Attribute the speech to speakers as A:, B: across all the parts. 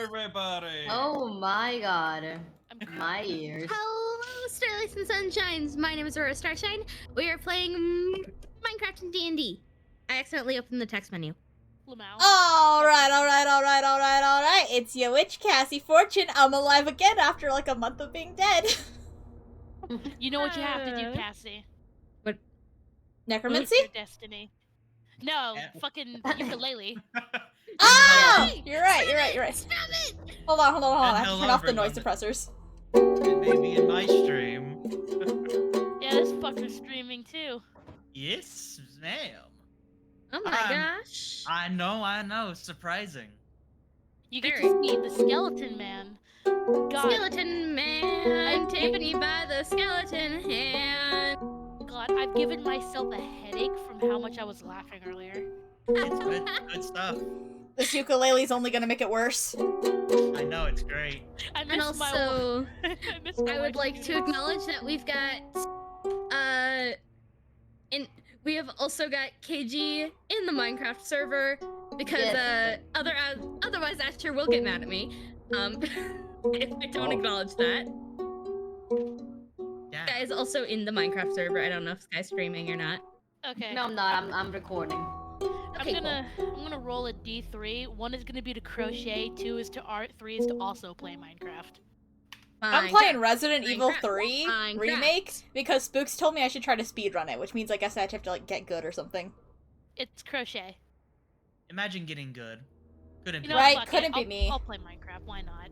A: everybody.
B: Oh my god.
C: I'm
B: My ears.
D: Hello, Starlights and Sunshines. My name is Aurora Starshine. We are playing Minecraft and D&D. I accidentally opened the text menu.
C: Lamau.
E: Alright. It's your witch, Cassy Fortune. I'm alive again after like a month of being dead.
C: You know what you have to do, Cassy.
E: Necromancy?
C: Your destiny. No, fucking ukulele.
E: Oh! You're right.
D: Stop it!
E: Hold on. I have to
A: hello,
E: turn off the
A: everyone.
E: noise suppressors.
A: It may be in my stream.
C: Yeah, this fucker's streaming too.
A: Yes, ma'am.
D: Oh my gosh.
A: I know. Surprising.
C: You get to see the skeleton man. God,
D: Skeleton man, take me by the skeleton hand.
C: God, I've given myself a headache from how much I was laughing earlier.
A: It's good stuff.
E: This ukulele's only gonna make it worse.
A: I know, it's great.
C: I miss
D: And also,
C: my
D: I would like to acknowledge that we've got, we have also got KG in the Minecraft server because, otherwise Asher will get mad at me, if I don't acknowledge that.
A: Yeah.
D: Sky is also in the Minecraft server. I don't know if Sky's streaming or not.
C: Okay.
B: No, I'm not. I'm recording.
D: Okay,
C: I'm gonna roll a D3. 1 is gonna be to crochet, 2 is to art, 3 is to also play Minecraft.
E: I'm playing Resident Evil
D: Minecraft.
E: 3
D: Minecraft.
E: remake because Spooks told me I should try to speedrun it, which means I guess I have to like get good or something.
C: It's crochet.
A: Imagine getting good. Couldn't
C: You
A: be.
C: know,
E: Right,
C: fuck
E: couldn't
C: it.
E: be
C: I'll-
E: me.
C: I'll play Minecraft. Why not?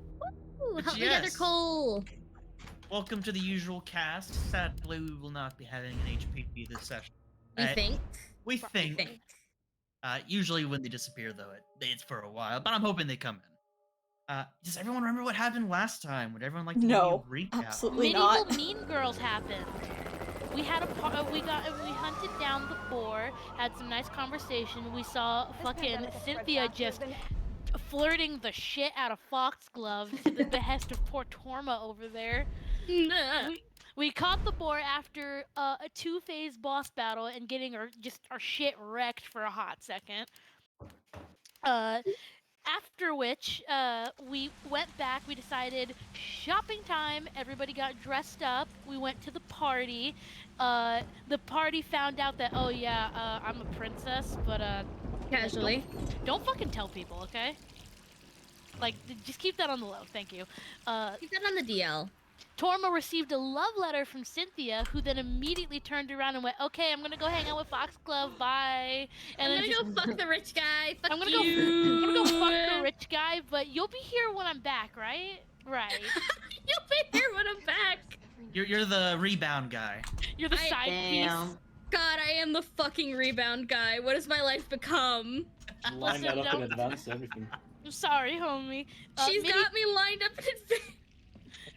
D: Ooh,
A: But
D: help me gather
A: yes.
D: coal.
A: Welcome to the usual cast. Sadly, we will not be having an HPP this session.
D: You think?
A: We think. Usually when they disappear, though, it's for a while, but I'm hoping they come in. Does everyone remember what happened last time? Would everyone like to
E: No,
A: give me a recap?
E: absolutely
C: Medieval
E: not.
C: Mean Girls happened. We had we hunted down the boar, had some nice conversation. We saw fucking Cynthia just flirting the shit out of Foxglove to the behest of poor Torma over there. We caught the boar after a 2-phase boss battle and getting our shit wrecked for a hot second. After which, we went back, we decided shopping time, everybody got dressed up, we went to the party. The party found out that, oh yeah, I'm a princess, but
D: Casually.
C: don't fucking tell people, okay? Like, just keep that on the low, thank you.
D: Keep that on the DL.
C: Torma received a love letter from Cynthia, who then immediately turned around and went, okay, I'm gonna go hang out with Foxglove, bye. And
D: I'm
C: then
D: gonna go fuck the rich guy. Fuck
C: I'm gonna
D: you.
C: go fuck the rich guy, but you'll be here when I'm back, right? Right.
D: You'll be here when I'm back.
A: You're the rebound guy.
C: You're the side piece.
B: Damn.
D: God, I am the fucking rebound guy. What has my life become?
F: Line that
C: Listen,
F: up in
C: don't-
F: advance, everything.
C: I'm sorry, homie.
D: She's got me lined up in advance.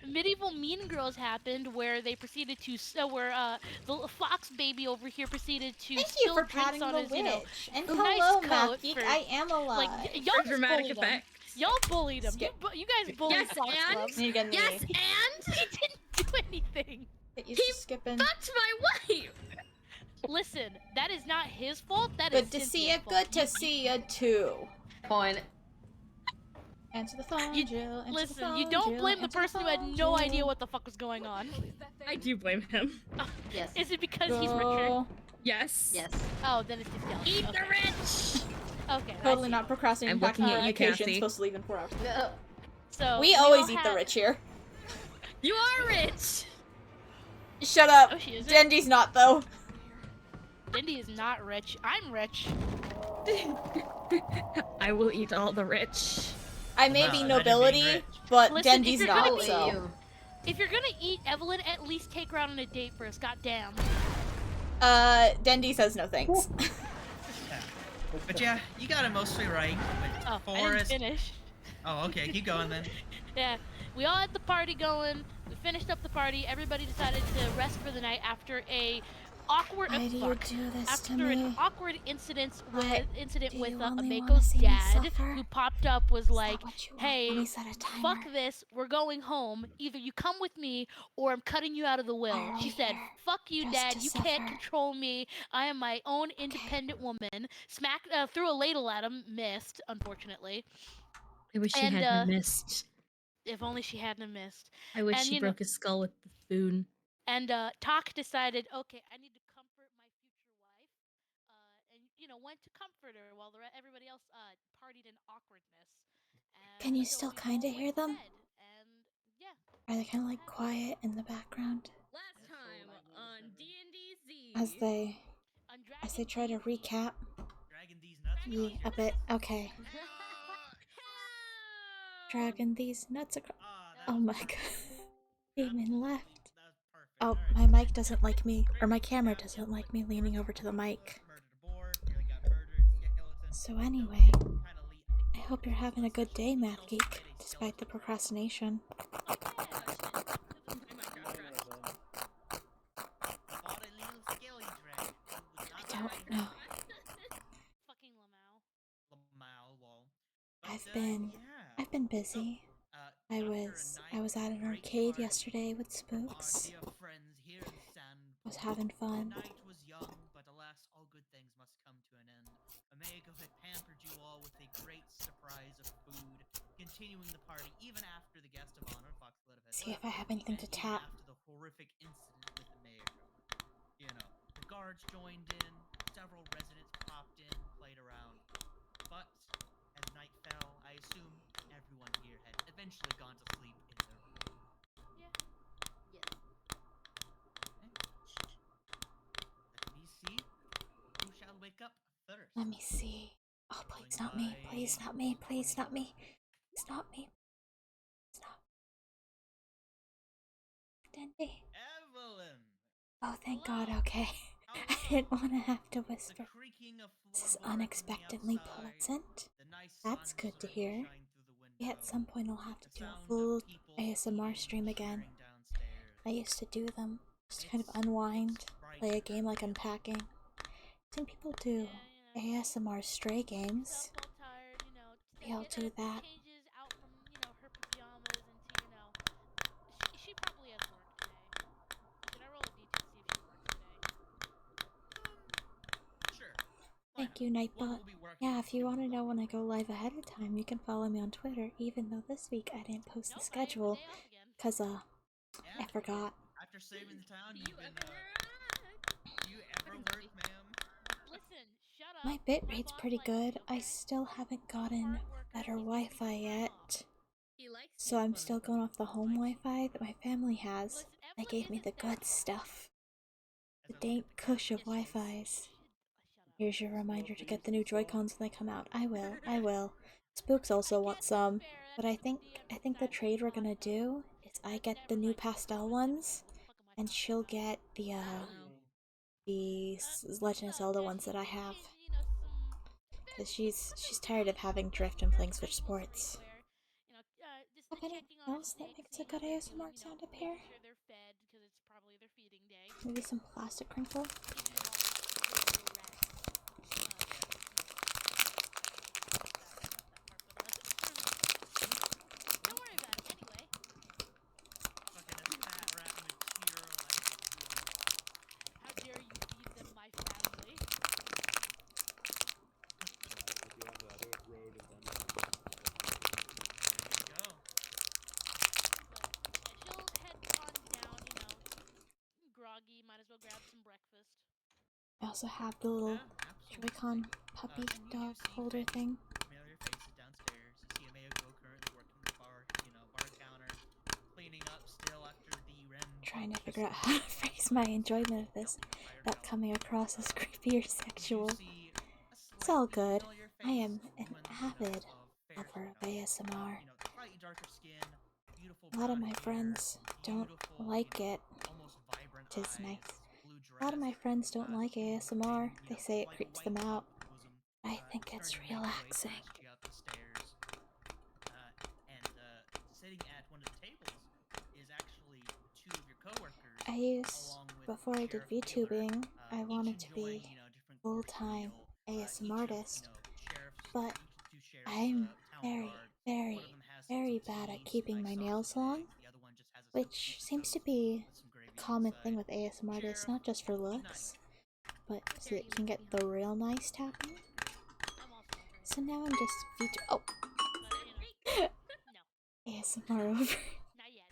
C: Medieval Mean Girls happened, where they proceeded to, the fox baby over here proceeded to
E: Thank you
C: spill
E: for
C: drinks
E: patting
C: on
E: the
C: his, you know,
E: witch. And
C: nice
E: hello,
C: coat
E: Mackie.
C: for-
E: I am alive.
C: like y'all just
D: dramatic
C: bullied him.
D: effect.
C: Y'all bullied him.
E: Skip.
C: You guys bullied
D: Yes,
C: Foxglove.
D: and?
E: Need to get in the
D: Yes,
E: knee.
D: and
C: He didn't do anything.
E: Get used to skipping.
D: fucked my wife.
C: Listen, that is not his fault. That is
E: Good to see
C: Cynthia's
E: you.
C: fault.
E: Good to see you too.
B: Point.
E: Answer the phone,
C: You-
E: Jill. Answer the
C: Listen, you
E: phone,
C: don't
E: Jill.
C: blame the
E: Answer
C: person who had
E: phone,
C: no
E: Jill.
C: idea what the fuck was going on.
D: I do blame him.
B: Yes.
C: Is it because he's richer?
E: Girl.
D: Yes.
B: Yes.
C: Oh, then it's just jealousy.
D: Eat
C: Okay.
D: the rich.
C: Okay. I
E: Totally
C: see.
E: not procrastinating.
D: I'm
E: Packing
D: looking
E: on
D: at you,
E: occasion.
D: Cassy.
E: Supposed to leave in 4 hours.
C: So
E: We
C: all
E: always eat the
C: have-
E: rich here.
D: You are rich.
E: Shut up.
C: Oh, she isn't.
E: Dendy's not though.
C: Cindy is not rich. I'm rich.
D: I will eat all the rich.
E: I may
A: Wow,
E: be
A: imagine being
E: nobility,
A: rich.
E: but
C: Listen, if
E: Dendy's
C: you're
E: not.
C: gonna be-
E: So,
C: If you're gonna eat Evelyn, at least take her out on a date first. Goddamn.
E: Dendy says no thanks.
A: But yeah, you got it mostly right. With
C: Oh, I didn't
A: Forest.
C: finish.
A: Oh, okay, keep going then.
C: Yeah, we all had the party going. We finished up the party. Everybody decided to rest for the night after a awkward
E: Why do you
C: fuck.
E: do this to
C: After an
E: me?
C: awkward incident
E: Why
C: with
E: do you only wanna
C: Ameko's
E: see me
C: dad,
E: suffer?
C: who popped up, was like,
E: Is that what you want?
C: "Hey,
E: Let me set a timer.
C: fuck this, we're going home. Either you come with me or I'm cutting you out of the will."
E: Why are
C: She
E: we
C: said,
E: here?
C: "Fuck you,
E: Just
C: Dad.
E: to
C: You can't
E: suffer."
C: control me. I am my own independent woman." Threw a ladle at him, missed, unfortunately.
D: I wish she
C: And,
D: hadn't missed.
C: If only she hadn't missed.
D: I wish
C: And,
D: she
C: you know,
D: broke his skull with the spoon.
C: and Talk decided, okay, I need to comfort my future wife, and went to comfort her while everybody else partied in awkwardness.
E: Can
C: And
E: you
C: so
E: still
C: we
E: kind
C: all
E: of hear
C: went to
E: them?
C: bed, and yeah.
E: Are they kind of like
C: happened.
E: quiet in the background
D: Last time on DnD
E: as they
C: On
E: as they
C: Dragon
E: try to
C: DZ.
E: recap?
A: Dragging these nuts
E: Yeah,
A: across
E: a
A: your
E: bit.
A: face.
E: Okay. Dragging these nuts across.
A: That
E: Oh
A: was
E: my
A: perfect.
E: god. Demon left.
A: That was perfect.
E: Oh,
A: Alright,
E: my
A: so
E: mic
A: yeah,
E: doesn't like me, or my
A: great
E: camera
A: recap.
E: doesn't
A: Yeah,
E: like
A: but
E: me leaning
A: boar
E: over to the mic.
A: murdered a boar, nearly got murdered, skeleton.
E: So
A: So we
E: anyway,
A: did kinda
E: I hope you're having a good day,
A: we did
E: Math
A: also
E: Geek,
A: fight a
E: despite the
A: skeleton.
E: procrastination.
C: Oh yeah.
A: Fought a little skelly dragon. It was
E: I
A: not
E: don't
A: very
E: know.
C: Fucking Lamau.
A: Lamau lol. But, yeah.
E: I've been
A: So,
E: busy. I
A: after a
E: was
A: night
E: at an
A: great
E: arcade
A: party
E: yesterday with
A: from our
E: Spooks.
A: dear friends here in Sandpool.
E: Was having fun.
A: The night was young, but alas, all good things must come to an end. Omega had pampered you all with a great surprise of food, continuing the party even after the guest of honor, Foxglove, had
E: See if
A: left,
E: I have anything to
A: and even
E: tap.
A: after the horrific incident with Omega. The guards joined in, several residents popped in, played around. But as night fell, I assume everyone here had eventually gone to sleep in their room.
C: Yeah.
B: Yes.
A: Let me see. Who shall wake up first?
E: Let me see. Oh, please not me. Please not me. Please not me. It's not me. It's not. Dendy.
A: Evelyn!
E: Oh, thank God.
A: Hello.
E: Okay. I didn't want to have to whisper.
A: The creaking of
E: This is
A: floorboards on the
E: unexpectedly
A: outside,
E: pleasant.
A: the nice
E: That's
A: sun
E: good to
A: starting
E: hear.
A: shine through the window,
E: Yeah, at some point I'll have to
A: the
E: do a
A: sound
E: full
A: of people
E: ASMR
A: eating
E: stream
A: and
E: again.
A: cheering downstairs.
E: I used to do them. Just kind of
A: It's
E: unwind, play a
A: brighter.
E: game like Unpacking. Some people do
C: Yeah,
E: ASMR stray games.
C: All tired,
E: Maybe I'll do that.
C: changes out from, her pajamas into, she probably has work today. Should I roll a D2 to see if she works today?
A: Sure.
E: Thank you, Nightbot.
A: We'll be working
E: Yeah,
A: on
E: if you want to
A: doing
E: know when I go live ahead of time, you can follow me on Twitter, even though this week I didn't post the
C: Nope,
E: schedule,
C: I have the day off again.
E: because,
A: Yeah.
E: I forgot.
A: After saving the town,
D: Do
A: you've
D: you
A: been,
D: ever
A: you ever work, ma'am?
C: Listen, shut up.
E: My bit rate's
C: boss
E: pretty
C: likes me,
E: good. I
C: okay?
E: still haven't
C: I'm a
E: gotten
C: hard worker,
E: better
C: he takes
E: Wi-Fi
C: time
E: yet.
C: off.
D: He likes
E: So I'm still going off the home Wi-Fi that my family has.
C: Listen,
E: They
C: Evelyn
E: gave me
C: isn't
E: the
C: that
E: good
C: hard.
E: stuff. The
A: As I look
E: dank
A: at the
E: cush of
C: Yes, she is.
E: Wi-Fi's.
C: Shut up.
E: Here's your reminder to get the new Joy-Cons when they come out. I will. Spooks also want some, but I think the trade we're gonna do is I get the new pastel ones, and she'll get the Legend of Zelda ones that I have. Cause she's tired of having Drift and playing Switch Sports. Have anything else that makes a good ASMR sound up here? Maybe some plastic crinkle?
C: Don't worry about it anyway.
A: fucking a fat rat materialized.
C: How dare you feed them my family?
A: There you go.
C: She'll head on down, groggy, might as well grab some breakfast.
E: I also have the little
A: Yeah, absolutely.
E: Joy-Con puppy
A: And you do
E: dog
A: see
E: holder
A: familiar
E: thing.
A: faces downstairs. You see Amayo currently working the bar, bar counter, cleaning up still after the REM.
E: Trying to figure out how to phrase my enjoyment of this without coming across as creepy or sexual. It's all good. I am an avid lover of ASMR. A lot of my friends don't like it, which is nice. A lot of my friends don't like ASMR. They say it creeps them out. I think it's relaxing.
A: Sitting at one of the tables is actually two of your coworkers.
E: Before I did VTubing, I wanted to be full-time ASMR artist, but I'm very bad at keeping my nails long, which seems to be a common thing with ASMR artists, not just for looks, but so that you can get the real nice tapping. So now I'm just ASMR over.
C: Not yet.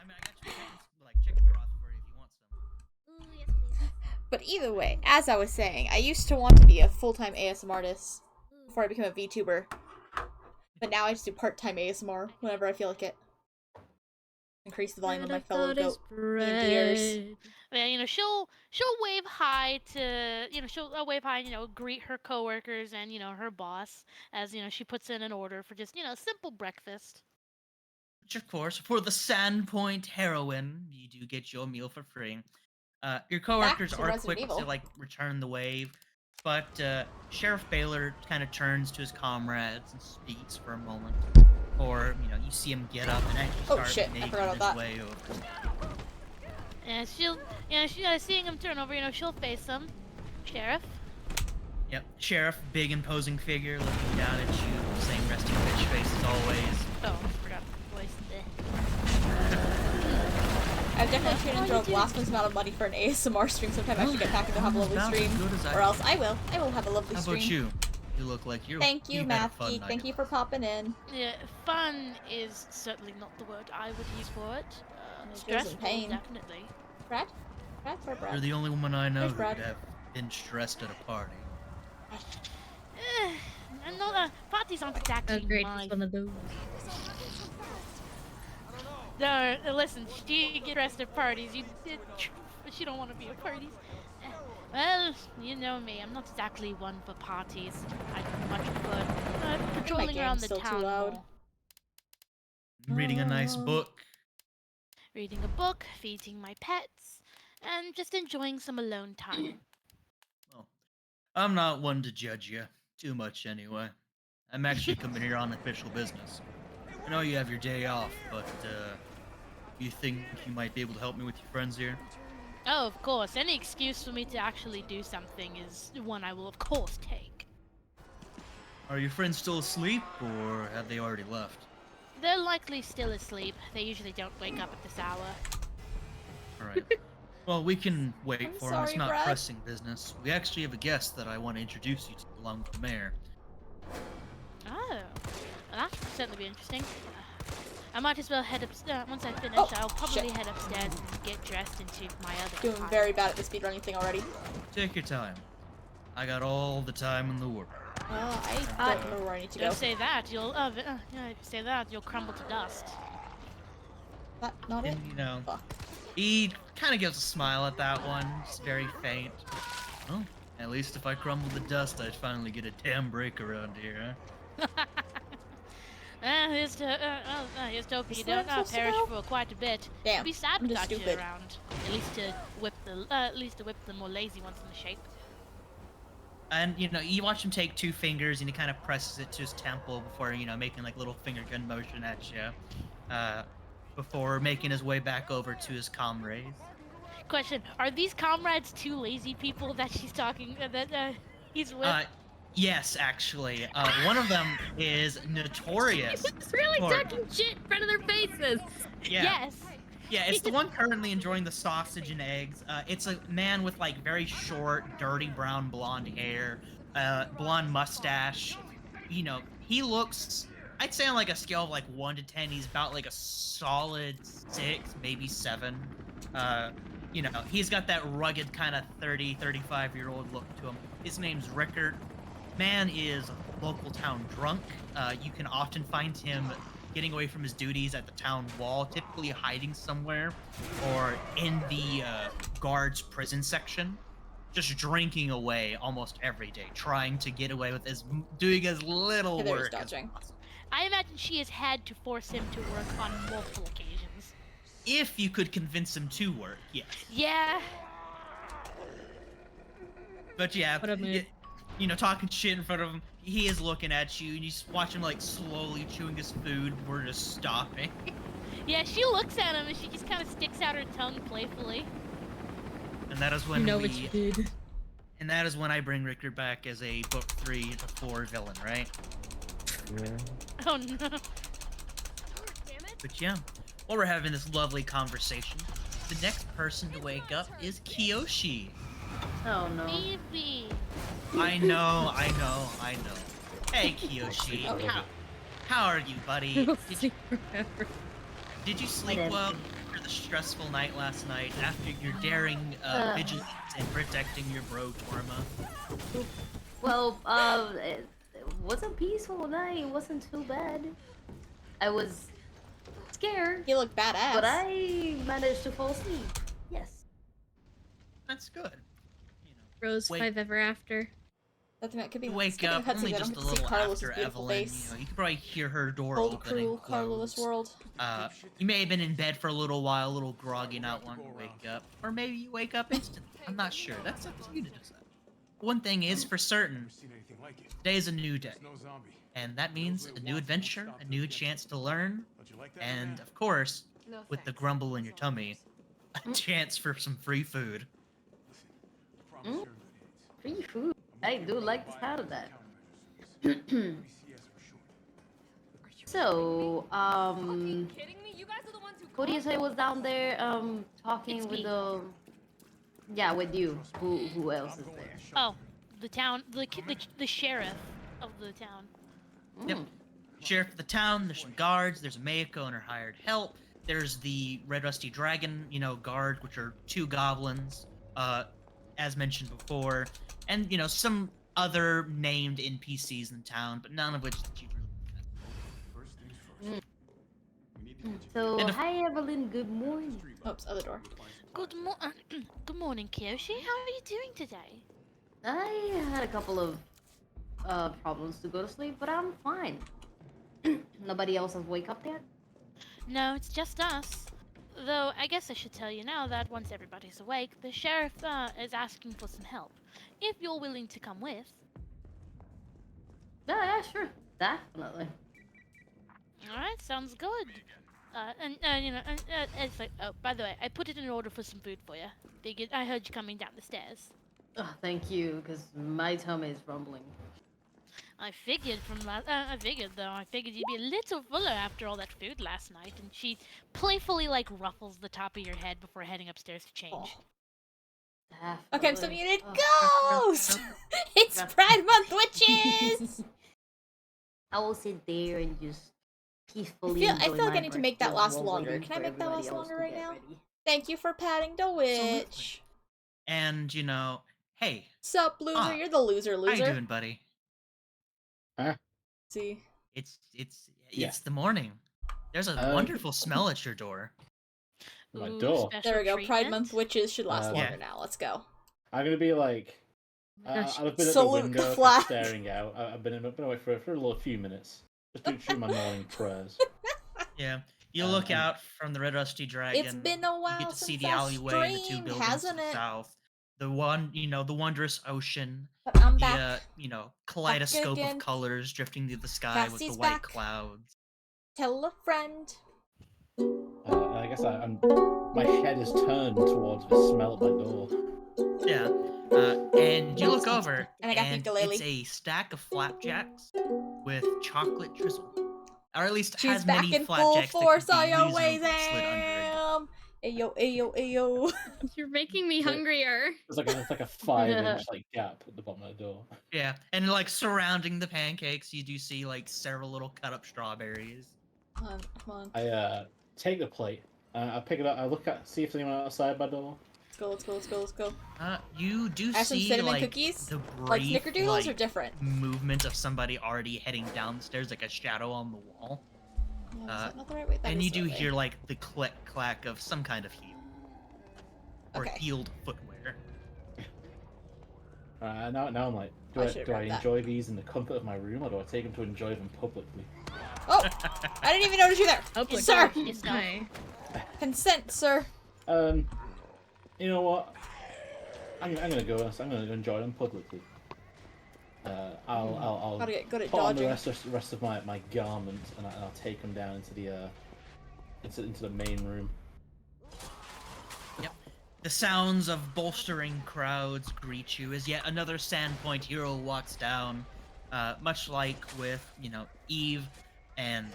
A: I mean, I got chicken broth for you if you want some.
D: Ooh, yes, please.
E: But either way, as I was saying, I used to want to be a full-time ASMR artist before I became a VTuber. But now I just do part-time ASMR whenever I feel like it. Increase the volume of my fellow goat ears.
C: Yeah, you know, she'll wave hi to, you know, she'll wave hi, you know, greet her coworkers and, you know, her boss as, you know, she puts in an order for just, you know, simple breakfast.
A: Which, of course, for the Sandpoint heroine, you do get your meal for free. Your coworkers
E: to
A: are
E: Resident
A: quick
E: Evil.
A: to like return the wave, but Sheriff Baylor kind of turns to his comrades and speaks for a moment. Or, you know, you see him get up and actually
E: Oh,
A: start
E: shit, I
A: making
E: forgot
A: his
E: about that.
A: way over.
C: And she'll, you know, seeing him turn over, you know, she'll face him. Sheriff.
A: Yep, Sheriff, big imposing figure, looking down at you, same resting bitch face as always.
C: Oh, I forgot the voice.
E: I've definitely tuned into a blasphemous amount of money for an ASMR stream sometime I should get back and have a lovely
A: About as
E: stream.
A: good as I
E: Or else I will have a lovely
A: How
E: stream.
A: about you? You look like you're.
E: Thank you,
A: had a
E: Math
A: fun
E: Geek.
A: night.
E: Thank you for popping in.
C: Yeah, fun is certainly not the word I would use for it.
E: It feels in
C: Stressful,
E: pain.
C: definitely.
E: Brad? Brad for Brad?
A: You're the only woman I know
E: Where's
A: who'd
E: Brad?
A: have been stressed at a party.
C: And no, parties aren't exactly
D: Oh, great,
C: my.
D: it's one of those.
C: No, listen, she gets stressed at parties. She don't want to be at parties. Well, you know me. I'm not exactly one for parties. I much prefer patrolling around the
E: game's still too
C: town
E: loud.
C: more.
A: Reading a nice book.
C: Reading a book, feeding my pets, and just enjoying some alone time.
A: Well, I'm not one to judge you too much anyway. I'm actually coming here on official business. I know you have your day off, but you think you might be able to help me with your friends here?
C: Oh, of course. Any excuse for me to actually do something is one I will, of course, take.
A: Are your friends still asleep, or have they already left?
C: They're likely still asleep. They usually don't wake up at this hour.
A: Alright. Well, we can wait
E: I'm
A: for them. It's
E: sorry,
A: not
E: Brad.
A: pressing business. We actually have a guest that I want to introduce you to, along with the mayor.
C: Oh, well, that would certainly be interesting. I might as well head upstairs. Once I finish,
E: Oh,
C: I'll probably
E: shit.
C: head upstairs and get dressed into my other
E: Doing
C: attire.
E: very bad at the speedrunning thing already.
A: Take your time. I got all the time in the world.
E: I don't know where I need to go.
C: Don't say that. You'll yeah, if you say that, you'll crumble to dust.
E: That not it?
A: And, you know,
E: Fuck.
A: he kind of gives a smile at that one. It's very faint. Well, at least if I crumble to dust, I'd finally get a damn break around here, huh?
C: Here's to hope
E: Is
C: you
E: that
C: don't
E: supposed to
C: perish
E: go?
C: for quite a bit.
E: Damn,
C: It'd be sad
E: I'm just
C: without you
E: stupid.
C: around. At least to whip the more lazy ones into shape.
A: And, you know, you watch him take two fingers and he kind of presses it to his temple before, you know, making like a little finger gun motion at you. Before making his way back over to his comrades.
C: Question: are these comrades two lazy people that she's talking that he's with?
A: Yes, actually. One of them is notorious.
D: It's really
A: for-
D: talking shit in front of their faces.
A: Yeah.
C: Yes.
A: Yeah, it's the one currently enjoying the sausage and eggs. It's a man with like very short, dirty brown blonde hair, blonde mustache. You know, he looks, I'd say on like a scale of like 1 to 10, he's about like a solid 6, maybe 7. You know, he's got that rugged kind of 30, 35-year-old look to him. His name's Rickard. Man is a local town drunk. You can often find him getting away from his duties at the town wall, typically hiding somewhere, or in the guards' prison section, just drinking away almost every day, trying to get away with doing as little
E: Hey, there's
A: work as
E: dodging.
A: possible.
C: I imagine she has had to force him to work on multiple occasions.
A: If you could convince him to work, yes.
C: Yeah.
A: But yeah,
D: What a mood.
A: you know, talking shit in front of him, he is looking at you, and you just watch him like slowly chewing his food. We're just stopping.
C: Yeah, she looks at him and she just kind of sticks out her tongue playfully.
A: And that is when
D: You know what you did.
A: and that is when I bring Rickard back as a book 3 to 4 villain, right?
C: Oh no.
A: But yeah, while we're having this lovely conversation, the next person to wake up is Kiyoshi.
B: Oh no.
C: Maybe.
A: I know. Hey, Kiyoshi.
E: Oh, yeah.
A: How are you, buddy?
D: We'll
A: Did
D: see
A: you,
D: forever.
A: did you sleep
B: Whatever.
A: well after the stressful night last night? After your daring vigilance and protecting your bro Torma?
B: Well, it was a peaceful night. It wasn't too bad. I was scared,
E: You look badass.
B: but I managed to fall asleep. Yes.
A: That's good. You know,
D: Rose
A: Wait.
D: 5 ever after.
E: That could be
A: you
E: it's
A: wake
E: getting
A: up
E: cutscenes,
A: only
E: I don't
A: just
E: get
A: a
E: to see
A: little
E: Carlos's
A: after
E: beautiful
A: Evelyn.
E: face.
A: You know, you could probably hear her door
E: Cold,
A: open and
E: cruel, colorless
A: close.
E: world.
A: You may have been in bed for a little while, a little groggy, not wanting to wake up, or maybe you wake up instantly. I'm not sure. That's up to you to decide. One thing is for certain: today is a new day, and that means a new adventure, a new chance to learn, and of course, with the grumble in your tummy, a chance for some free food.
B: Free food. I do like the sound of that. So, who do you say was down there, talking
C: It's
B: with
C: me.
B: Yeah, with you. Who else is there?
C: Oh, the town, the sheriff of the town.
A: Yep.
B: Mm.
A: Sheriff of the town, there's some guards, there's a Mayako and her hired help, there's the Red Rusty Dragon, guard, which are 2 goblins, as mentioned before, and, some other named NPCs in town, but none of which that you really.
B: So,
A: And if-
B: hi Evelyn, good morning.
E: Oops, other door.
C: Good morning, Kiyoshi. How are you doing today?
B: I had a couple of problems to go to sleep, but I'm fine. Nobody else has wake up yet?
C: No, it's just us. Though I guess I should tell you now that once everybody's awake, the sheriff is asking for some help. If you're willing to come with.
B: Yeah, sure. Definitely.
C: All right, sounds good. It's like, oh, by the way, I put it in order for some food for you. I heard you coming down the stairs.
B: Oh, thank you, because my tummy is rumbling.
C: I figured you'd be a little fuller after all that food last night. And she playfully ruffles the top of your head before heading upstairs to change.
E: Okay, I'm still
B: Definitely.
E: muted.
B: Oh,
E: Ghost! It's Pride Month, witches!
B: I will sit there and just
E: I
B: peacefully.
E: feel
B: enjoy
E: like
B: my
E: I need to make that
B: breakfast
E: last
B: while
E: longer.
B: waiting
E: Can I
B: for
E: make that
B: everybody
E: last
B: else
E: longer
B: to
E: right
B: get
E: now?
B: ready.
E: Thank you for patting the witch.
A: And, hey,
E: Sup, loser?
A: Ah,
E: You're the loser,
A: how you
E: loser.
A: doing, buddy?
E: See.
A: It's
F: Yeah.
A: the morning. There's a wonderful smell at your door.
F: My
C: Ooh,
F: door.
C: special
E: There we go. Pride
C: treatment.
E: Month witches should last
F: Yeah.
E: longer now. Let's go.
F: I'm gonna be like,
D: Gosh.
F: I've been at the
E: Salute the
F: window
E: flag.
F: staring out. I've been away for a little few minutes, just doing my morning prayers.
A: Yeah. You look
F: and-
A: out from the Red Rusty Dragon.
E: It's been a
A: You
E: while
A: get to see
E: since
A: the
E: I
A: alleyway, the 2
E: streamed,
A: buildings
E: hasn't
A: to the
E: it?
A: south. The the wondrous ocean.
E: But I'm
A: The
E: back.
A: kaleidoscope
E: again.
A: of colors drifting through the sky with
E: Cassie's
A: the white
E: back.
A: clouds.
E: Tell a friend.
F: I guess my head is turned towards the smell at my door.
A: Yeah. And you look over,
E: And I got the ukulele.
A: it's a stack of flapjacks with chocolate drizzle. Or at least
E: She's
A: has
E: back
A: many
E: in full
A: flapjacks
E: force
A: that
E: on
A: could be
E: your way,
A: reasonably slid under it.
E: Sam. Ayo, ayo, ayo.
D: You're making me
F: Wait.
D: hungrier.
F: It's like a 5-inch gap at the bottom of the door.
A: Yeah, and surrounding the pancakes, you do see several little cut up strawberries.
E: Come on.
F: I take the plate. I pick it up. I see if there's anyone outside my door.
E: Let's go.
A: You do
E: I have some
A: see
E: cinnamon cookies?
A: the
E: Like
A: brief
E: snickerdoodles or different?
A: movement of somebody already heading downstairs, like a shadow on the wall.
E: Oh, is that not the right way? That
A: And
E: is
A: you
E: the
A: do
E: right way.
A: hear the click clack of some kind of heel or
E: Okay.
A: heeled footwear.
F: Now I'm like,
E: I
F: do
E: should've
F: I
E: grabbed that.
F: enjoy these in the comfort of my room, or do I take them to enjoy them publicly?
E: Oh! I didn't even notice you there!
D: Public
E: Sir!
C: Yourself.
D: Hi.
E: Consent, sir.
F: You know what? I'm gonna go. I'm gonna enjoy them publicly. I'll
E: Gotta get good at
F: put on the
E: dodging.
F: rest of my garment, and I'll take them down into the main room.
A: Yep. The sounds of bolstering crowds greet you as yet another Sandpoint hero walks down. Much like with, Eve and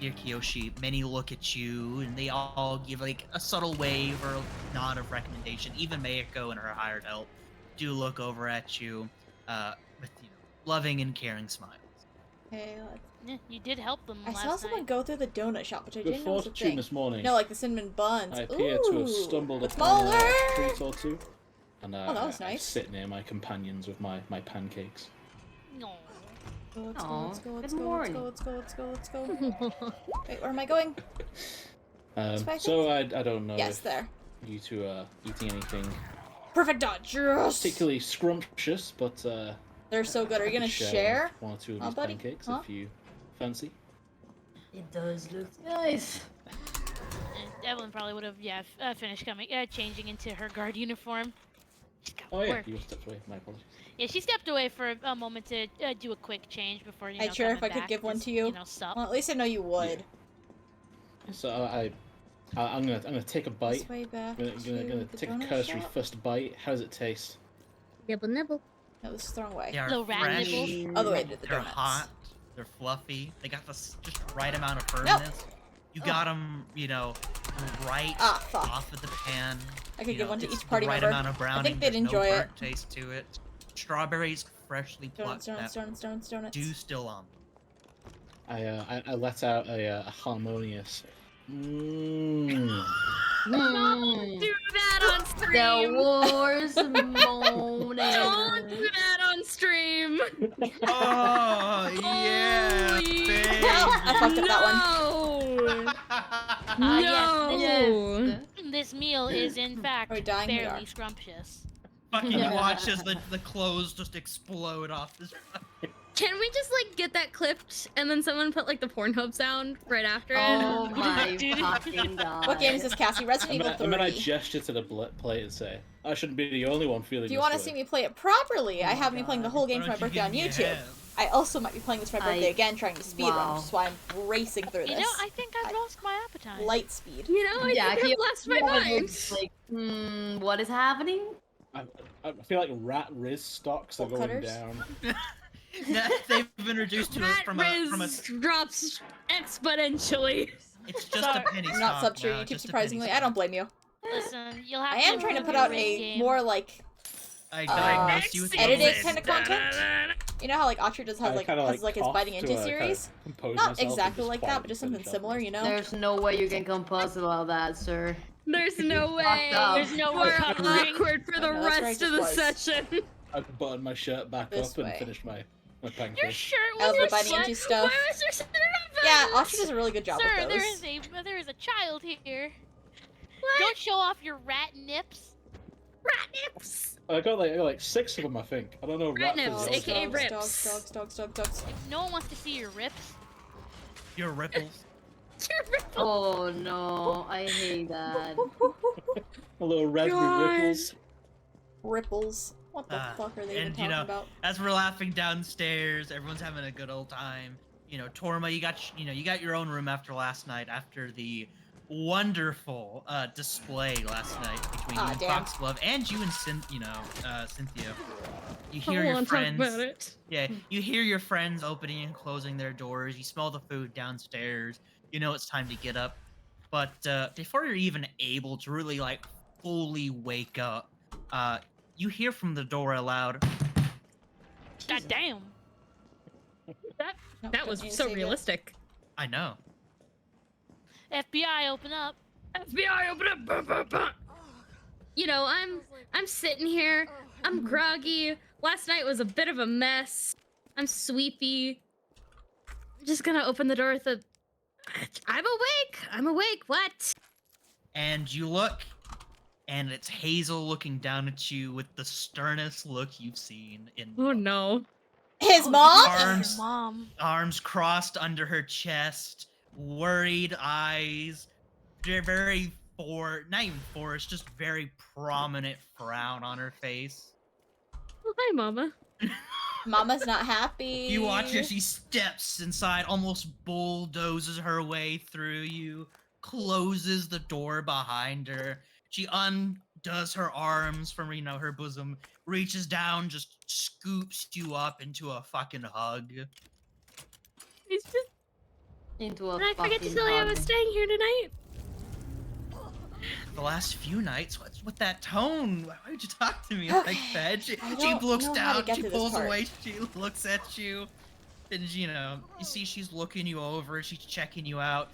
A: dear Kiyoshi, many look at you and they all give a subtle wave or a nod of recommendation. Even Mayako and her hired help do look over at you with loving and caring smiles.
E: Okay, let's...
C: Yeah, you did help them
E: I
C: last
E: saw someone
C: night.
E: go through the donut shop, which I didn't know
F: Before
E: was a
F: tune
E: thing.
F: this morning,
E: No, like the cinnamon buns.
F: I appear to have
E: Ooh,
F: stumbled
E: but
F: upon a
E: smaller.
F: treat or two, and
E: Oh, that was
F: I
E: nice.
F: sit near my companions with my pancakes.
C: No.
E: Let's
B: Aw,
E: go, let's go,
B: good
E: let's go,
B: morning.
E: let's go, let's go, let's go, let's go. Wait, where am I going? I
F: So I don't know
E: Yes,
F: if
E: there.
F: you two are eating anything
E: Perfect dodge. Yes.
F: particularly scrumptious, but
E: They're so good. Are you
F: I
E: gonna
F: could
E: share?
F: one or two of
E: Huh,
F: these
E: buddy?
F: pancakes
E: Huh?
F: if you fancy.
B: It does look nice.
C: And Evelyn probably would have, finished changing into her guard uniform. She's got
F: Oh yeah,
C: work.
F: you stepped away. My apologies.
C: Yeah, she stepped away for a moment to do a quick change before,
E: I'd sure if I could give one to you.
C: sup.
E: Well, at least I know you would.
F: So I'm gonna take a bite.
E: This way back
F: I'm gonna
E: to
F: take
E: the
F: a
E: donut
F: cursory
E: shop?
F: first bite. How does it taste?
D: Nibble, nibble.
E: No, this is the wrong way.
A: They are
C: Little rat
A: fresh.
C: nibbles.
E: Other way to the
A: They're
E: donuts.
A: hot. They're fluffy. They got the just right amount of firmness. You got them, right
E: Ah, fuck.
A: off of the pan.
E: I could give one to
A: it's
E: each party
A: the right
E: member.
A: amount of browning.
E: think they'd
A: There's
E: enjoy
A: no
E: it.
A: burnt taste to it. Strawberries freshly plucked.
E: Donuts, donuts, donuts, donuts,
A: Dew
E: donuts.
A: still on.
F: I let out a harmonious. Mmm.
D: Do that on
B: The
D: stream.
B: wars moaning.
D: Don't do that on stream.
A: Oh yeah, baby.
E: I fucked up that one.
D: No.
C: Ah,
D: No.
B: Yes.
C: This meal is in fact
E: Are we dying? We
C: fairly
E: are.
C: scrumptious.
A: Fucking watch as the clothes just explode off this.
D: Can we just like get that clipped and then someone put like the Pornhub sound right after it?
B: Oh my fucking god.
E: What game is this, Cassie? Resident Evil 3.
F: I'm gonna gesture to the plate and say, I shouldn't be the only one feeling.
E: If you
F: want to
E: see me play it properly, I have me playing the whole game
A: Why
E: for my
A: don't
E: birthday on
A: give me a
E: YouTube.
A: hand?
E: I also might be playing this for my birthday
B: I-
E: again, trying to speedrun,
B: wow.
E: which is why I'm racing through
C: You
E: this.
C: know, I think I've lost my appetite.
E: Light speed.
D: You know, I think
B: he-
D: I've lost my mind.
B: Like, what is happening?
F: I feel like rat riz stocks are
E: Bolt
F: going
E: cutters?
F: down.
A: That they've been introduced to it
D: Rat
A: from a.
D: Riz drops exponentially.
A: It's just
C: Sorry.
A: a penny
E: I'm not
A: stock
E: sub to
A: now,
E: YouTube,
A: just a
E: surprisingly.
A: penny
E: I don't blame you.
C: Listen, you'll have
E: I
C: to
E: am trying to
C: improve
E: put
C: your
E: out
C: Riz
E: a
C: game.
E: more like
A: I
E: Uh,
A: diagnose you with
E: edited
A: COVID.
E: kind of content. You know how like Autry does has
F: I
E: like
F: kinda,
E: has like his
F: cough
E: biting
F: to,
E: into
F: kinda
E: series?
F: compose
E: Not
F: myself and
E: exactly
F: just
E: like that,
F: quietly
E: but just something
F: finish off
E: similar,
F: this.
E: you know?
B: There's no way you can compose about that, sir.
D: There's no way.
B: up.
C: There's no
D: We're
C: recovering.
D: awkward for the
E: No, that's
D: rest
E: right,
D: of the
E: just was.
D: session.
F: I buttoned my shirt back
E: This
F: up and
E: way.
F: finished my
C: Your
F: pancake.
C: shirt
E: I love
C: was
E: the biting
C: your
E: into
C: sweat.
E: stuff.
D: Why was your shirt on
E: Yeah,
D: buttons?
E: Autry does a really good job
C: Sir,
E: with those.
C: there is a child here.
D: What?
C: Don't show off your rat nips.
D: Rat nips.
F: I got like 6 of them, I think. I don't know.
D: Rat
F: rat
D: nips,
F: fizz.
D: aka
E: dogs,
D: rips.
E: dogs, dogs, dogs, dogs.
C: If no one wants to see your rips,
A: Your ripples.
B: Oh no, I hate that.
F: A little red
D: God.
F: ripples.
E: Ripples. What the fuck are they even
A: and,
E: talking about?
A: As we're laughing downstairs, everyone's having a good old time. Torma, you got your own room after last night, after the wonderful display last night between you and
E: damn.
A: Foxglove and you and Cynthia. You
D: I
A: hear
D: don't
A: your
D: want to talk
A: friends.
D: about it.
A: Yeah, you hear your friends opening and closing their doors. You smell the food downstairs. You know it's time to get up. But before you're even able to really like fully wake up, you hear from the door aloud.
C: god damn.
E: No,
D: That was
E: don't need to
D: so
E: save it.
D: realistic.
A: I know.
C: FBI, open up.
D: FBI, open up! Bah, bah, bah. You know, I'm sitting here. I'm groggy. Last night was a bit of a mess. I'm sweepy. I'm just gonna open the door with a. I'm awake. I'm awake. What?
A: And you look, and it's Hazel looking down at you with the sternest look you've seen in
D: Oh no.
E: His mom?
A: arms,
C: Mom.
A: arms crossed under her chest, worried eyes, very not even forced, just very prominent frown on her face.
D: Oh, hi, Mama.
E: Mama's not happy.
A: You watch as she steps inside, almost bulldozes her way through you, closes the door behind her. She undoes her arms from, her bosom, reaches down, just scoops you up into a fucking hug.
D: He's just.
B: Into a
D: Did I forget to
B: fucking
D: tell you I
B: hug.
D: was staying here tonight?
A: The last few nights, what's with that tone? Why would you talk to me like that? She
E: I don't
A: looks
E: know how to
A: down,
E: get
A: she
E: to this
A: pulls
E: part.
A: away, she looks at you. And you see she's looking you over, she's checking you out.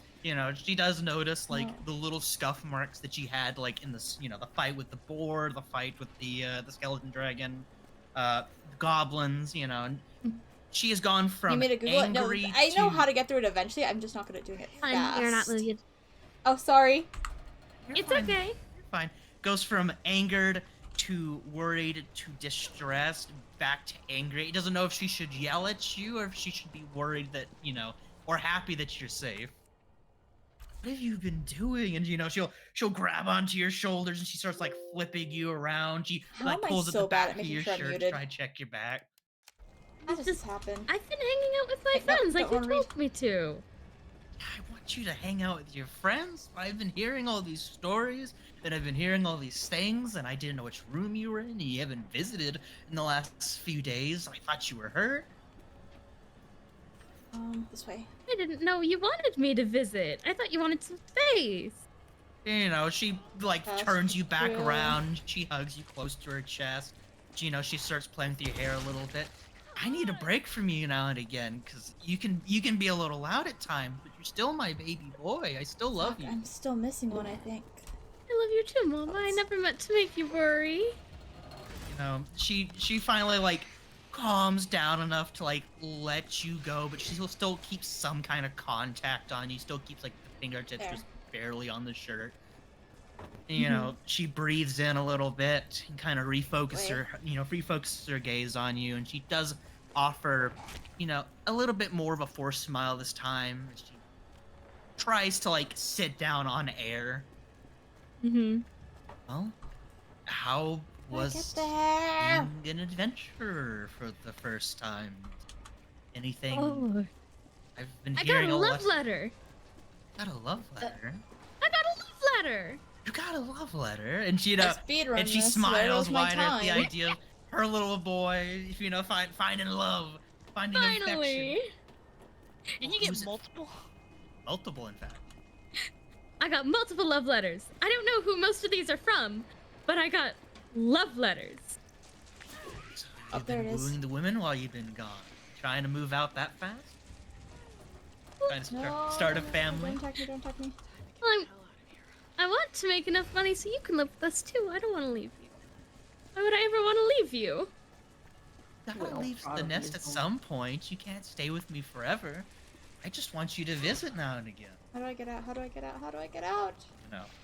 A: She does notice like the little scuff marks that you had like in the the fight with the boar, the fight with the skeleton dragon, goblins. And she has gone from
E: You made a Google it? No,
A: angry
E: I know
A: to-
E: how to get through it eventually. I'm just not good at doing it fast.
D: You're not moving.
E: Oh, sorry.
A: You're
D: It's
A: fine.
D: okay.
A: You're fine. Goes from angered to worried to distressed, back to angry. He doesn't know if she should yell at you or if she should be worried that, or happy that you're safe. What have you been doing? And she'll grab onto your shoulders and she starts like flipping you around. She
E: How
A: like
E: am I
A: pulls at
E: so
A: the
E: bad
A: back
E: at
A: of
E: making
A: your
E: sure I'm
A: shirt to
E: muted?
A: try and check your back.
E: How does this happen?
D: I've been hanging out with my
E: Hey, no,
D: friends like
E: don't
D: you
E: wanna read.
D: told me to.
A: I want you to hang out with your friends. I've been hearing all these stories, and I've been hearing all these things, and I didn't know which room you were in, and you haven't visited in the last few days. I thought you were hurt.
E: This way.
D: I didn't know you wanted me to visit. I thought you wanted some space.
A: She like
E: That's
A: turns you back
E: true.
A: around. She hugs you close to her chest. She starts playing with your hair a little bit. I need a break from you now and again, because you can be a little loud at times, but you're still my baby boy. I still love
E: Fuck,
A: you.
E: I'm still missing one, I think.
D: I love you too, Mama. I never meant to make you worry.
A: She finally like calms down enough to like let you go, but she still keeps some kind of contact on you. Still keeps like the fingertips
E: There.
A: just barely on the shirt. She breathes in a little bit and kind of refocuses her gaze on you, and she does offer, a little bit more of a forced smile this time. She tries to like sit down on air.
D: Mm-hmm.
A: Well, how was
E: Get there.
A: being an adventurer for the first time? Anything?
D: Oh,
A: I've been
D: I got
A: hearing
D: a love
A: less-
D: letter.
A: Got a love letter.
D: I got a love letter.
A: You got a love letter, and she
E: I speedrun
A: and she
E: this.
A: smiles
E: Where was my
A: wide at the
E: time?
A: idea of her little boy, finding love, finding
D: Finally.
A: affection.
C: Didn't you
A: Who's
C: get
A: it?
C: multiple?
A: Multiple, in fact.
D: I got multiple love letters. I don't know who most of these are from, but I got love letters.
A: So
E: Oh,
A: you've
E: there
A: been
E: it is.
A: wooing the women while you've been gone. Trying to move out that fast? Trying to start a family?
E: Don't talk me, don't talk me.
D: Well, I want to make enough money so you can live with us too. I don't want to leave you. Why would I ever want to leave you?
A: Gotta leave the nest at some point. You can't stay with me forever. I just want you to visit now and again.
E: How do I get out? How do I get out? How do I get out?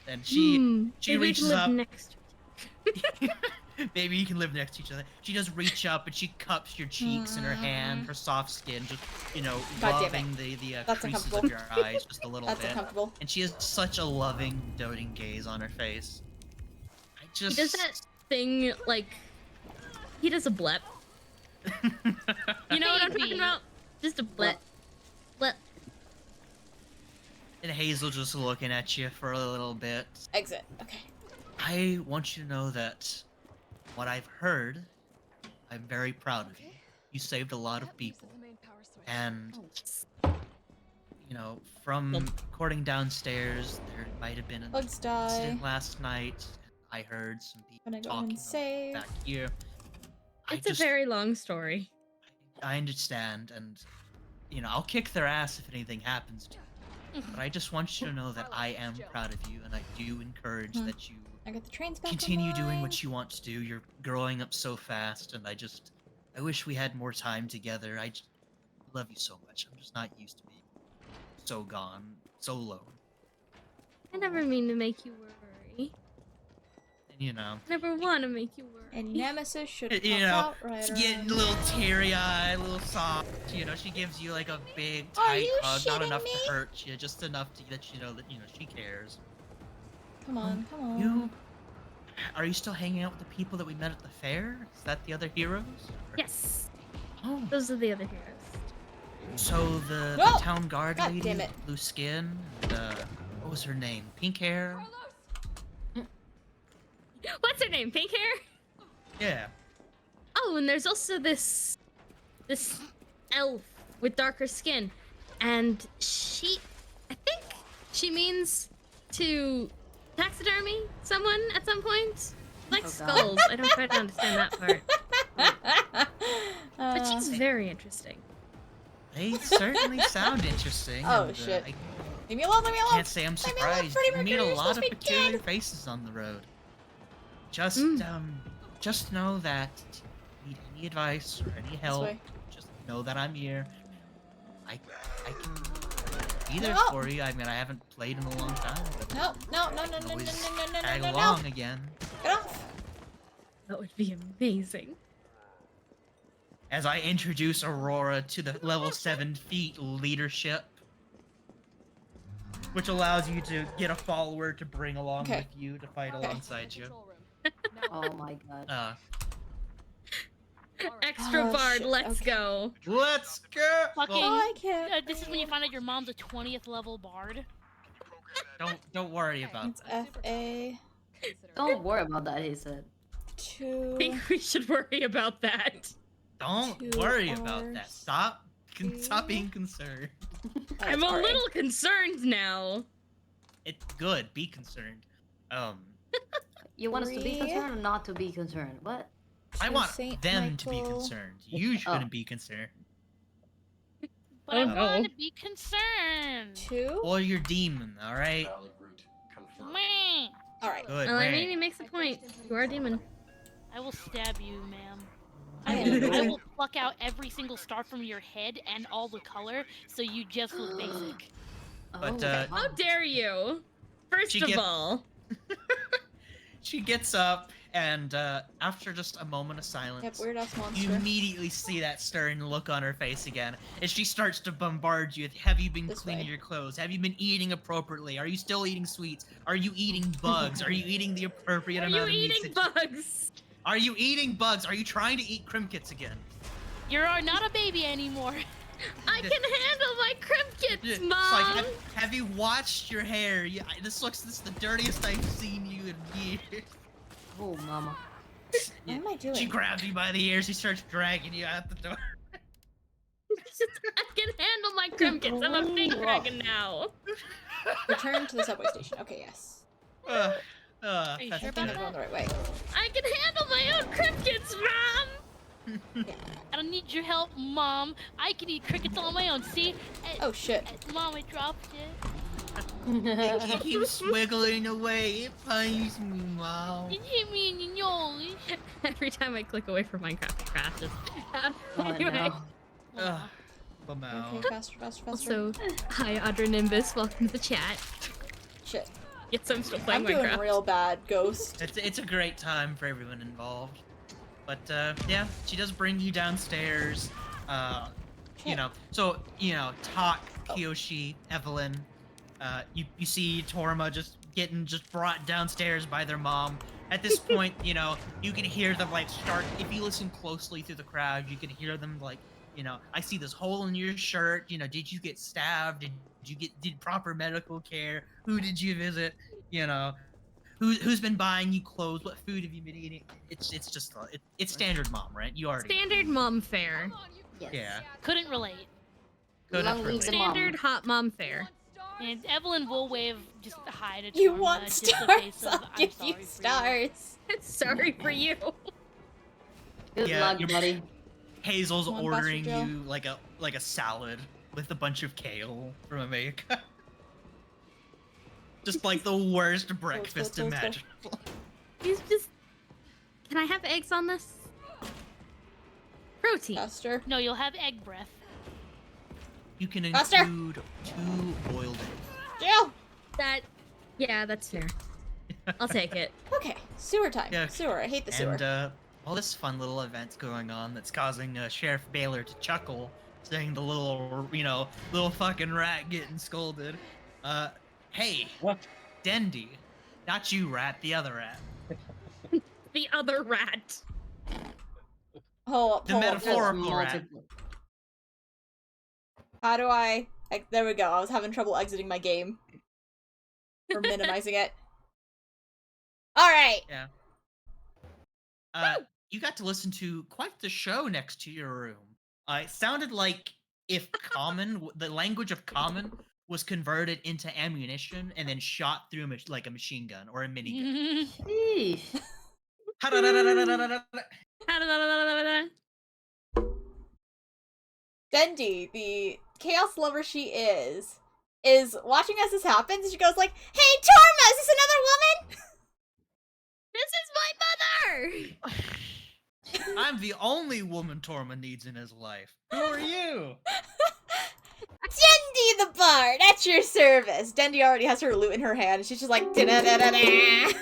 A: And she
D: Maybe we
A: reaches
D: can live
A: up.
D: next.
A: Maybe you can live next to each other. She does reach up and she cups your cheeks in her hand, her soft skin, just
E: God damn
A: loving the
E: That's
A: creases of
E: uncomfortable.
A: your eyes just a little
E: That's
A: bit.
E: uncomfortable.
A: And she has such a loving, doting gaze on her face. I
D: He
A: just
D: does that thing like he does a blep. You know what I'm talking
C: Baby.
D: about? Just a blep. Blep.
A: And Hazel just looking at you for a little bit.
E: Exit. Okay.
A: I want you to know that what I've heard, I'm very proud of you. You saved a lot of people. And, from recording downstairs, there might have been an
E: Bugs die.
A: incident last night. I heard some people
E: Gonna go ahead
A: talking
E: and save.
A: back here.
D: It's a very long story.
A: I understand, and, I'll kick their ass if anything happens to you. But I just want you to know that I am proud of you, and I do encourage that you
E: I got the trains back
A: continue doing
E: online.
A: what you want to do. You're growing up so fast, and I wish we had more time together. I just love you so much. I'm just not used to being so gone, so alone.
D: I never mean to make you worry.
A: And
D: Never want to make you worry.
E: And Nemesis should pop
A: out
E: out right
A: it's
E: around.
A: getting a little teary-eyed, a little soft. She gives you like a big,
E: Are
A: tight
E: you
A: hug, not
E: shitting
A: enough
E: me?
A: to hurt you, just enough to let you know that she cares.
E: Come on, come on.
A: Are you still hanging out with the people that we met at the fair? Is that the other heroes?
D: Yes,
A: Oh,
D: those are the other heroes.
A: so the
E: No!
A: town guard
E: God
A: lady,
E: damn it.
A: with blue skin, and, what was her name? Pink hair?
D: What's her name? Pink hair?
A: Yeah.
D: Oh, and there's also this elf with darker skin, and I think she means to taxidermy someone at some point. Like skulls. I don't quite understand that part. But she's very interesting.
A: They certainly sound interesting.
E: Oh,
A: and,
E: shit.
A: I
E: Leave me alone, leave me alone!
A: can't say I'm
E: Leave me alone,
A: surprised.
E: Freddie
A: You meet
E: Mercury,
A: a
E: you're
A: lot
E: supposed
A: of
E: to be
A: peculiar
E: dead!
A: faces on the road. Just know that if you need any advice or any help,
E: way.
A: just know that I'm here. I can be there
E: No.
A: for you. I mean, I haven't played in a long time, but
E: No, no, no, no,
A: I
E: no,
A: can
E: no, no,
A: always
E: no, no,
A: tag
E: no, no,
A: along
E: no!
A: again.
E: Get off!
D: That would be amazing.
A: As I introduce Aurora to the level 7 feat leadership, which allows you to get a follower to bring along
E: Okay.
A: with you to fight alongside you.
B: Oh my god.
D: Extra
E: Oh,
D: bard,
E: shit,
D: let's
E: okay.
D: go.
A: Let's go.
C: Fucking.
E: Oh, I can't.
C: This is when you find out your mom's a 20th level bard.
A: Don't worry about
E: It's
A: that.
E: FA
B: Don't worry about that, he said.
D: I
E: 2.
D: think we should worry about that.
A: Don't
E: 2
A: worry about that.
E: Rs.
A: Stop being concerned.
D: I'm a
E: RA.
D: little concerned now.
A: It's good. Be concerned.
B: You want us to be
E: 3.
B: concerned or not to be concerned? What?
A: I
E: 2
A: want
E: Saint
A: them to be
E: Michael.
A: concerned. You shouldn't be concerned.
C: But
D: Oh,
C: I
D: no.
C: want to be concerned.
E: 2.
A: Or your demon, alright?
C: Meh.
E: Alright.
A: Good.
D: Well, I
A: right.
D: mean, he makes a point. You are a demon.
C: I will stab you, ma'am.
E: I
C: I
E: am
C: will, I
E: good.
C: will pluck out every single star from your head and all the color, so you just look basic.
A: But,
B: Oh,
D: How dare you? First
A: She
D: of
A: get-
D: all,
A: She gets up, and after just a moment of silence,
E: Yep, weird ass
A: you
E: monster.
A: immediately see that stern look on her face again, as she starts to bombard you with, have you been
E: This
A: cleaning
E: way.
A: your clothes? Have you been eating appropriately? Are you still eating sweets? Are you eating bugs? Are you eating the appropriate
D: are you
A: amount of meats?
D: eating
A: that
D: bugs?
A: Are you eating bugs? Are you trying to eat Crimkits again?
C: You're not a baby anymore.
D: I can handle my
A: Yeah,
D: Crimkits,
A: it's
D: Mom!
A: like, have you washed your hair? Yeah, this is the dirtiest I've seen you in years.
B: Oh, mama.
E: What am I doing?
A: She grabs you by the ears. She starts dragging you out the door.
D: I can handle my Crimkits. I'm a big dragon now.
E: Return to the subway station. Okay, yes.
C: Are you
E: I
C: sure
E: think
C: about
E: I'm going the right way.
D: I can handle my own Crimkits, Mom!
C: I don't need your help, Mom. I can eat crickets on my own. See?
E: Oh shit.
C: Mom, I dropped it.
A: It keeps wiggling away. It pains me, Mom.
C: It hit me in the nose.
D: Every time I click away from Minecraft, it crashes.
B: Oh,
D: Anyway,
B: no.
A: Ugh. Bumao.
E: Okay, faster, faster, faster.
D: also, hi, Audra Nimbus. Welcome to the chat.
E: Shit.
D: Yes, I'm still playing
E: I'm doing
D: Minecraft.
E: real bad, Ghost.
A: It's a great time for everyone involved. But yeah, she does bring you downstairs. You know, so Tak, Kiyoshi, Evelyn. You see Torma just brought downstairs by their mom. At this point, you can hear them like start. If you listen closely through the crowd, you can hear them like, I see this hole in your shirt. Did you get stabbed? Did proper medical care? Who did you visit? Who's been buying you clothes? What food have you been eating? It's just it's standard mom, right? You already
D: Standard mom fare.
B: Yes.
A: yeah.
C: Couldn't relate.
A: Couldn't
B: Long live
A: relate.
B: the mom.
D: Standard hot mom fare.
C: And Evelyn will wave just hi to
E: You
C: Torma,
E: want
C: just
E: stars?
C: the face of,
E: I'll
C: "I'm
E: give
C: sorry
E: you
C: for you."
E: stars.
D: Sorry for you.
B: Good
A: Yeah,
B: luck,
A: you're-
B: buddy.
A: Hazel's
E: Come on,
A: ordering
E: Buster Joe.
A: you like a salad with a bunch of kale from America. Just like the worst breakfast
E: go.
A: imaginable.
D: He's just. Can I have eggs on this? Protein.
E: Faster.
C: No, you'll have egg breath.
A: You can
E: Buster!
A: include 2 boiled eggs.
E: Jill!
D: Yeah, that's fair. I'll take it.
E: Okay, sewer time.
A: Yeah.
E: Sewer. I hate the sewer.
A: And all this fun little event's going on that's causing Sheriff Baylor to chuckle, saying the little fucking rat getting scolded. Hey,
F: What?
A: Dendy, not you, rat, the other rat.
D: The other rat.
E: Hold up,
A: The
E: hold up, hold up.
A: metaphorical rat.
B: Multiple.
E: How do I... There we go. I was having trouble exiting my game. Or minimizing it. Alright!
A: Yeah. You got to listen to quite the show next to your room. It sounded like if the language of common was converted into ammunition and then shot through like a machine gun or a minigun.
B: Sheesh.
E: Dendi, the chaos lover she is watching as this happens, and she goes like, "Hey, Torma, is this another woman?"
D: This is my mother!
A: I'm the only woman Torma needs in his life. Who are you?
E: Dendi the bard, at your service. Dendi already has her lute in her hand, and she's just like, da-da-da-da-da.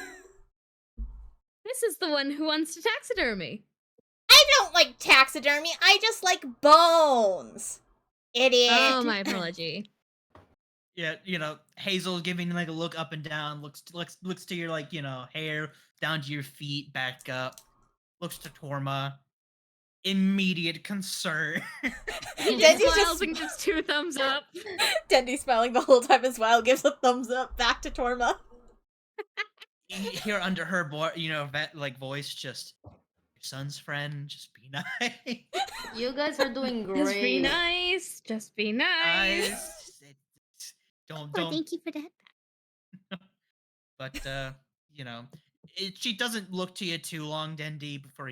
D: This is the one who wants to taxidermy.
E: I don't like taxidermy, I just like bones. Idiot.
D: Oh, my apology.
A: Yeah, Hazel giving like a look up and down, looks to your like, hair down to your feet, back up, looks to Torma, immediate concern.
E: Dendi's
D: Smiles
E: just
D: and gives 2 thumbs up.
E: Dendi's smiling the whole time as well, gives a thumbs up back to Torma.
A: You hear under her voice, just your son's friend, just be nice.
B: You guys are doing great.
D: Just be nice. Just be nice.
A: Don't.
D: Thank you for that.
A: But she doesn't look to you too long, Dendi, before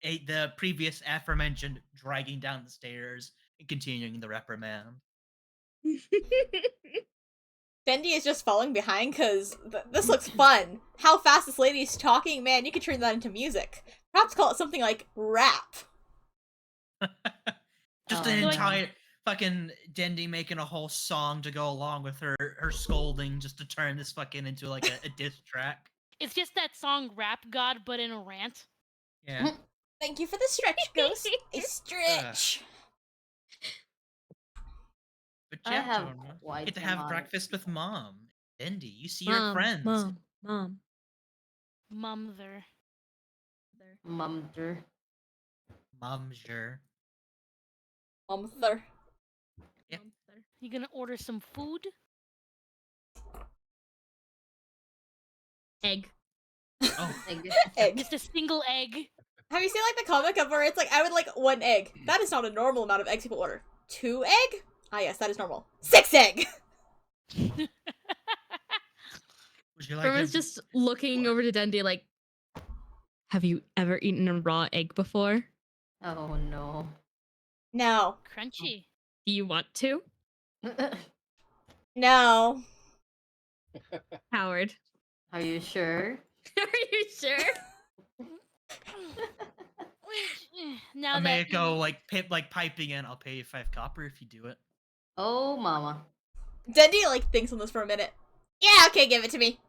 A: the previous aforementioned dragging down the stairs and continuing the reprimand.
E: Dendi is just falling behind because this looks fun. How fast this lady's talking, man, you could turn that into music. Perhaps call it something like rap.
A: Just an entire fucking Dendi making a whole song to go along with her scolding, just to turn this fucking into like a diss track.
C: It's just that song Rap God, but in a rant.
A: Yeah.
E: Thank you for the stretch, Ghost. A stretch.
A: But
B: I
A: yeah,
B: have
A: Torma,
B: quite
A: get to
B: a
A: have
B: lot.
A: breakfast with Mom. Dendi, you see your friends.
D: Mom.
C: Mumther.
B: Mumter.
A: Mumsure.
E: Mumther.
A: Yep.
C: You gonna order some food?
D: Egg.
A: Oh,
E: Egg.
C: Just a single egg.
E: Have you seen like the comic of where it's like, I would like 1 egg. That is not a normal amount of eggs people order. 2 egg? Ah yes, that is normal. 6 egg!
A: would you like
D: Irma's
A: a-
D: just looking over to Dendi like, have you ever eaten a raw egg before?
B: Oh no.
E: No.
C: Crunchy.
D: Do you want to?
E: No.
D: Howard.
B: Are you sure?
D: Are you sure?
C: Now
A: I may
C: that
A: go like piping in. I'll pay you 5 copper if you do it.
B: Oh, mama.
E: Dendi like thinks on this for a minute. Yeah, okay, give it to me.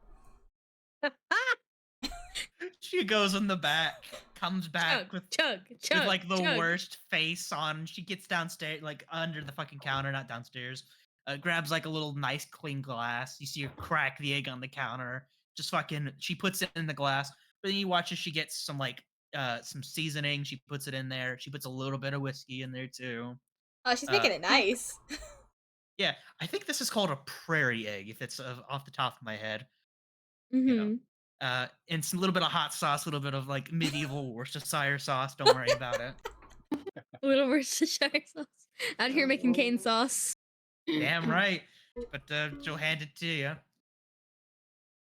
A: She goes in the back, comes back with like the
D: chug.
A: worst face on. She gets downstairs, like under the fucking counter, not downstairs. Grabs like a little nice clean glass. You see her crack the egg on the counter. Just fucking, she puts it in the glass. But then you watch as she gets some seasoning. She puts it in there. She puts a little bit of whiskey in there too.
E: Oh, she's making it nice.
A: Yeah, I think this is called a prairie egg, if it's off the top of my head.
D: Mm-hmm.
A: And some little bit of hot sauce, a little bit of like medieval Worcestershire sauce. Don't worry about it.
D: A little Worcestershire sauce. Out here making cane sauce.
A: Damn right. But she'll hand it to you.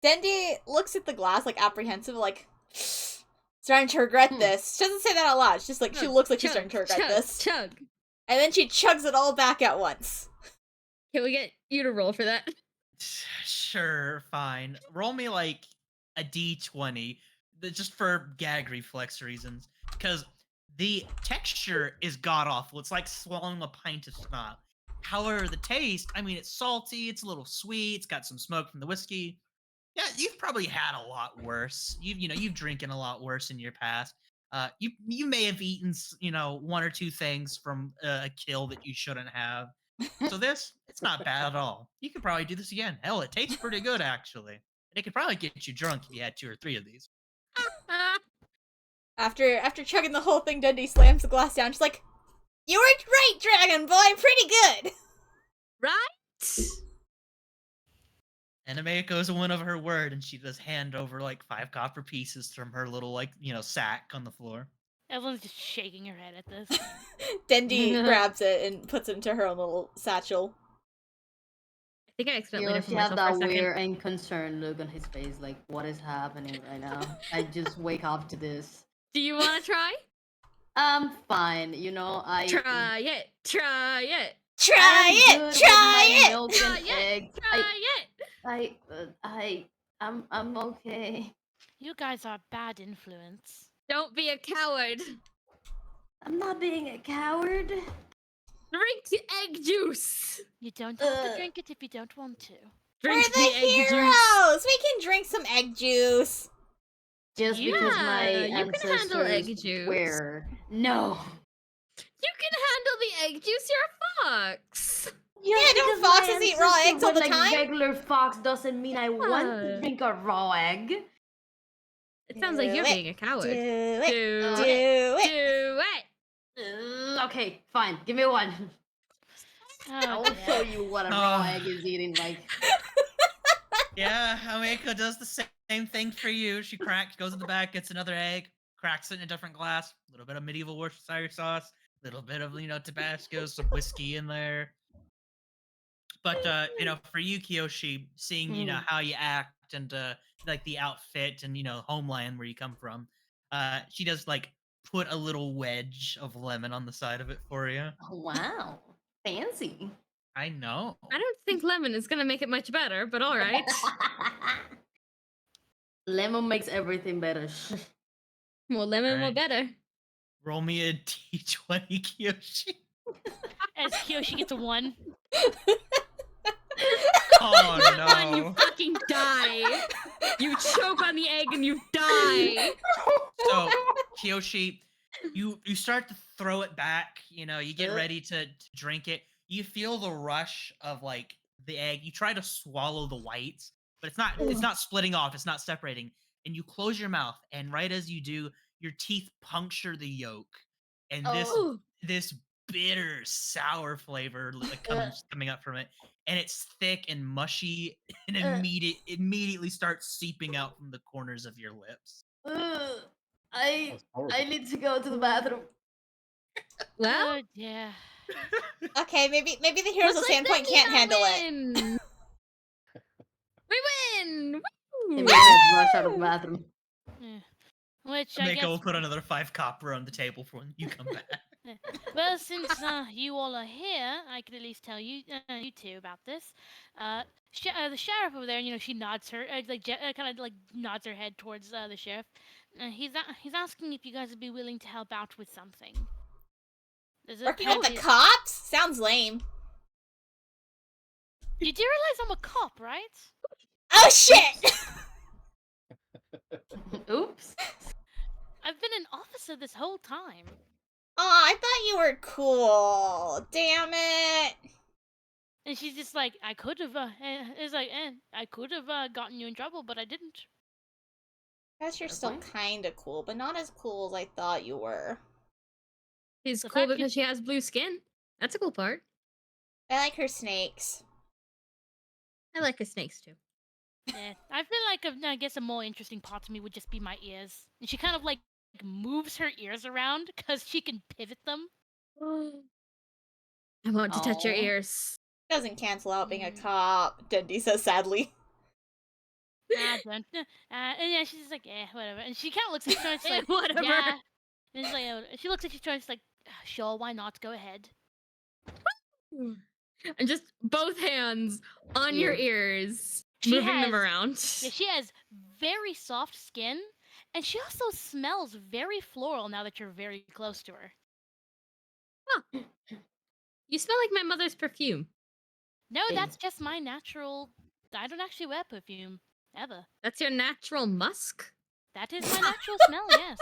E: Dendi looks at the glass like apprehensive, like starting to regret this. She doesn't say that out loud. She's just like, she looks like she's starting to regret this.
D: Chug.
E: And then she chugs it all back at once.
D: Can we get you to roll for that?
A: Sure, fine. Roll me like a d20, just for gag reflex reasons, because the texture is god awful. It's like swallowing a pint of snot. However, the taste, I mean, it's salty, it's a little sweet, it's got some smoke from the whiskey. Yeah, you've probably had a lot worse. You've drinking a lot worse in your past. You may have eaten 1 or 2 things from a kill that you shouldn't have. So it's not bad at all. You could probably do this again. Hell, it tastes pretty good actually. And it could probably get you drunk if you had 2 or 3 of these.
E: After chugging the whole thing, Dendi slams the glass down. She's like, "You were right, Dragon Boy. Pretty good."
D: Right?
A: And Amaya goes one of her word, and she does hand over like 5 copper pieces from her little sack on the floor.
C: Evelyn's just shaking her head at this.
E: Dendi grabs it and puts it into her own little satchel.
D: I think I accidentally
B: He
D: did for
B: had
D: myself for
B: that
D: a second.
B: weird and concerned look on his face, like, what is happening right now? I just wake up to this.
D: Do you want to try?
B: I'm fine. You know,
D: Try it. Try it.
E: Try
B: I'm
E: it!
B: good with
E: Try
B: my
E: it!
B: milk
D: Try
B: and
D: it.
B: eggs.
D: Try it.
B: I'm okay.
C: You guys are a bad influence.
D: Don't be a coward.
B: I'm not being a coward.
D: Drink egg juice.
C: You don't have to drink it if you don't want to.
E: We're
D: Drink
E: the
D: the egg juice.
E: heroes! We can drink some egg juice.
B: Just
C: Yeah,
B: because my
D: you can handle egg
B: ancestors
D: juice.
B: were no.
D: You can handle the egg juice. You're a fox.
B: Just
E: don't
B: because my
E: foxes eat raw
B: ancestors
E: eggs all
B: were
E: the
B: like
E: time?
B: regular fox doesn't mean I want to
D: Yeah.
B: drink a raw egg.
D: It sounds like you're
E: Do it.
D: being a coward.
E: Do it.
D: Do
E: Do
D: it.
E: it.
D: Do it.
B: Okay, fine. Give me one. I
C: Oh,
B: will show
C: dear.
B: you what a raw
A: Oh.
B: egg is eating like.
A: Yeah, Ameko does the same thing for you. She goes in the back, gets another egg, cracks it in a different glass, a little bit of medieval Worcestershire sauce, a little bit of Tabasco, some whiskey in there. But for you, Kiyoshi, seeing how you act and like the outfit and homeland where you come from, she does like put a little wedge of lemon on the side of it for you.
B: Wow, fancy.
A: I know.
D: I don't think lemon is gonna make it much better, but all right.
B: Lemon makes everything better.
D: More lemon, more
A: Alright.
D: better.
A: Roll me a d20, Kiyoshi.
C: As Kyoshi gets a 1.
A: Oh
D: One, you
A: no.
D: fucking die. You choke on the egg and you die.
A: So, Kiyoshi, you start to throw it back, you get ready to drink it. You feel the rush of like the egg. You try to swallow the whites, but it's not splitting off, it's not separating. And you close your mouth, and right as you do, your teeth puncture the yolk. And
D: Oh.
A: this bitter sour flavor like coming up from it. And it's thick and mushy and immediately starts seeping out from the corners of your lips.
B: I
F: That's horrible.
B: I need to go to the bathroom.
D: Well,
C: Oh, dear.
E: Okay, maybe the heroes of
D: looks like
E: Sandpoint
D: we
E: can't handle it.
D: win. We win.
B: Maybe
D: Woo.
B: I rush out of the bathroom.
C: Yeah. Which I
A: Mako
C: guess.
A: will put another 5 copper on the table for when you come back.
C: Well, since you all are here, I could at least tell you two about this. The sheriff over there, she nods her, kind of like nods her head towards the sheriff. He's asking if you guys would be willing to help out with something. There's
E: Working with the
C: apparently-
E: cops? Sounds lame.
C: You do realize I'm a cop, right?
E: Oh shit!
B: Oops.
C: I've been an officer this whole time.
E: Aw, I thought you were cool. Damn it.
C: And she's just like, I could have, I could have gotten you in trouble, but I didn't.
E: Guess you're
B: Fair
E: still
B: point.
E: kinda cool, but not as cool as I thought you were.
D: She's
C: The
D: cool
C: fact you-
D: because she has blue skin. That's a cool part.
E: I like her snakes.
D: I like her snakes too.
C: Yeah, I feel like I guess a more interesting part to me would just be my ears. And she kind of like moves her ears around because she can pivot them.
D: I want to touch your
B: Aw.
D: ears.
E: Doesn't cancel out being a
C: Mm.
E: cop, Dundee says sadly.
C: I don't. And yeah, she's just like, whatever. And she kind of looks at you, and she's like,
D: Whatever.
C: yeah. And she's like, she looks at you, and she's like, sure, why not? Go ahead.
D: And just both hands on your ears,
C: She
D: moving them
C: has-
D: around.
C: Yeah, she has very soft skin, and she also smells very floral now that you're very close to her.
D: You smell like my mother's perfume.
C: No,
B: Ew.
C: that's just my natural. I don't actually wear perfume ever.
D: That's your natural musk.
C: That is my natural smell. Yes.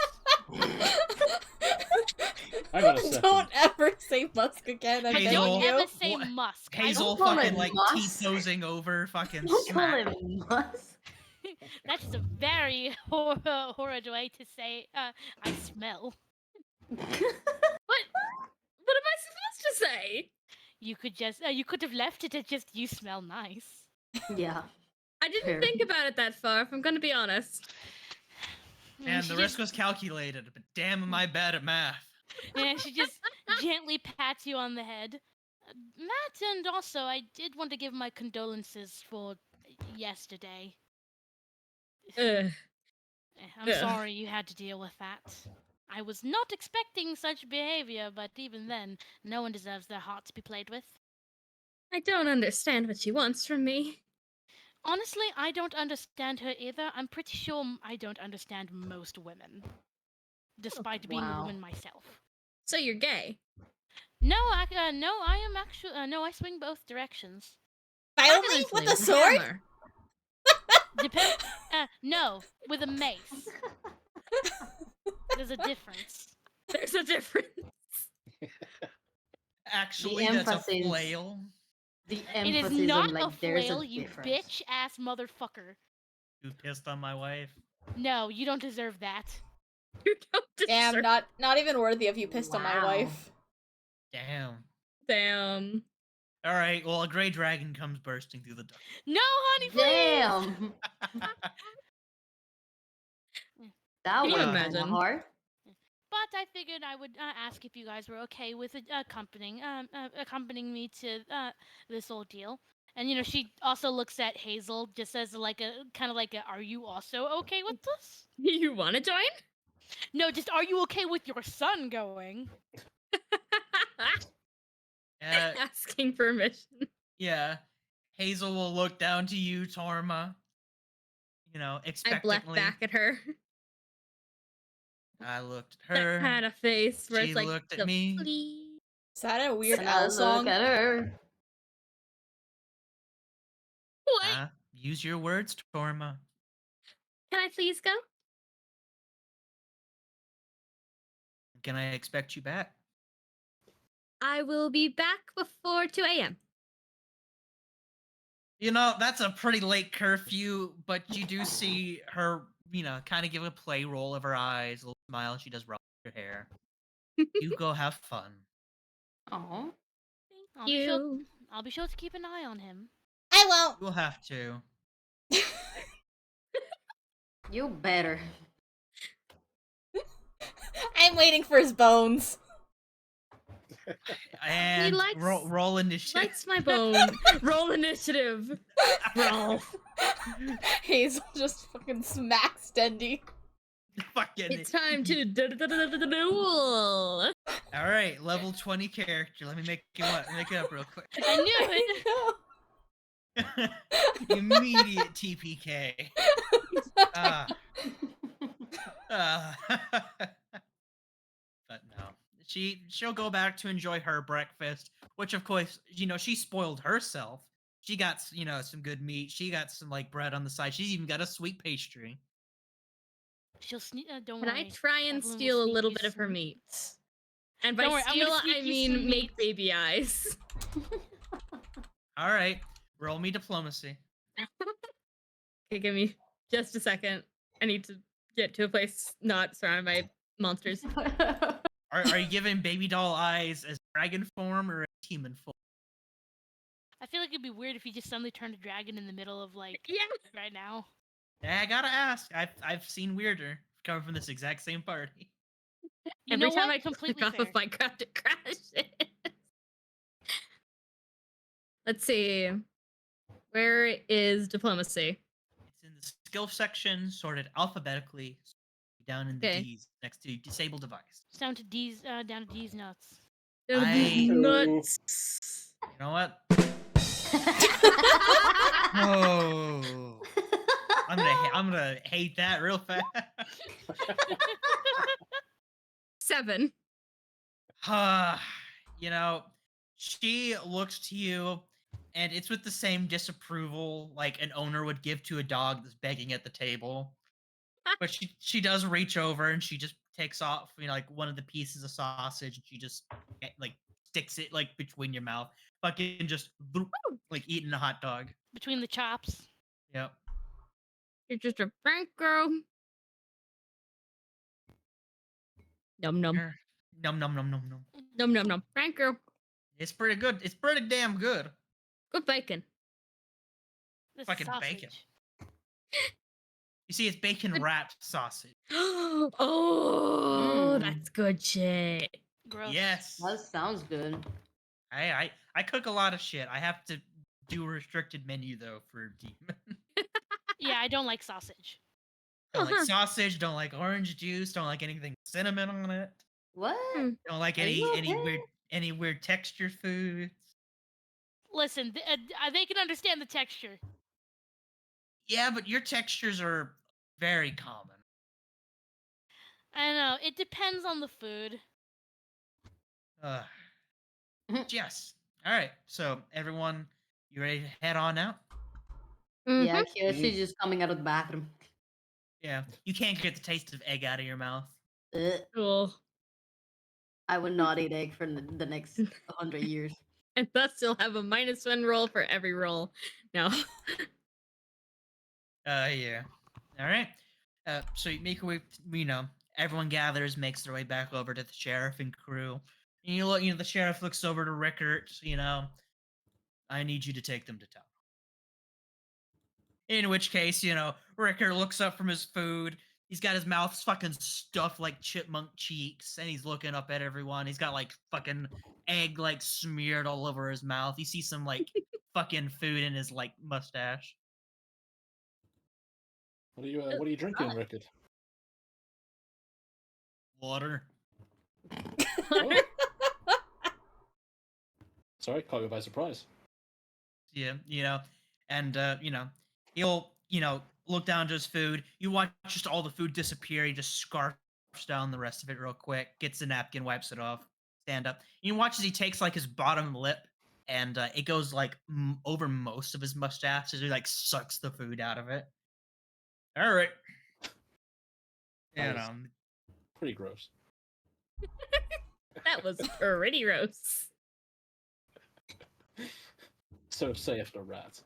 F: I got a second.
E: Don't ever say musk again, I
A: Hey,
E: beg
C: Don't
A: Hazel,
C: ever
E: you.
C: say
A: what-
C: musk. I
A: Hazel
B: call
A: fucking
B: it
A: like
B: musk.
A: T-posing over fucking
B: Don't call
A: smack.
B: it musk.
C: That's a very horrid way to say I smell.
D: What? What am I supposed to say?
C: You could have left it at just you smell nice.
B: Yeah.
D: I didn't
B: Fair.
D: think about it that far, if I'm gonna be honest.
A: Man,
C: she
A: the risk was calculated, but damn am I bad at math.
C: she just gently pats you on the head. Matt, and also I did want to give my condolences for yesterday.
D: Ugh.
C: I'm
D: Ugh.
C: sorry you had to deal with that. I was not expecting such behavior, but even then, no one deserves their heart to be played with.
D: I don't understand what she wants from me.
C: Honestly, I don't understand her either. I'm pretty sure I don't understand most women, despite being a
B: Wow.
C: woman myself.
D: So you're gay.
C: No, I am actually no, I swing both directions.
E: Violently
D: Violently,
E: with a sword?
D: hammer.
C: Depend. No, with a mace. There's a difference.
D: There's a difference.
A: Actually,
B: The
A: that's a
B: emphasis.
A: flail.
B: The
C: It is
B: emphasis
C: not
B: on like
C: a
B: there's
C: flail,
B: a
C: you
B: difference.
C: bitch ass motherfucker.
A: You pissed on my wife.
C: No, you don't deserve that.
D: You don't
E: Damn,
D: deserve.
E: not even worthy of you pissed on my
B: Wow.
E: wife.
A: Damn.
D: Damn.
A: All right. Well, a gray dragon comes bursting through the door.
C: No, honey, please.
B: Damn. That
D: Can you
B: was
D: imagine?
B: hard.
C: But I figured I would ask if you guys were okay with accompanying me to this ordeal. And she also looks at Hazel just as like a kind of like a, are you also okay with this?
D: You want to join?
C: No, just are you okay with your son going?
D: Asking permission.
A: Yeah. Hazel will look down to you, Torma.
D: I
A: Expectantly.
D: blept back at her.
A: I looked at her.
D: That kind of face where
A: She
D: it's like,
A: looked at
D: "So
A: me.
D: please."
E: Is that a weird
B: And I
E: L song?
B: look at her.
D: What?
A: Use your words, Torma.
D: Can I please go?
A: Can I expect you back?
D: I will be back before 2 a.m.
A: That's a pretty late curfew, but you do see her, kind of give a play roll of her eyes, a little smile. She does roll her hair. You go have fun.
B: Oh.
C: I'll be sure to keep an eye on him.
E: I won't.
A: You'll have to.
B: You better.
E: I'm waiting for his bones.
A: And
D: likes-
A: roll initiative.
D: Likes my bone. Roll initiative. Roll.
E: Hazel just fucking smacks Dendy.
A: Fucking.
D: It's time to duel.
A: All right, level 20 character. Let me make it up real quick.
C: I knew it.
A: Immediate TPK. But no, she'll go back to enjoy her breakfast, which of course, she spoiled herself. She got, some good meat. She got some like bread on the side. She's even got a sweet pastry.
C: She'll sneak. Don't
D: Can
C: worry.
D: I try and
C: Evelyn will
D: steal a
C: sneak
D: little
C: you
D: bit of her
C: some-
D: meat? And by
C: Don't worry, I'm gonna
D: steal,
C: sneak
D: I
C: you
D: mean
C: some
D: make
C: meat.
D: baby eyes.
A: All right, roll me diplomacy.
D: Okay, give me just a second. I need to get to a place not surrounded by monsters.
A: Are you giving baby doll eyes as dragon form or as human form?
C: I feel like it'd be weird if he just suddenly turned a dragon in the middle of like
D: Yeah.
C: right now.
A: I gotta ask. I've seen weirder coming from this exact same party.
C: You know
D: Every time
C: what?
D: I click
C: Completely
D: off
C: fair.
D: of Minecraft, it crashes. Let's see. Where is diplomacy?
A: It's in the skill section, sorted alphabetically, down in the
D: Okay.
A: D's next to disable device.
C: It's down to D's nuts.
D: Nuts.
A: You know what? Oh, I'm gonna hate that real fast.
D: 7.
A: She looks to you, and it's with the same disapproval like an owner would give to a dog that's begging at the table. But she does reach over and she just takes off, like one of the pieces of sausage, and she just like sticks it like between your mouth, fucking just like eating a hot dog.
C: Between the chops.
A: Yep.
D: You're just a prank girl. Num num.
A: Num num num num num.
D: Num num num. Prank girl.
A: It's pretty good. It's pretty damn good.
D: Good bacon.
C: This
A: Fucking
C: sausage.
A: bacon. You see, it's bacon wrapped sausage.
D: Oh, that's good shit.
C: Gross.
A: Yes.
B: That sounds good.
A: I cook a lot of shit. I have to do a restricted menu though for Demon.
C: Yeah, I don't like sausage.
A: Don't like sausage. Don't like orange juice. Don't like anything cinnamon on it.
B: What?
A: You don't like
B: Are you
A: any weird textured foods.
C: Listen, they can understand the texture.
A: Yeah, but your textures are very common.
C: I know. It depends on the food.
A: Yes. All right. So everyone, you ready to head on out?
B: Yeah,
D: Mhm.
B: she's just coming out of the bathroom.
A: Yeah. You can't get the taste of egg out of your mouth.
B: Ugh.
D: Cool.
B: I would not eat egg for the next 100 years.
D: And thus you'll have a -1 roll for every roll. No.
A: Yeah. All right. So you make your way. Everyone gathers, makes their way back over to the sheriff and crew. And you look. The sheriff looks over to Rickert. I need you to take them to town. In which case, Rickert looks up from his food. He's got his mouth fucking stuffed like chipmunk cheeks, and he's looking up at everyone. He's got like fucking egg like smeared all over his mouth. You see some like fucking food in his like mustache.
F: What are you drinking, Rickard?
A: Water.
F: Oh. Sorry, caught you by surprise.
A: Yeah, and he'll look down to his food. You watch just all the food disappear. He just scarfs down the rest of it real quick, gets a napkin, wipes it off, stand up. You watch as he takes like his bottom lip, and it goes like over most of his mustache as he like sucks the food out of it. All right,
F: That was pretty gross.
D: That was pretty gross.
F: So saith the rat.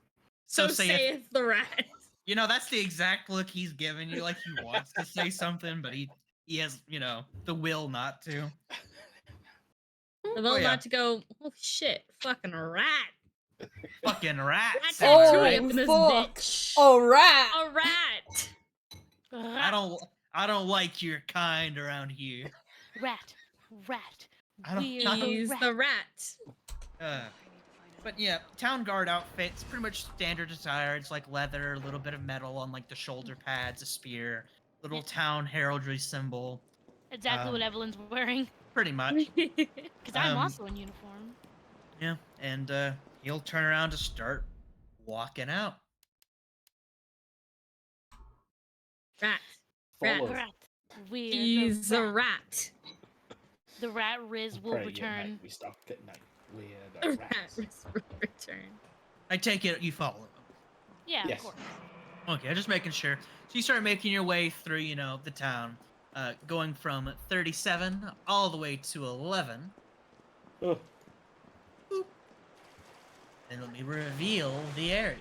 D: So saith the rat.
A: That's the exact look he's giving you. Like he wants to say something, but he has the will not to.
D: The will not to go. Oh shit! Fucking rat.
A: Fucking rat.
E: Oh,
D: Up in this
E: fuck.
D: bitch.
E: A rat.
D: A rat.
A: I don't like your kind around here.
C: Rat.
A: I don't-
C: We're
D: He's the rat.
A: But yeah, town guard outfit's pretty much standard attire. It's like leather, a little bit of metal on like the shoulder pads, a spear, little town heraldry symbol.
C: Exactly what Evelyn's wearing.
A: Pretty much.
C: Because I'm also in uniform.
A: Yeah, and he'll turn around to start walking out.
D: Rat.
F: Follow.
C: Rat. We're
D: He's
C: the
D: a
C: rat.
D: rat.
C: The rat Riz will
F: Pray,
C: return.
F: we stop at night. We're
D: A
F: the
D: rat
F: rats.
D: will return.
A: I take it you follow him.
C: Yeah,
F: Yes.
C: of course.
A: Okay, just making sure. So you start making your way through, the town, going from 37 all the way to 11.
F: Oh,
A: And let me reveal the area.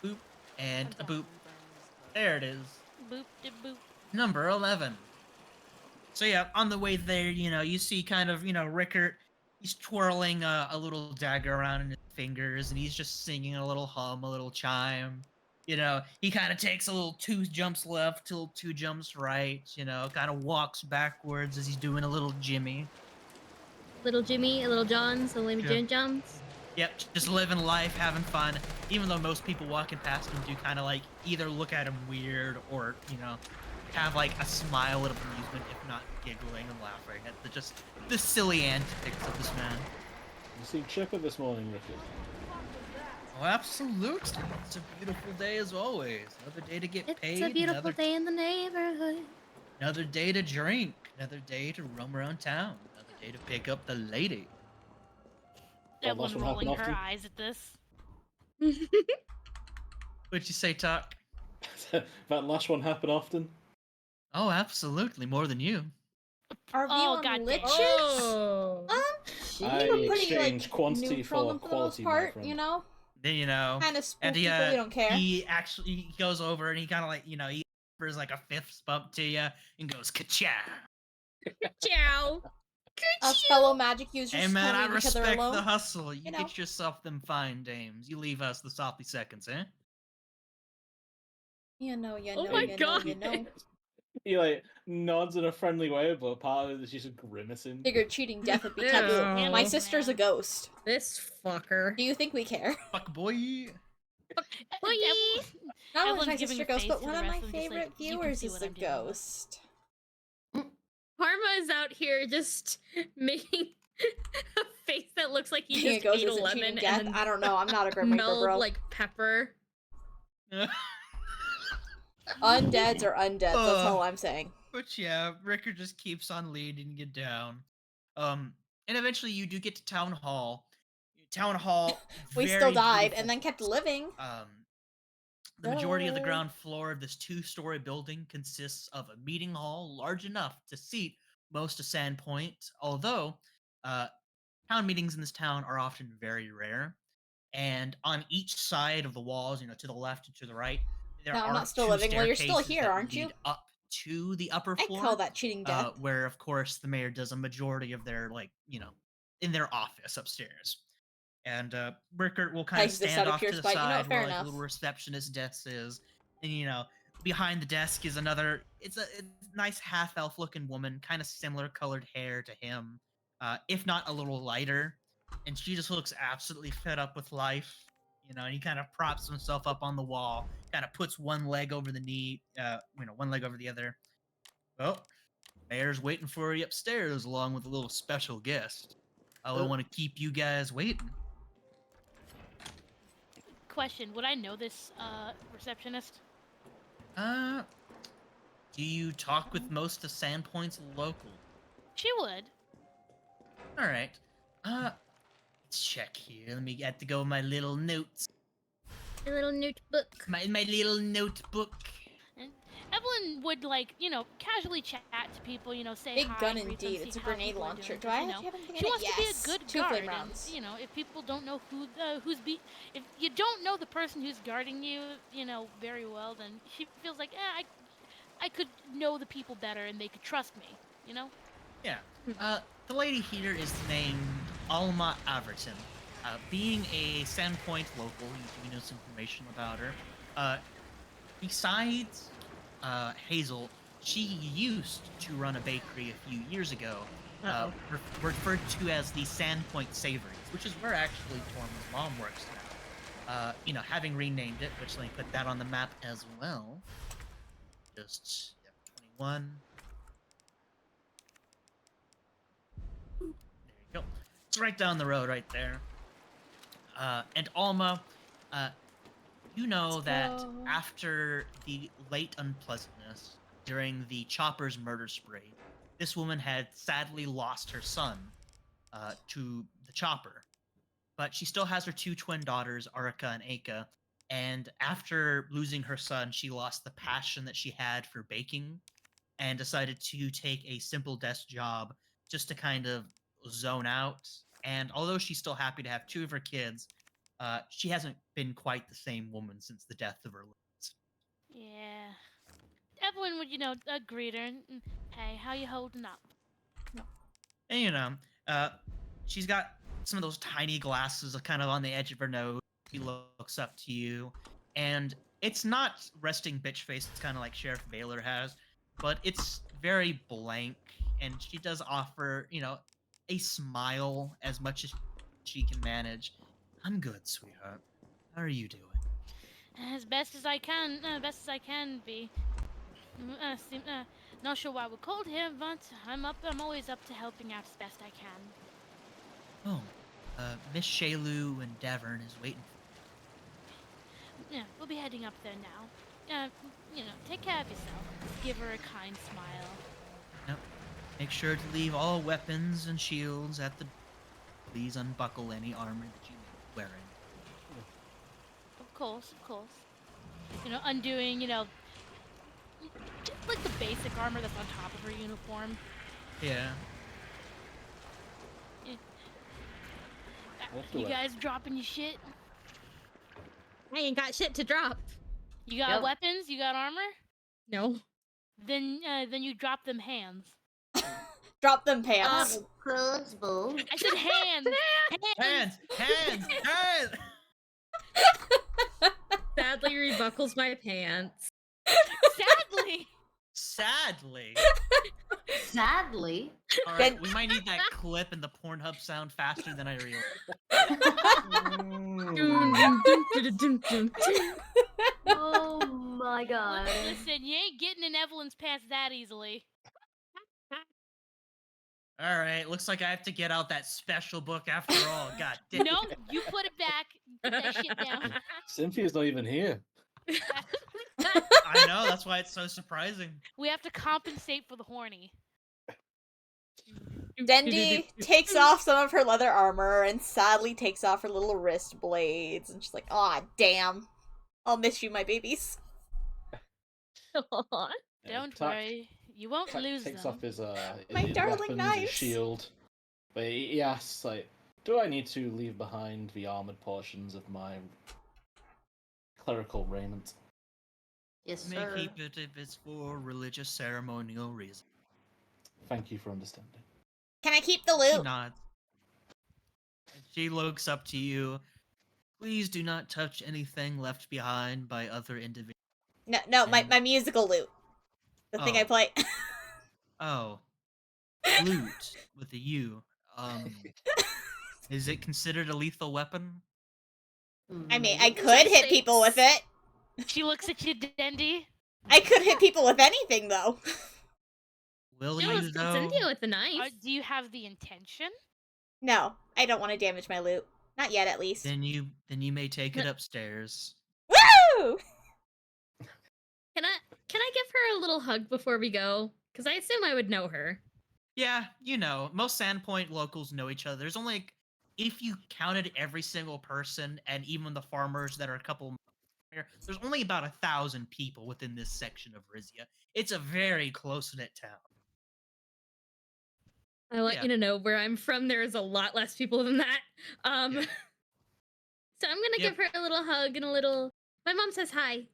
A: Boop and a boop. There it is.
C: Boop de boop.
A: Number 11. So yeah, on the way there, you see kind of, Rickert. He's twirling a little dagger around in his fingers, and he's just singing a little hum, a little chime. He kind of takes a little 2 jumps left, till 2 jumps right. Kind of walks backwards as he's doing a little Jimmy.
D: Little Jimmy, a little John, so Lemmy
A: Yeah.
D: Jones.
A: Yep, just living life, having fun. Even though most people walking past him do kind of like either look at him weird or, have like a smile of amusement, if not giggling and laughing at the silly antics of this man.
F: you see Chipper this morning, Rickard?
A: Oh, absolutely. It's a beautiful day as always. Another day to get paid.
D: It's a beautiful
A: another,
D: day in the neighborhood.
A: Another day to drink. Another day to roam around town. Another day to pick up the lady.
F: That
C: Evelyn
F: last one
C: rolling
F: happened
C: her
F: often?
C: eyes at this.
A: What'd you say, Tuck?
F: That last one happen often?
A: Oh, absolutely. More than you.
E: Our view
C: Oh,
E: on
C: goddamn.
E: liches?
D: Oh.
F: I
E: We're pretty
F: exchange quantity
E: neutral
F: for
E: for the most
F: quality, my
E: part,
F: friend.
E: you know?
A: Then,
E: Kind of spook
A: and
E: people, we don't care.
A: he goes over and he kind of like, he offers like a fist bump to you and goes, ka-chow.
D: Ciao.
E: Us fellow magic users
A: Hey man, I
E: calling each other
A: respect
E: alone.
A: the hustle. You
E: know.
A: get yourself them fine dames. You leave us the sloppy seconds, eh?
E: You know,
D: Oh my God.
E: you know.
F: He like nods in a friendly way, but part of it is just grimacing.
E: Figure cheating death would be
D: Ew.
E: taboo. My
C: Ew,
E: sister's a
C: man.
E: ghost.
D: This fucker.
E: Do you think we care?
A: Fuck boy.
D: Boy.
E: Not only
C: Evelyn's
E: is my
C: giving
E: sister
C: a
E: a ghost,
C: face
E: but
C: to
E: one
C: the
E: of my
C: rest of them, just like,
E: favorite
C: "You can
E: viewers
C: see
E: is
C: what
E: a
C: I'm dealing with."
E: ghost.
D: Karma is out here just making a face that looks like he
E: Here
D: just
E: goes
D: ate a
E: isn't
D: lemon
E: cheating
D: and
E: death.
D: then
E: I don't know. I'm not a Grim Reaper,
D: smelled
E: bro.
D: like pepper.
E: Undeads are undeads. That's all I'm saying.
A: But yeah, Ricker just keeps on leading you down. And eventually you do get to Town Hall. Town Hall.
E: We still
A: very
E: died
A: beautiful
E: and then kept
A: place.
E: living.
A: The majority of the
E: Oh.
A: ground floor of this 2-story building consists of a meeting hall large enough to seat most of Sandpoint, although town meetings in this town are often very rare. And on each side of the walls, to the left and to the right, there
E: No, I'm
A: are
E: not still
A: 2
E: living. Well, you're still
A: staircases
E: here,
A: that
E: aren't you?
A: lead up to the upper
E: I
A: floor.
E: call that cheating death.
A: Where, of course, the mayor does a majority of their, in their office upstairs. And Rickert will kind
E: I
A: of
E: exist
A: stand
E: out of
A: off
E: pure
A: to the
E: spite. You know
A: side
E: what, fair
A: where,
E: enough.
A: a little receptionist desk is. And, behind the desk is another, it's a nice half-elf looking woman, kind of similar colored hair to him, if not a little lighter. And she just looks absolutely fed up with life. And he kind of props himself up on the wall, kind of puts one leg over the knee, one leg over the other. Well, mayor's waiting for you upstairs along with a little special guest. I don't want to keep you guys waiting.
C: Question: would I know this receptionist?
A: Do you talk with most of Sandpoint's local?
C: She would.
A: All right. Let's check here. Let me get to go with my little notes.
D: A little notebook.
A: My little notebook.
C: And Evelyn would casually chat to people, say
E: Big
C: hi,
E: gun
C: greet them,
E: indeed.
C: see
E: It's a
C: how
E: grenade
C: people are
E: launcher.
C: doing,
E: Do I
C: 'cause,
E: have anything in
C: she
E: it?
C: wants to be a
E: Yes.
C: good
E: 2
C: guard.
E: flame rounds.
C: And, if people don't know if you don't know the person who's guarding you, very well, then she feels like, I could know the people better and they could trust me,
A: Yeah. The lady here is named Alma Averton. Being a Sandpoint local, you know some information about her. Besides Hazel, she used to run a bakery a few years ago, referred to as the Sandpoint Savories, which is where actually Tormund's mom works now. Having renamed it, which let me put that on the map as well. Just 21. There you go. It's right down the road, right there. And Alma, you know that after the late unpleasantness during the Chopper's murder spree, this woman had sadly lost her son to the Chopper. But she still has her 2 twin daughters, Arika and Aika. And after losing her son, she lost the passion that she had for baking and decided to take a simple desk job just to kind of zone out. And although she's still happy to have 2 of her kids, she hasn't been quite the same woman since the death of her limbs.
C: Yeah. Evelyn would, greet her and, hey, how you holding up?
A: And, she's got some of those tiny glasses kind of on the edge of her nose. She looks up to you. And it's not resting bitch face. It's kind of like Sheriff Baylor has. But it's very blank. And she does offer, a smile as much as she can manage. I'm good, sweetheart. How are you doing?
C: As best as I can be. Not sure why we're called here, but I'm always up to helping out as best I can.
A: Oh, Miss Shaylu and Davern is waiting for
C: Yeah, we'll be heading up there now. Take care of yourself. Just give her a kind smile.
A: Yep. Make sure to leave all weapons and shields at the... Please unbuckle any armor that you may be wearing.
C: Of course. Undoing, just like the basic armor that's on top of her uniform.
A: Yeah.
C: You guys dropping your shit?
D: I ain't got shit to drop.
C: You got weapons? You got armor?
D: No.
C: Then you drop them hands.
E: Drop them pants.
B: Crossbow.
C: I said hands.
A: Hands!
D: Sadly rebuckles my pants.
C: Sadly.
B: Sadly.
A: All right, we might need that clip in the Pornhub sound faster than I realized.
B: Oh my god.
C: Listen, you ain't getting in Evelyn's pants that easily.
A: All right, looks like I have to get out that special book after all. God damn.
C: No, you put it back. Put that shit down.
F: Cynthia's not even here.
A: I know, that's why it's so surprising.
C: We have to compensate for the horny.
E: Dendi takes off some of her leather armor and sadly takes off her little wrist blades. And she's like, aw, damn. I'll miss you, my babies.
D: Aw.
C: Don't
F: Tak
C: worry, you won't lose
F: takes
C: them.
F: off his
E: My
F: his
E: darling
F: weapons,
E: knives.
F: his shield. But he asks, like, do I need to leave behind the armored portions of my clerical raiment?
B: Yes,
A: May
B: sir.
A: keep it if it's for religious ceremonial reasons.
F: Thank you for understanding.
E: Can I keep the
A: She
E: loot?
A: nods. She looks up to you. Please do not touch anything left behind by other individuals.
E: No, my musical loot. The thing I
A: Oh.
E: play.
A: Oh. Loot with a U. Is it considered a lethal weapon?
E: I mean, I could hit people with it.
C: She looks at you, Dendi.
E: I could hit people with anything, though.
A: Will
D: She
A: you,
D: almost killed
A: though?
D: Cynthia with the knife.
C: Do you have the intention?
E: No, I don't want to damage my loot. Not yet, at least.
A: Then you may take it upstairs.
E: Woo!
D: Can I give her a little hug before we go? Because I assume I would know her.
A: Yeah, you know, most Sandpoint locals know each other. There's only, like, if you counted every single person and even the farmers that are a couple here, there's only about 1,000 people within this section of Rizia. It's a very close-knit town.
D: I want
A: Yeah.
D: you to know where I'm from. There is a lot less people than that.
A: Yeah.
D: So I'm gonna give her a little hug and a little. My mom says hi.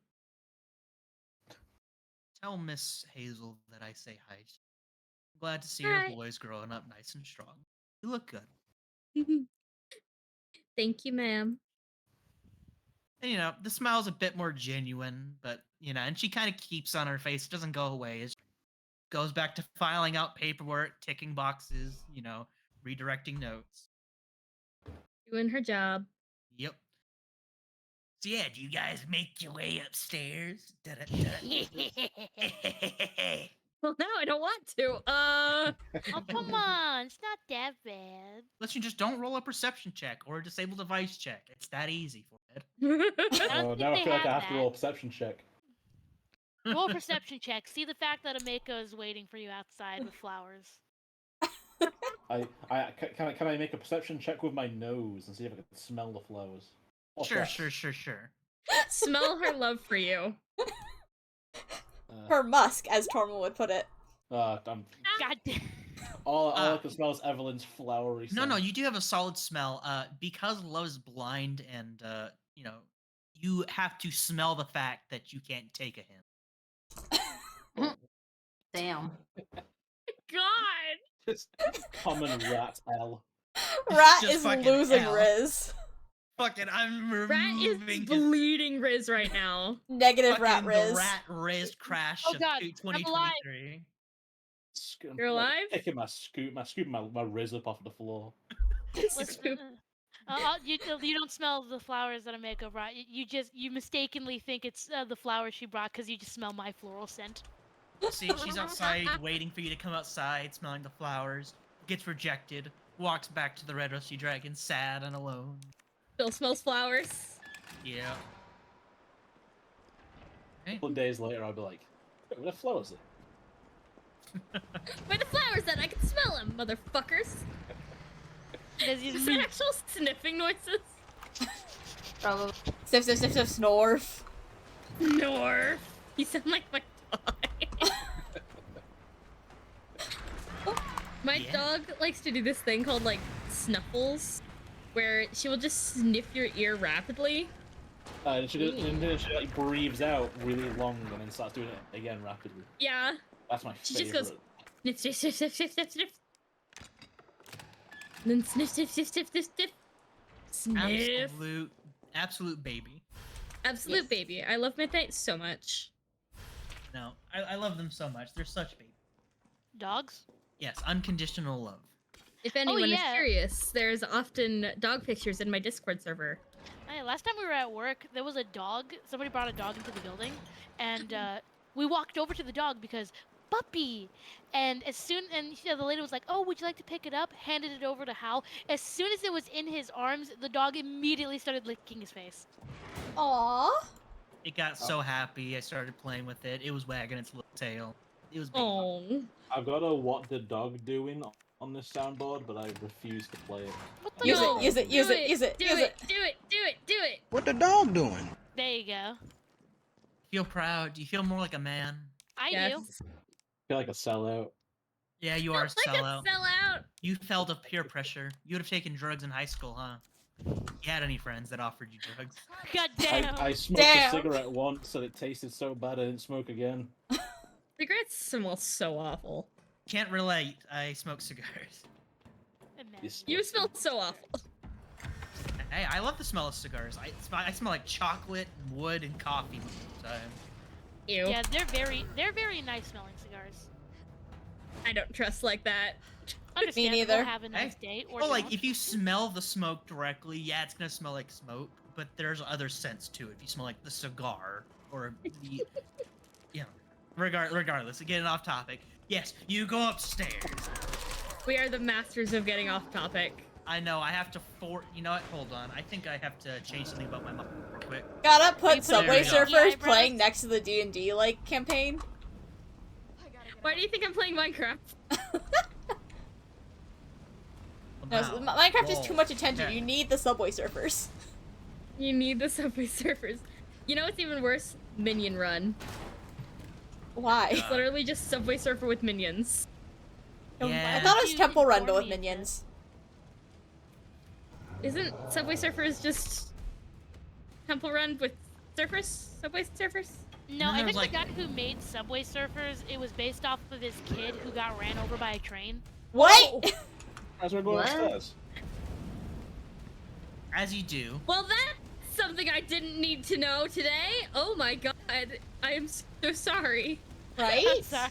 A: Tell Miss Hazel that I say hi. I'm glad to see
D: Hi.
A: your boys growing up nice and strong. You look good.
D: Thank you, ma'am.
A: And, you know, the smile's a bit more genuine, but, you know, and she kind of keeps on her face. It doesn't go away. It goes back to filing out paperwork, ticking boxes, you know, redirecting notes.
D: Doing her job.
A: Yep. So, yeah, do you guys make your way upstairs?
D: Well, now I don't want to.
C: Oh, come on. It's not that bad.
A: Unless you just don't roll a perception check or a disable device check. It's that easy for it.
C: I don't
F: Oh,
C: think
F: now I
C: they
F: feel like I
C: have
F: have to
C: that.
F: roll a perception check.
C: Roll a perception check. See the fact that Ameko is waiting for you outside with flowers.
F: Can I make a perception check with my nose and see if I can smell the flowers? What's
A: Sure,
F: that?
A: sure.
D: Smell her love for you.
E: Her musk, as Tormund would put it.
C: God damn.
F: All I can smell is Evelyn's flowery scent.
A: No, you do have a solid smell. Because love's blind and, you know, you have to smell the fact that you can't take a hint.
B: Damn.
D: God.
F: Just common rat L.
E: Rat
A: just
E: is
A: fucking
E: losing
A: hell.
E: Riz.
A: Fucking, I'm
D: Rat is
A: removing his
D: bleeding Riz right now.
E: Negative rat
A: fucking
E: Riz.
A: the rat Riz crash
C: Oh
A: of
C: God, I'm alive.
A: 2023.
D: You're alive?
F: Picking my Riz up off the floor.
C: Listen, you don't smell the flowers that Ameko brought. You mistakenly think it's the flowers she brought because you just smell my floral scent.
A: See, she's outside waiting for you to come outside, smelling the flowers. Gets rejected. Walks back to the Red Rusty Dragon, sad and alone.
D: Bill smells flowers.
A: Yeah.
F: A couple of days later, I'll be like, where the flowers are?
D: Where the flowers at? I can smell them, motherfuckers. Is that actual sniffing noises?
B: Probably.
E: Sniff, sniff, sniff, sniff, snorf.
D: Norf. You sound like my dog. My
A: Yeah.
D: dog likes to do this thing called like snuffles, where she will just sniff your ear rapidly.
F: And then she like breathes out really long and then starts doing it again rapidly.
D: Yeah.
F: That's my
D: She
F: favorite.
D: just goes sniff, sniff, sniff, sniff, sniff, sniff, sniff. And then sniff, sniff, sniff, sniff, sniff, sniff. Sniff.
A: Absolute baby.
D: Absolute
B: Yes.
D: baby. I love Midnight so much.
A: No, I love them so much. They're such babies.
C: Dogs?
A: Yes, unconditional love.
D: If anyone is
C: yeah.
D: curious, there's often dog pictures in my Discord server.
C: Hey, last time we were at work, there was a dog. Somebody brought a dog into the building, and we walked over to the dog because puppy. And the lady was like, "Oh, would you like to pick it up?" Handed it over to Hal. As soon as it was in his arms, the dog immediately started licking his face.
E: Aww.
A: It got so happy. I started playing with it. It was wagging its little tail. It was baby.
D: Oh.
F: I've got a what the dog doing on this soundboard, but I refuse to play it.
C: What the
E: Use
C: dog?
E: it, use it, use it, use it,
D: Do
E: use
D: it.
E: it.
D: Do it. Do it. Do it.
G: What the dog doing?
C: There you go.
A: Feel proud? Do you feel more like a man?
C: I do.
D: Yes.
F: I feel like a sellout.
A: Yeah, you are a
D: Like
A: sellout.
D: a sellout.
A: You felt of peer pressure. You would have taken drugs in high school, huh? You had any friends that offered you drugs?
C: God damn.
F: I smoked
E: Damn.
F: a cigarette once and it tasted so bad I didn't smoke again.
D: Cigarettes smell so awful.
A: Can't relate. I smoke cigars.
C: Imagine.
D: You smell so awful.
A: Hey, I love the smell of cigars. I smell like chocolate, and wood, and coffee most of the time.
D: Ew.
C: Yeah, they're very nice smelling cigars.
D: I don't trust like that.
C: Understandable.
E: neither.
C: Have a nice
A: Hey.
C: day or
A: Well, like
C: don't.
A: if you smell the smoke directly, yeah, it's gonna smell like smoke. But there's other scents to it. If you smell like the cigar or the, you know, regardless. Getting off topic. Yes, you go upstairs.
D: We are the masters of getting off topic.
A: I know. I have to You know what? Hold on. I think I have to change something about my mom real quick.
E: Gotta
C: you
E: put
C: put
E: Subway
A: it-
E: Surfers
C: eyebrows?
E: playing next to the D&D like campaign.
D: Why do you think I'm playing Minecraft?
E: No,
A: Wow.
E: Minecraft is
A: Whoa.
E: too much attention.
A: Okay.
E: You need the Subway Surfers.
D: You need the Subway Surfers. You know what's even worse? Minion Run.
E: Why?
D: It's literally just Subway Surfer with minions.
A: Yeah.
E: I thought it was
C: You
E: Temple Run
C: informed
E: but with
C: me of
E: minions.
D: Isn't Subway Surfers just Temple Run with surfers? Subway Surfers?
C: No,
A: And
C: I
A: then
C: think
A: there was,
C: the guy who made Subway Surfers, it was based off of his kid who got ran over by a train.
E: What?
F: As we're going
B: What?
F: upstairs.
A: As you do.
D: Well, that's something I didn't need to know today. Oh my god. I am so sorry.
E: Right?
C: I'm sorry.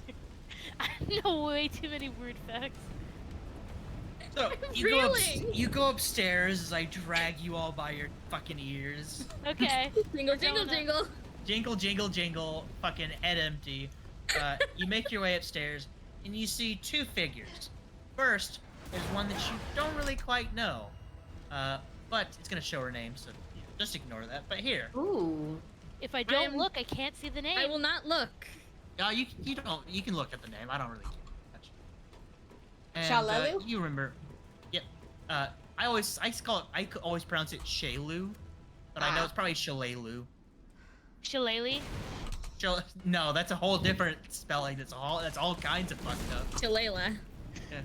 C: I know way too many weird facts.
A: So
D: Really?
A: you go upstairs as I drag you all by your fucking ears.
C: Okay.
D: Jingle,
C: We're
D: jingle,
C: going up.
D: jingle.
A: Jingle, jingle, jingle. Fucking head empty. You make your way upstairs and you see two figures. First, there's one that you don't really quite know, but it's gonna show her name, so just ignore that. But here,
B: Ooh.
C: If I don't
D: I'm-
C: look, I can't see the name.
D: I will not look.
A: you can look at the name. I don't really care much. And
E: Shalelu?
A: you remember? Yep. I always pronounce it Shalu, but I know it's probably Shalelu.
C: Shillelagh?
A: No, that's a whole different spelling. That's all kinds of fucked up.
D: Shalala.
A: Yeah.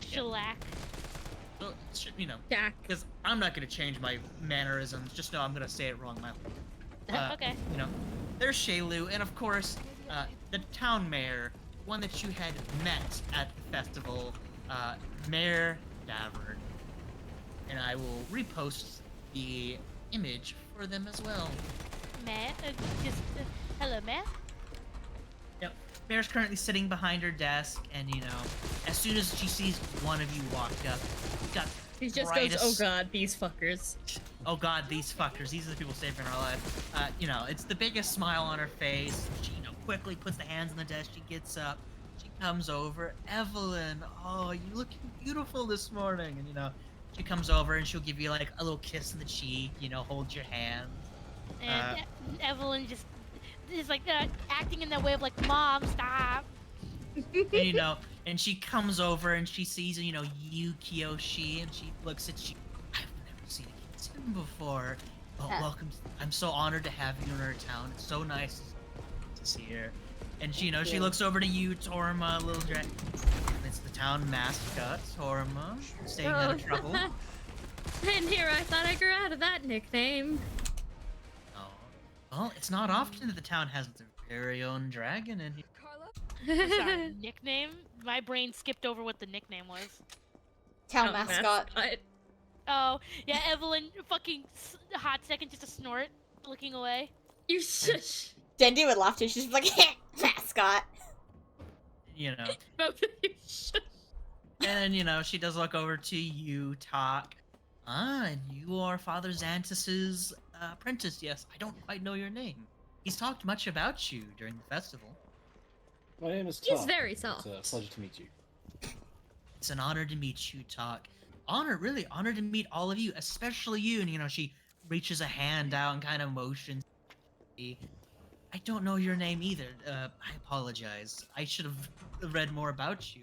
C: Shellac.
A: So, you know,
D: Jack.
A: because I'm not gonna change my mannerisms. Just know I'm gonna say it wrong.
C: Okay.
A: You know, there's Shalu, and of course, the town mayor, one that you had met at the festival, Mayor Davern. And I will repost the image for them as well.
C: Matt? Hello, Matt?
A: Yep. Mayor's currently sitting behind her desk, and you know, as soon as she sees one of you walk up, got
D: He just
A: brightest-
D: goes, oh god, these fuckers.
A: Oh god, these fuckers. These are the people saving our life. You know, it's the biggest smile on her face. She, you know, quickly puts the hands on the desk. She gets up. She comes over. Evelyn, oh, you looking beautiful this morning. And, you know, she comes over and she'll give you, like, a little kiss on the cheek, you know, hold your hand.
C: And Evelyn just is like acting in that way of like, Mom, stop.
A: And, you know, and she comes over and she sees, you know, you, Kiyoshi, and she looks at you. I've never seen a kitten before. Oh, welcome. I'm so honored to have you in our town. It's so nice to see her. And she, you know, she looks over to you, Torma, little drag. It's the town mascot, Torma, staying out of trouble.
D: And here I thought I grew out of that nickname.
A: Oh, well, it's not often that the town has their very own dragon in here.
C: Sorry, nickname? My brain skipped over what the nickname was.
E: Town
D: Oh,
E: mascot.
C: Oh, yeah, Evelyn fucking hot second just a snort, looking away.
D: You shush.
E: Dendi would laugh too. She's like, mascot.
A: You know,
D: Both of you shush.
A: and then, you know, she does look over to you, talk. Ah, and you are Father Xantus's apprentice. Yes, I don't quite know your name. He's talked much about you during the festival.
F: My name is
D: He's
F: Talk.
D: very soft.
F: It's a pleasure to meet you.
A: It's an honor to meet you, Talk. Really honored to meet all of you, especially you. And, she reaches a hand out and kind of motions. I don't know your name either. I apologize. I should have read more about you.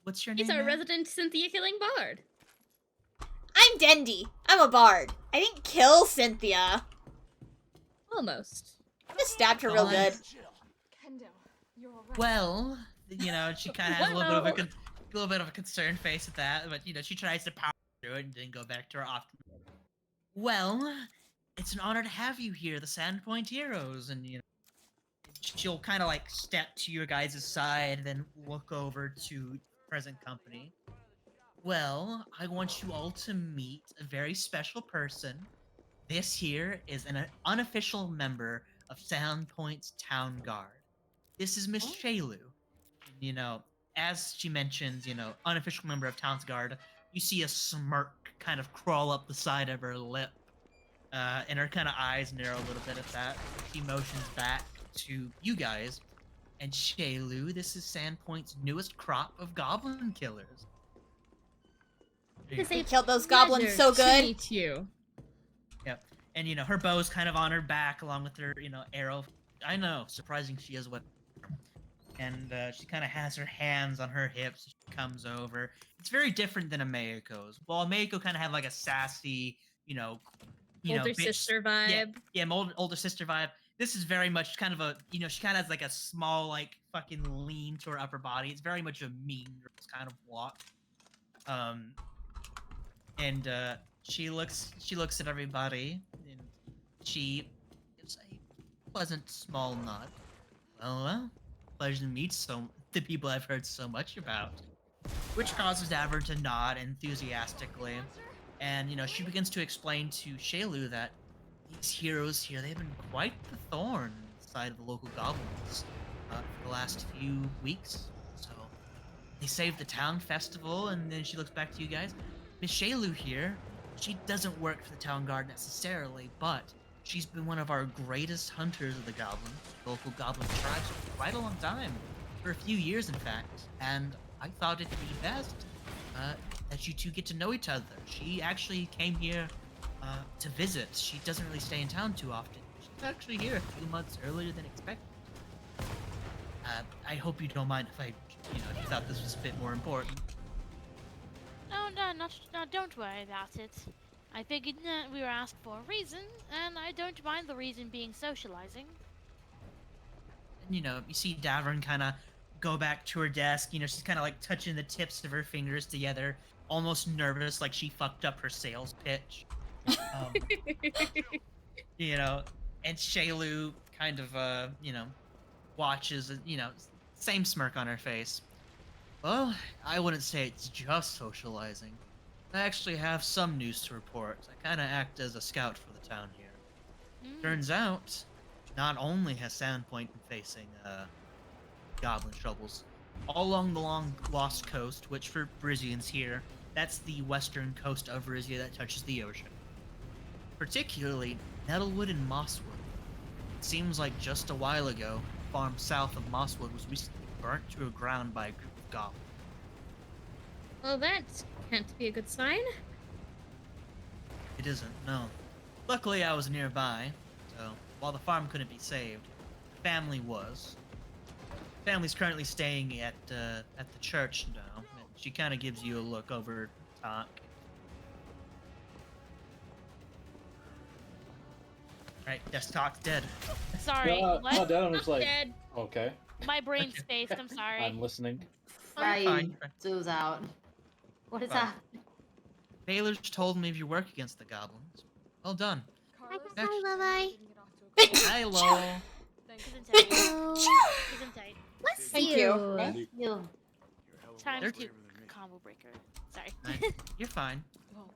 A: What's your name,
D: He's our
A: ma'am?
D: resident Cynthia killing bard.
E: I'm DnD. I'm a bard. I didn't kill Cynthia.
D: Almost.
E: I just stabbed her real good.
A: Well, she kind of has a little bit of a concerned face at that, but she tries to power through it and then go back to her often. Well, it's an honor to have you here, the Sandpoint Heroes, and she'll kind of like step to your guys' side, then look over to present company. Well, I want you all to meet a very special person. This here is an unofficial member of Sandpoint's Town Guard. This is Miss Shaylu. As she mentions, unofficial member of Town's Guard, you see a smirk kind of crawl up the side of her lip. And her kind of eyes narrow a little bit at that. She motions back to you guys. And Shaylu, this is Sandpoint's newest crop of goblin killers.
D: It is
E: We
D: a
E: killed those goblins
D: pleasure
E: so
D: to
E: good.
D: meet you.
A: Yep. And, her bow's kind of on her back along with her, arrow. I know, surprising she is what. And she kind of has her hands on her hips. She comes over. It's very different than a Meiko's. Well, a Meiko kind of had like a sassy,
D: Older
A: bitch,
D: sister vibe.
A: Yeah, older sister vibe. This is very much kind of a, she kind of has like a small, like, fucking lean to her upper body. It's very much a mean girl's kind of walk. And she looks at everybody, and she gives a pleasant small nod. Well, pleasure to meet the people I've heard so much about. Which causes Davern to nod enthusiastically. And, she begins to explain to Shaylu that these heroes here, they've been quite the thorn in the side of the local goblins for the last few weeks. So, they saved the town festival, and then she looks back to you guys. Miss Shaylu here, she doesn't work for the town guard necessarily, but she's been one of our greatest hunters of the goblins, local goblin tribes, for quite a long time. For a few years, in fact. And I thought it'd be best that you two get to know each other. She actually came here to visit. She doesn't really stay in town too often. She's actually here a few months earlier than expected. I hope you don't mind if I, if you thought this was a bit more important.
C: No, don't worry about it. I figured we were asked for a reason, and I don't mind the reason being socializing.
A: And, you see Davern kind of go back to her desk. She's kind of like touching the tips of her fingers together, almost nervous, like she fucked up her sales pitch. And Shaylu kind of, watches, same smirk on her face. Well, I wouldn't say it's just socializing. I actually have some news to report. I kind of act as a scout for the town here. Turns out, not only has Sandpoint been facing, goblin troubles, all along the long Lost Coast, which for Brizians here, that's the western coast of Rizia that touches the ocean. Particularly, Nettlewood and Mosswood. It seems like just a while ago, a farm south of Mosswood was recently burnt to the ground by a group of goblins.
D: Well, that can't be a good sign.
A: It isn't, no. Luckily, I was nearby, so while the farm couldn't be saved, the family was. The family's currently staying at the church now, and she kind of gives you a look over talk. Right, Talk's dead.
C: Sorry,
F: No,
C: what?
F: Dad, I'm just like,
D: Dead.
F: okay,
C: My brain's spaced, I'm sorry.
F: I'm listening.
B: Right,
A: fine.
B: zoos out. What is
A: Fine.
B: that?
A: Baylor's told me of your work against the goblins. Well done.
D: Hi, Levi.
A: Hello.
C: Gesundheit.
D: Bless
E: Thank
D: you.
E: you.
B: Thank you.
C: Time
A: They're-
C: to combo breaker. Sorry.
A: You're fine.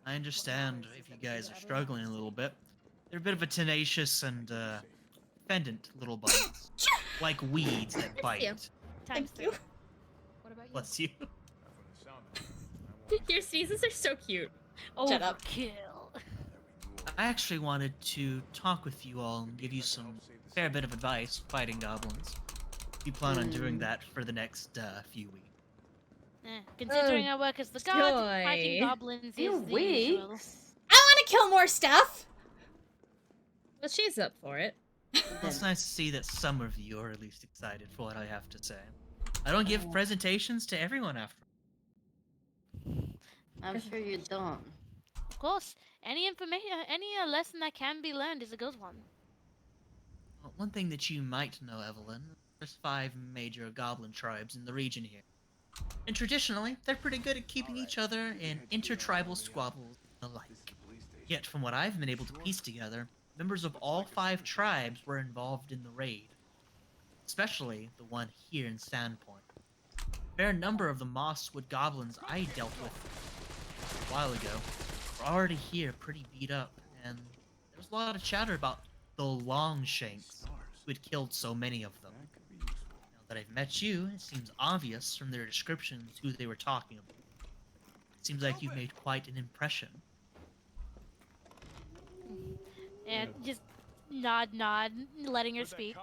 A: I understand if you guys are struggling a little bit. They're a bit of a tenacious and dependent little bugs. Like weeds that bite.
D: you.
C: Times
E: Thank you.
A: Bless you.
D: Your sneezes are so cute.
E: Shut up.
C: Overkill.
A: I actually wanted to talk with you all and give you some fair bit of advice fighting goblins. We plan on doing that for the next few weeks.
C: Considering I work as the guard, fighting
D: joy.
C: goblins
B: Few
C: is the usual.
B: weeks.
E: I want to kill more stuff.
D: Well, she's up for it.
A: Well, it's nice to see that some of you are at least excited for what I have to say. I don't give presentations to everyone after.
B: I'm sure you don't.
C: Of course, any information, any lesson that can be learned is a good one.
A: Well, one thing that you might know, Evelyn, there's 5 major goblin tribes in the region here. And traditionally, they're pretty good at keeping each other in intertribal squabbles and the like. Yet, from what I've been able to piece together, members of all 5 tribes were involved in the raid. Especially the one here in Sandpoint. A fair number of the Mosswood goblins I dealt with a while ago were already here pretty beat up, and there was a lot of chatter about the Longshanks who had killed so many of them. Now that I've met you, it seems obvious from their descriptions who they were talking about. It seems like you've made quite an impression.
C: And just nod, letting her speak.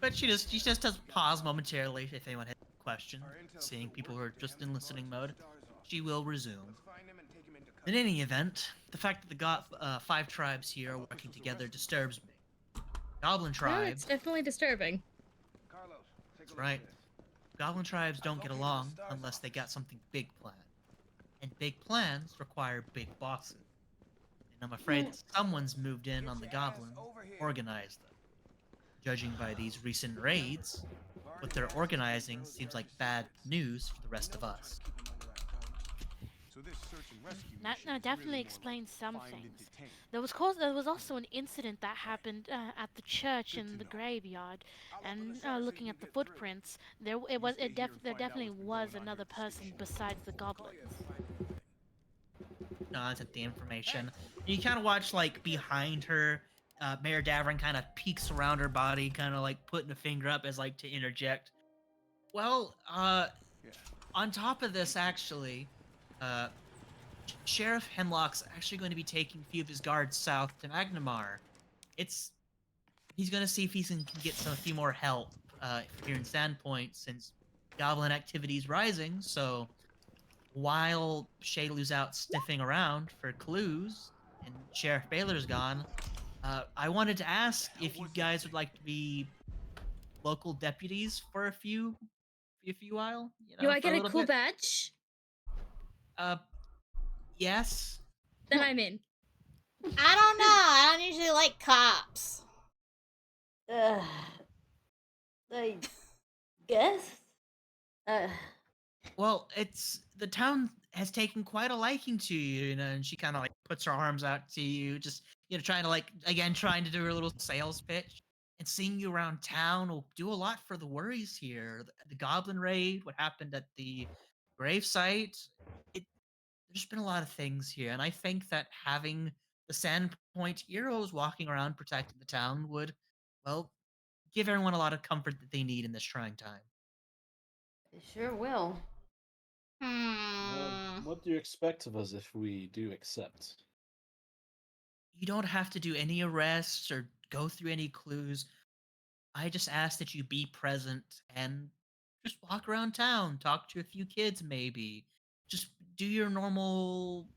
A: But she just does pause momentarily if anyone has questions. Seeing people who are just in listening mode, she will resume. In any event, the fact that the 5 tribes here are working together disturbs me. Goblin
D: No,
A: tribe.
D: it's definitely disturbing.
A: That's right. Goblin tribes don't get along unless they got something big planned. And big plans require big bosses. And I'm afraid that someone's moved in on the goblins, organized them. Judging by these recent raids, what they're organizing seems like bad news for the rest of us.
C: That definitely explains some things. There was also an incident that happened at the church in the graveyard, and looking at the footprints, there definitely was another person besides the goblins.
A: No, that's the information. You kind of watch, like, behind her, Mayor Davern kind of peeks around her body, kind of, like, putting a finger up as, like, to interject. Well, on top of this, actually, Sheriff Hemlock's actually going to be taking a few of his guards south to Magnamar. He's going to see if he can get a few more help here in Sandpoint, since goblin activity is rising, so while Shaylu's out sniffing around for clues and Sheriff Baylor's gone, I wanted to ask if you guys would like to be local deputies for a few while. You know,
D: Do I
A: for
D: get a
A: little
D: cool
A: bit.
D: badge?
A: Yes.
D: Then I'm in.
E: I don't know. I don't usually like cops.
B: I guess.
A: Well, the town has taken quite a liking to you, you know, and she kind of like puts her arms out to you, just, you know, trying to do her little sales pitch. And seeing you around town will do a lot for the worries here. The goblin raid, what happened at the gravesite, there's been a lot of things here, and I think that having the Sandpoint heroes walking around protecting the town would, well, give everyone a lot of comfort that they need in this trying time.
B: It sure will.
F: What do you expect of us if we do accept?
A: You don't have to do any arrests or go through any clues. I just ask that you be present and just walk around town, talk to a few kids maybe. Just do your normal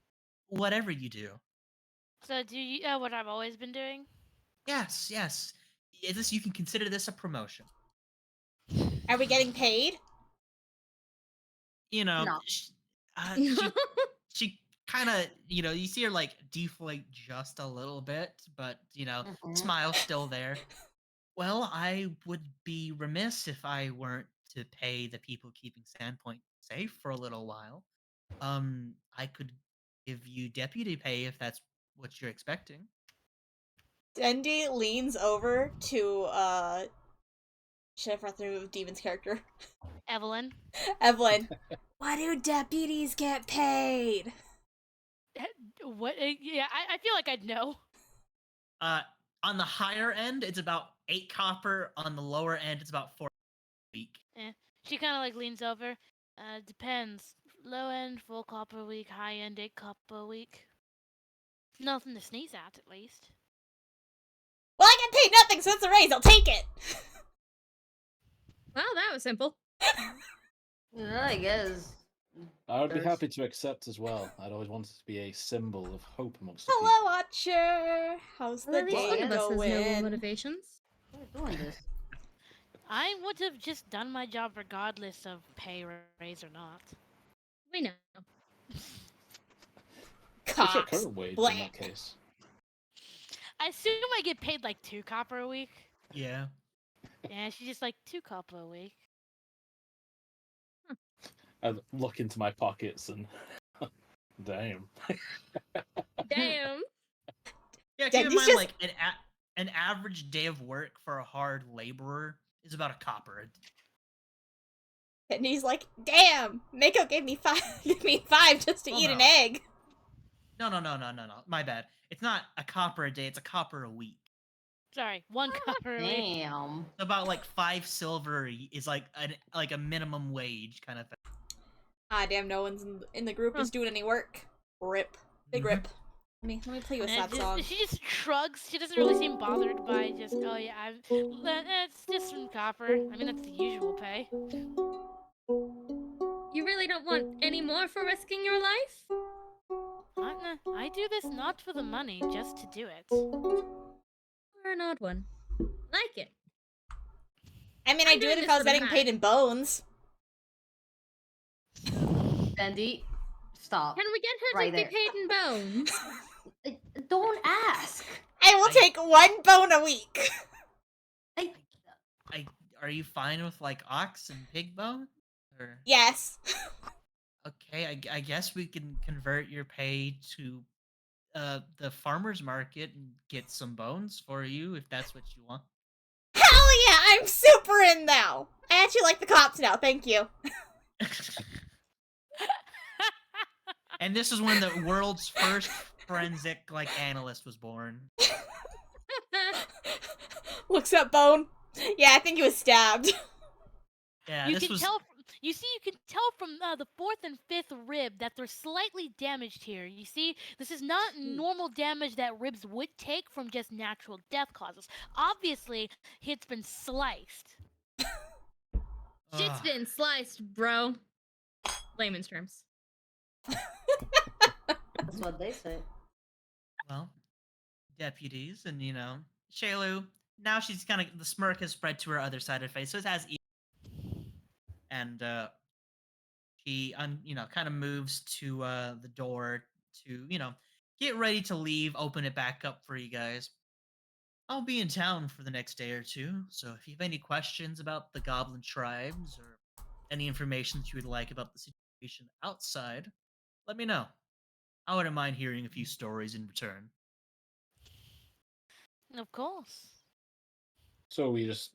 A: whatever you do.
C: So do you what I've always been doing?
A: Yes. You can consider this a promotion.
E: Are we getting paid?
A: You know,
B: No.
A: she kind of, you know, you see her like deflate just a little bit, but you know, smile still there. Well, I would be remiss if I weren't to pay the people keeping Sandpoint safe for a little while. I could give you deputy pay if that's what you're expecting.
E: Dendi leans over to shit, I forgot the name of Demon's character.
C: Evelyn.
E: Evelyn. Why do deputies get paid?
C: What? Yeah, I feel like I'd know.
A: On the higher end, it's about 8 copper. On the lower end, it's about 4 a week.
C: She kind of like leans over. Depends. Low end, 4 copper a week. High end, 8 copper a week. Nothing to sneeze at least.
E: Well, I get paid nothing, so it's a raise. I'll take it.
D: Well, that was simple.
B: Yeah, I guess.
F: I would be
B: There's-
F: happy to accept as well. I'd always wanted to be a symbol of hope amongst the
E: Hello, Watcher. How's the
B: Well, at least
E: day
B: one
D: One of us has noble
E: going?
D: motivations.
B: We're doing this.
C: I would have just done my job regardless of pay raise or not.
D: We know.
F: people. What's your
E: Cops.
F: current wage
E: Blah.
F: in that case?
C: I assume I get paid like 2 copper a week.
A: Yeah.
C: Yeah, she's just like 2 copper a week.
F: I look into my pockets and damn.
D: Damn.
A: Yeah,
E: Yeah,
A: keep in
E: he's
A: mind,
E: just-
A: like, an average day of work for a hard laborer is about a copper.
E: And he's like, damn, Mako gave me five give me 5 just to
A: Oh,
E: eat an
A: no.
E: egg.
A: No. My bad. It's not a copper a day, it's a copper a week.
C: Sorry, 1 copper a week.
B: Damn.
A: About like 5 silver is like a minimum wage kind of thing.
E: Ah, damn, no one's in the group is doing any work. Rip. Big
A: Mhm.
E: rip. Let me play you a sad song.
C: She just shrugs. She doesn't really seem bothered by just, oh yeah, it's just some copper. I mean, that's the usual pay.
D: You really don't want any more for risking your life?
C: I do this not for the money, just to do it.
D: Or an odd one. Like it.
E: I mean,
D: I'm
E: I'd do
D: doing
E: it if
D: this
E: I was
D: for the
E: getting paid
D: high.
E: in bones.
B: Dandy, stop.
D: Can we get her
B: Right
D: to
B: there.
D: be paid in bones?
B: Don't ask.
E: I will take 1 bone a week.
A: Are you fine with like ox and pig bone? Or
E: Yes.
A: okay, I guess we can convert your pay to the farmer's market and get some bones for you if that's what you want.
E: Hell yeah, I'm super in now. I actually like the cops now, thank you.
A: And this is when the world's first forensic like analyst was born.
E: Looks up bone. Yeah, I think he was stabbed.
A: Yeah,
C: You
A: this
C: can
A: was
C: tell. You see, you can tell from the 4th and 5th rib that they're slightly damaged here. You see, this is not normal damage that ribs would take from just natural death causes. Obviously, it's been sliced.
D: Shit's
A: Ugh.
D: been sliced, bro. Layman's terms.
B: That's what they say.
A: Well, deputies and Shaylu. Now she's kind of the smirk has spread to her other side of her face, so it has. And she kind of moves to the door to get ready to leave, open it back up for you guys. I'll be in town for the next day or two, so if you have any questions about the goblin tribes or any information that you would like about the situation outside, let me know. I wouldn't mind hearing a few stories in return.
C: Of course.
F: So we just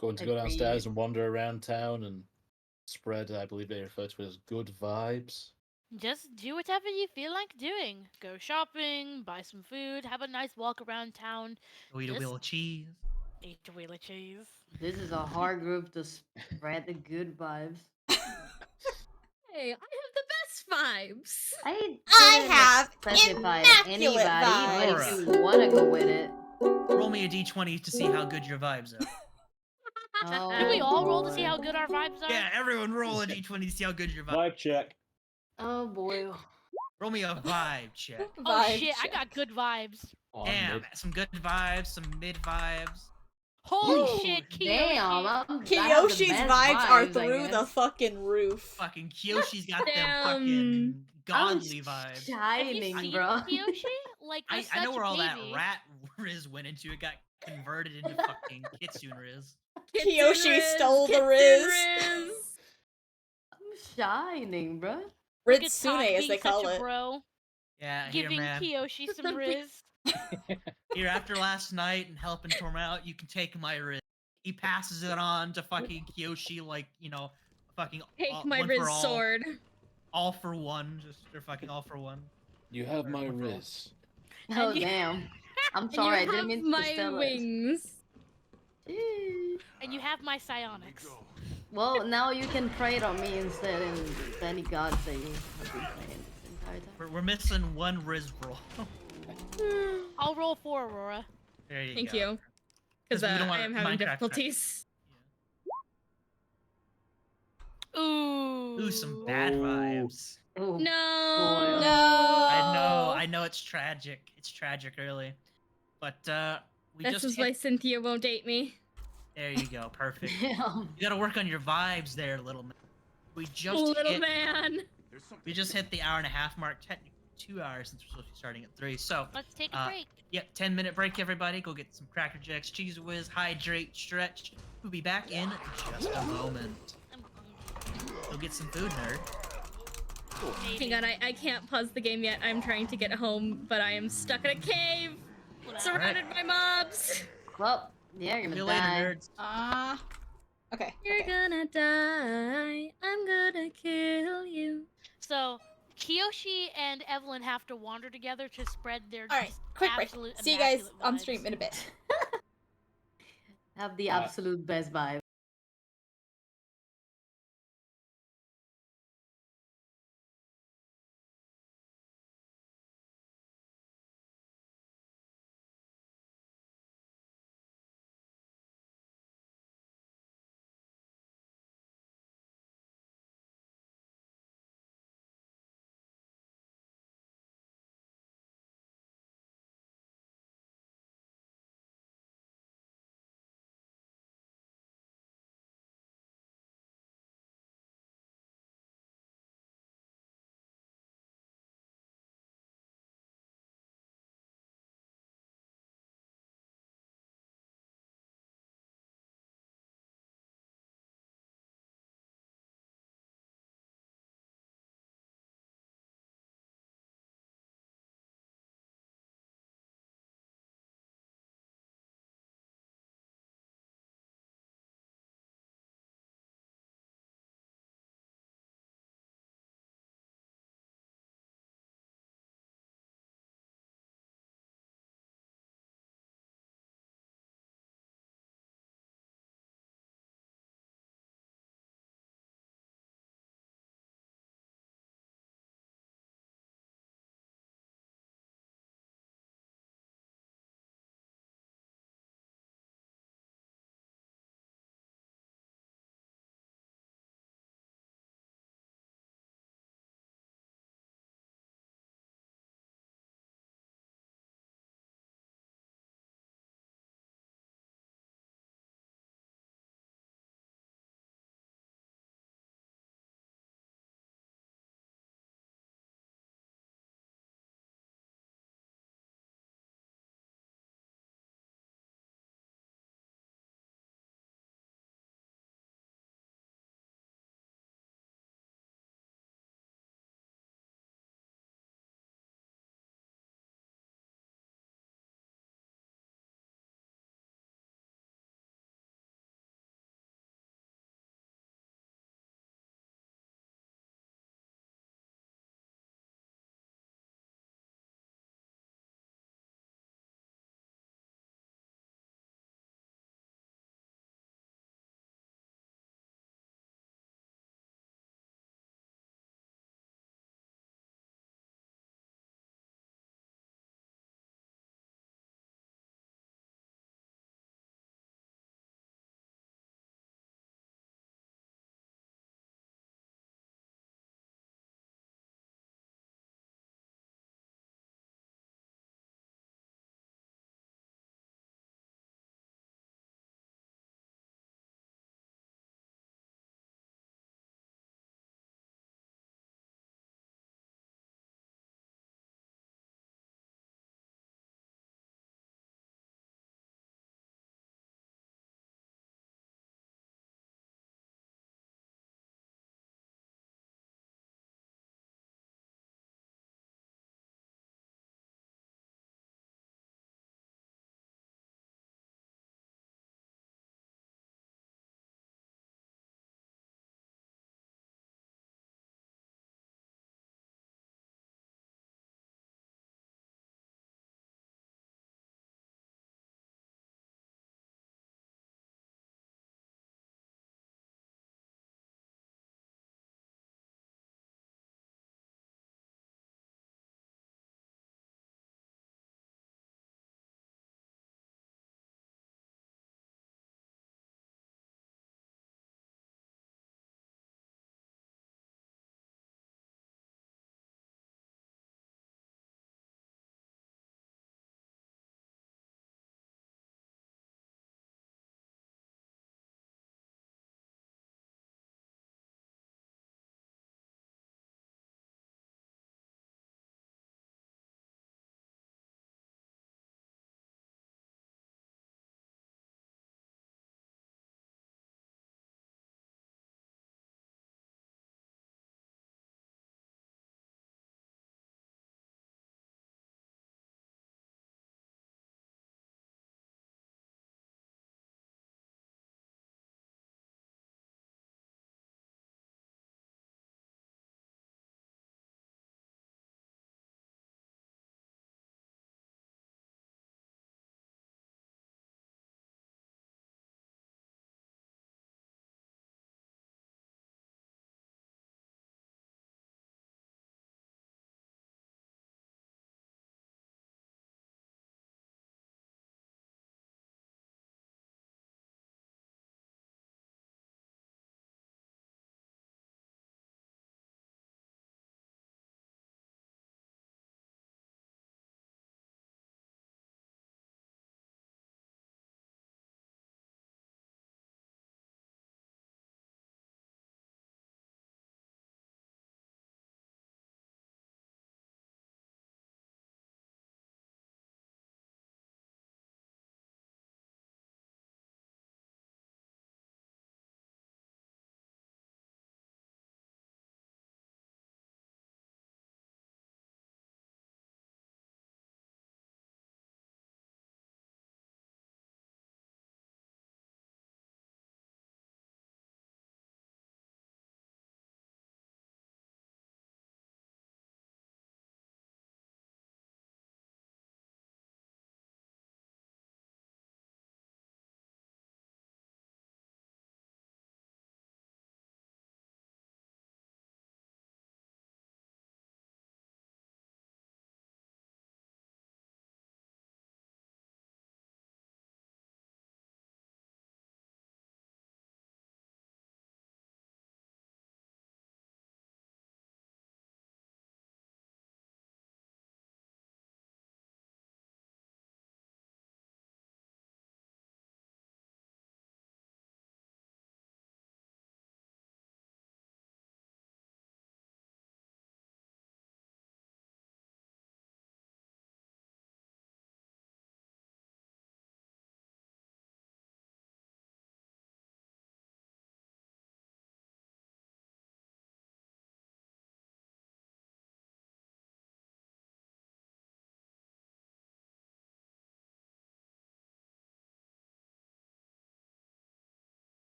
F: going to go downstairs and wander around town and spread, I believe they refer to it as good vibes.
C: Just do whatever you feel like doing. Go shopping, buy some food, have a nice walk around town,
A: Go eat a wheel of cheese.
C: eat a wheel of cheese.
B: This is a hard group to spread the good vibes.
D: Hey, I have the best vibes.
E: I have
B: specify
E: immaculate
B: anybody, but
A: vibes.
B: if you wanna go with it.
A: Roll me a d20 to see how good your vibes are.
C: Can we all roll to see
B: boy.
C: how good our vibes are?
A: Yeah, everyone roll a d20 to see how good your vibes.
F: Vibe check.
B: Oh boy.
A: Roll me a vibe check.
C: Oh
E: Vibe
C: shit, I
E: check.
C: got good vibes.
F: Oh,
A: Damn,
F: mid.
A: some good vibes, some mid vibes.
C: Holy
B: Ooh,
C: shit, Kiyoshi.
B: damn. I have the
E: Kiyoshi's
B: best
E: vibes are
B: I
E: through the
B: guess.
E: fucking roof.
A: Fucking Kyoshi's got them
D: Damn.
A: fucking
B: I'm
A: godly vibes.
C: Have you
B: shining,
C: seen
B: bro.
C: Kiyoshi? Like,
A: I
C: you're
A: know
C: such
A: where
C: a
A: all that
C: baby.
A: rat riz went into. It got converted into fucking Kitsune riz.
E: Kiyoshi
D: Riz,
E: stole the
D: Kitsune
E: Riz.
D: Riz.
B: I'm shining, bro.
C: Look at
E: Ritsune,
C: Tom
E: as
C: being
E: they call
C: such a
E: it.
C: bro,
A: Yeah, here,
C: giving
A: man.
C: Kiyoshi some riz.
A: Here, after last night and helping Torm out, you can take my riz. He passes it on to fucking Kyoshi, like, fucking
D: Take
A: all,
D: my
A: one
D: Riz
A: for all,
D: sword.
A: all for one. They're fucking all for one.
F: You have my
A: Or-
F: Riz.
B: Oh
C: And you-
B: damn. I'm
D: And
B: sorry, I
D: you
B: didn't
D: have
B: mean to
D: my
B: steal it.
D: wings.
B: Jeez.
C: And you have my psionics.
B: Well, now you can trade on me instead, and any gods that you have been playing this entire time.
A: We're missing one riz roll.
C: I'll roll for Aurora.
A: There you
D: Thank
A: go.
D: you. Because
A: we don't
D: I
A: want
D: am having
A: Minecraft
D: difficulties.
C: Ooh.
A: Some bad
F: Oh.
A: vibes.
B: Oh,
D: No.
E: No.
A: I know it's tragic. It's tragic, really. But we
D: This
A: just
D: is
A: hit.
D: why Cynthia won't date me.
A: There you go. Perfect.
B: Damn.
A: You gotta work on your vibes there, little man. We just
D: Little
A: hit.
D: man.
A: We just hit the hour-and-a-half mark. Technically 2 hours since we're supposed to be starting at 3. So
C: Let's take a break.
A: Yep, 10-minute break, everybody. Go get some Cracker Jacks, Cheese Whiz, hydrate, stretch. We'll be back in just a moment.
C: I'm hungry.
A: Go get some food, nerd.
C: Maybe.
D: Hang on, I can't pause the game yet. I'm trying to get home, but I am stuck in a cave, surrounded by mobs.
B: Well, yeah, you're
A: See you
B: gonna die.
A: later, nerds.
E: Okay.
D: You're
E: okay.
D: gonna die. I'm gonna kill you.
C: So, Kiyoshi and Evelyn have to wander together to spread their
E: All right.
C: just
E: Quick break.
C: absolute
E: See you guys
C: immaculate
E: on
C: vibes.
E: stream in a bit.
B: Have the absolute best vibe.